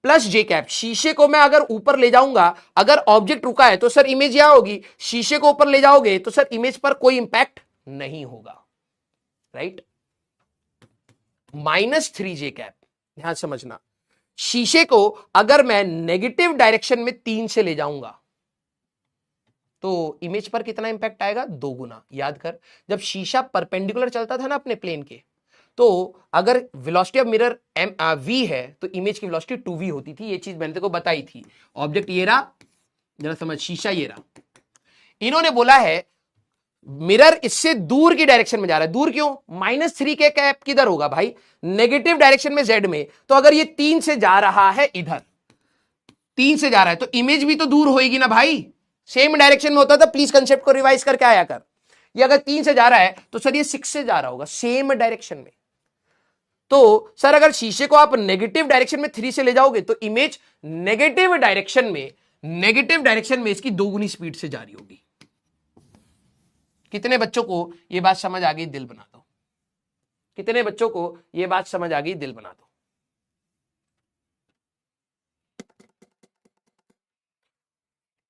+j कैप, शीशे को मैं अगर ऊपर ले जाऊंगा, अगर ऑब्जेक्ट रुका है तो सर इमेज यहां होगी, शीशे को ऊपर ले जाओगे तो सर इमेज पर कोई इंपैक्ट नहीं होगा, राइट। -3j कैप, ध्यान समझना, शीशे को अगर मैं नेगेटिव डायरेक्शन में 3 से ले जाऊंगा तो इमेज पर कितना इंपैक्ट आएगा? 2 गुना। याद कर, जब शीशा परपेंडिकुलर चलता था ना अपने प्लेन के, तो अगर वेलोसिटी ऑफ मिरर v है तो इमेज की वेलोसिटी 2v होती थी। ये चीज मैंने तेको बताई थी। ऑब्जेक्ट ये रहा, जरा समझ, शीशा ये रहा, इन्होंने बोला है मिरर इससे दूर की डायरेक्शन में जा रहा है। दूर क्यों? -3 के कैप किधर होगा भाई? नेगेटिव डायरेक्शन में z में। तो अगर ये 3 से जा रहा है, इधर 3 से जा रहा है तो इमेज भी तो दूर होएगी ना भाई। सेम डायरेक्शन में होता था, प्लीज कंसेप्ट को रिवाइज करके आया कर। ये अगर 3 से जा रहा है तो सर ये 6 से जा रहा होगा, सेम डायरेक्शन में। तो सर अगर शीशे को आप नेगेटिव डायरेक्शन में 3 से ले जाओगे तो इमेज नेगेटिव डायरेक्शन में इसकी 2 गुनी स्पीड से जा रही होगी। कितने बच्चों को ये बात समझ आ गई? दिल बना दो। कितने बच्चों को ये बात समझ आ गई? दिल बना दो।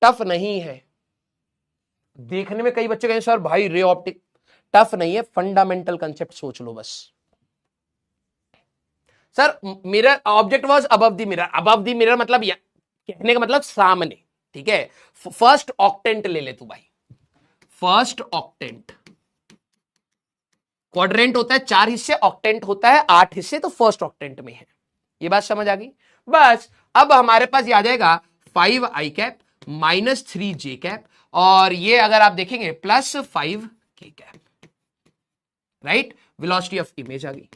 टफ नहीं है देखने में। कई बच्चे कहें सर भाई रे ऑप्टिक टफ नहीं है, फंडामेंटल कंसेप्ट सोच लो बस। Sir mirror object was above the mirror, above the mirror मतलब कहने का मतलब सामने, ठीक है। फर्स्ट ऑक्टेंट ले ले तू भाई, फर्स्ट ऑक्टेंट। क्वाड्रेंट होता है 4 हिस्से, ऑक्टेंट होता है 8 हिस्से, तो फर्स्ट ऑक्टेंट में है। ये बात समझ आ गई? बस अब हमारे पास आ जाएगा 5 आई कैप -3 जे कैप, और ये अगर आप देखेंगे +5 K cap, right. Velocity of image आ गई।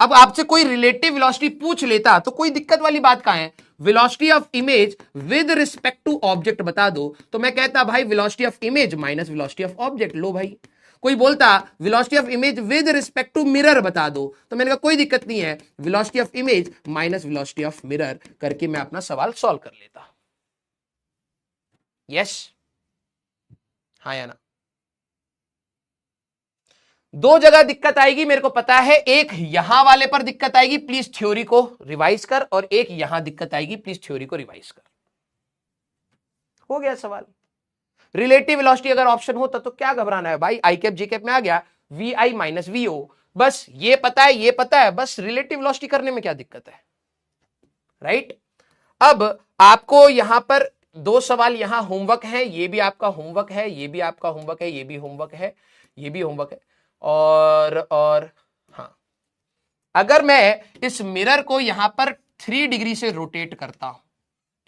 अब आपसे कोई रिलेटिव वेलोसिटी पूछ लेता तो कोई दिक्कत वाली बात कहां है? Velocity of image with respect to object बता दो तो मैं कहता भाई velocity of image minus velocity of object. लो भाई, कोई बोलता velocity of image with respect to mirror बता दो, तो मैंने कहा कोई दिक्कत नहीं है, velocity of image minus velocity of mirror करके मैं अपना सवाल सॉल्व कर लेता। यस, हाँ या ना? दो जगह दिक्कत आएगी मेरे को पता है, एक यहां वाले पर दिक्कत आएगी, प्लीज थ्योरी को रिवाइज कर, और एक यहां दिक्कत आएगी, प्लीज थ्योरी को रिवाइज कर। हो गया सवाल। रिलेटिव वेलोसिटी अगर ऑप्शन होता तो क्या घबराना है भाई, आई कैप जी कैप में आ गया V I minus V O, बस ये पता है, ये पता है, बस रिलेटिव वेलोसिटी करने में क्या दिक्कत है, राइट? अब आपको यहां पर दो सवाल यहां होमवर्क है, ये भी आपका होमवर्क है, ये भी आपका होमवर्क है, ये भी होमवर्क है, ये भी होमवर्क है, और हाँ, अगर मैं इस मिरर को यहां पर 3 डिग्री से रोटेट करता हूं,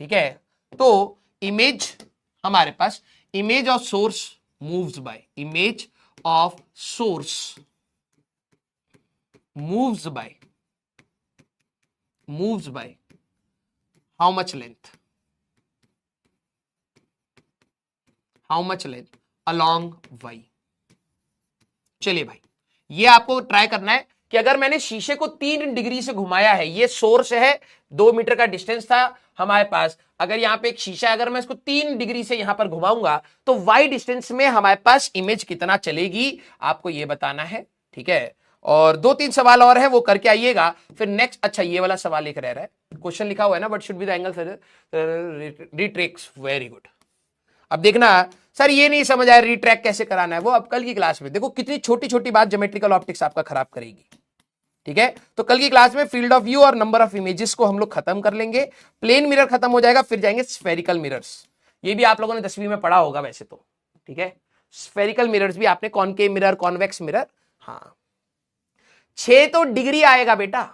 ठीक है, तो इमेज हमारे पास, image of source moves by, image of source moves by how much length, along Y. चलिए भाई, ये आपको ट्राई करना है कि अगर मैंने शीशे को 3 डिग्री से घुमाया है, ये सोर्स है, 2 मीटर का डिस्टेंस था हमारे पास, अगर यहां पे एक शीशा है, अगर मैं इसको 3 डिग्री से यहां पर घुमाऊंगा तो वाई डिस्टेंस में हमारे पास इमेज कितना चलेगी, आपको ये बताना है, ठीक है? और 2-3 सवाल और है, वो करके आइएगा, फिर नेक्स्ट। अच्छा, ये वाला सवाल एक रह रहा है, क्वेश्चन लिखा हुआ है ना, but should be the angle retracts, very good. अब देखना सर, ये नहीं समझ आया रिट्रैक्ट कैसे कराना है, वो अब कल की क्लास में देखो, कितनी छोटी छोटी बात ज्योमेट्रिकल ऑप्टिक्स आपका खराब करेगी, ठीक है? तो कल की क्लास में फील्ड ऑफ व्यू और नंबर ऑफ इमेजेस को हम लोग खत्म कर लेंगे, प्लेन मिरर खत्म हो जाएगा, फिर जाएंगे स्फेरिकल मिरर्स। ये भी आप लोगों ने 10वीं में पढ़ा होगा वैसे तो, ठीक है? स्फेरिकल मिरर्स भी आपने, कॉनकेव मिरर, कॉन्वेक्स मिरर, हाँ। 6 तो डिग्री आएगा बेटा।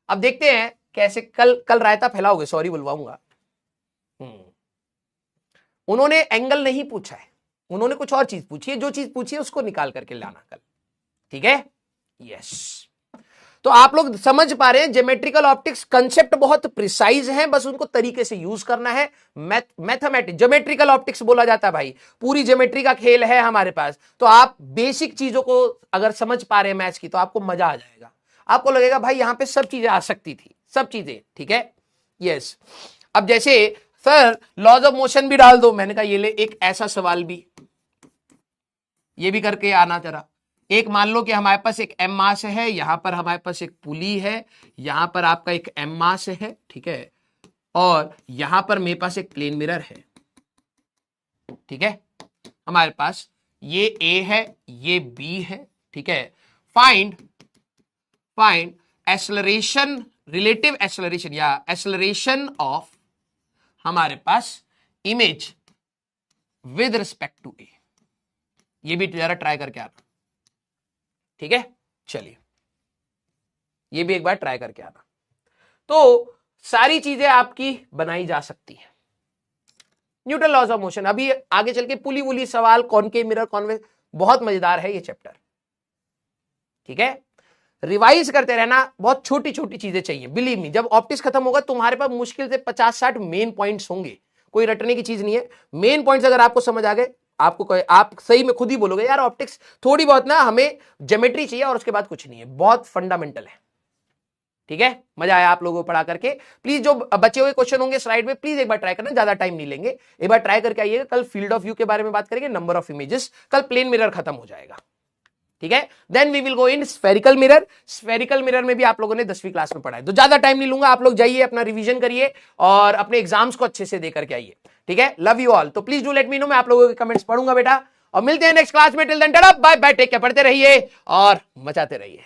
अब देखते हैं कैसे, कल रायता फैलाओगे, सॉरी बुलवाऊंगा। उन्होंने एंगल नहीं पूछा है, उन्होंने कुछ और चीज पूछी है, जो चीज पूछी है उसको निकाल करके लाना कल, ठीक है? यस। तो आप लोग समझ पा रहे हैं, ज्योमेट्रिकल ऑप्टिक्स कंसेप्ट बहुत प्रिसाइज है, बस उनको तरीके से यूज करना है। मैथमेटिक्स ज्योमेट्रिकल ऑप्टिक्स बोला जाता है भाई, पूरी ज्योमेट्री का खेल है हमारे पास। तो आप बेसिक चीजों को अगर समझ पा रहे हैं मैथ्स की, तो आपको मजा आ जाएगा, आपको लगेगा भाई यहां पे सब चीजें आ सकती थी, सब चीजें, ठीक है? यस। अब जैसे सर लॉज ऑफ मोशन भी डाल दो, मैंने कहा ये ले एक ऐसा सवाल भी, ये भी करके आना जरा। एक मान लो कि हमारे पास एक एम मास है, यहां पर हमारे पास एक पुली है, यहां पर आपका एक एम मास है, ठीक है, और यहां पर मेरे पास एक प्लेन मिरर है, ठीक है? हमारे पास ये ए है, ये बी है, ठीक है? फाइंड एक्सेलरेशन, रिलेटिव एक्सेलरेशन या एक्सेलरेशन ऑफ हमारे पास इमेज विद रिस्पेक्ट टू ए। ये भी जरा ट्राई करके आना, ठीक है? चलिए, ये भी एक बार ट्राई करके आना। तो सारी चीजें आपकी बनाई जा सकती हैं। न्यूटन लॉज ऑफ मोशन, अभी आगे चल के पुली वुली सवाल, कॉनकेव मिरर, कॉन्वेक्स, बहुत मजेदार है ये चैप्टर, ठीक है? रिवाइज करते रहना, बहुत छोटी छोटी चीजें चाहिए, बिलीव मी। जब ऑप्टिक्स खत्म होगा तुम्हारे पास मुश्किल से 50-60 मेन पॉइंट्स होंगे, कोई रटने की चीज नहीं है। मेन पॉइंट्स अगर आपको समझ आ गए, आप सही में खुद ही बोलोगे यार ऑप्टिक्स थोड़ी बहुत ना, हमें ज्योमेट्री चाहिए और उसके बाद कुछ नहीं है, बहुत फंडामेंटल है, ठीक है? मजा आया आप लोगों को पढ़ा करके? प्लीज जो बचे हुए क्वेश्चन होंगे स्लाइड में, प्लीज एक बार ट्राई करना, ज्यादा टाइम नहीं लेंगे, एक बार ट्राई करके आइएगा। कल फील्ड ऑफ व्यू के बारे में बात करेंगे, नंबर ऑफ इमेजेस, कल प्लेन मिरर खत्म हो जाएगा, ठीक है? Then we will go in spherical mirror. Spherical mirror में भी आप लोगों ने 10वीं क्लास में पढ़ा है, तो ज्यादा टाइम नहीं लूंगा, आप लोग जाइए अपना रिवीजन करिए और अपने एग्जाम्स को अच्छे से देकर के आइए, ठीक है? Love you all. तो please do let me know, मैं आप लोगों के कमेंट्स पढ़ूंगा बेटा, और मिलते हैं नेक्स्ट क्लास में। Till then tata bye bye, take care, पढ़ते रहिए और मचाते रहिए।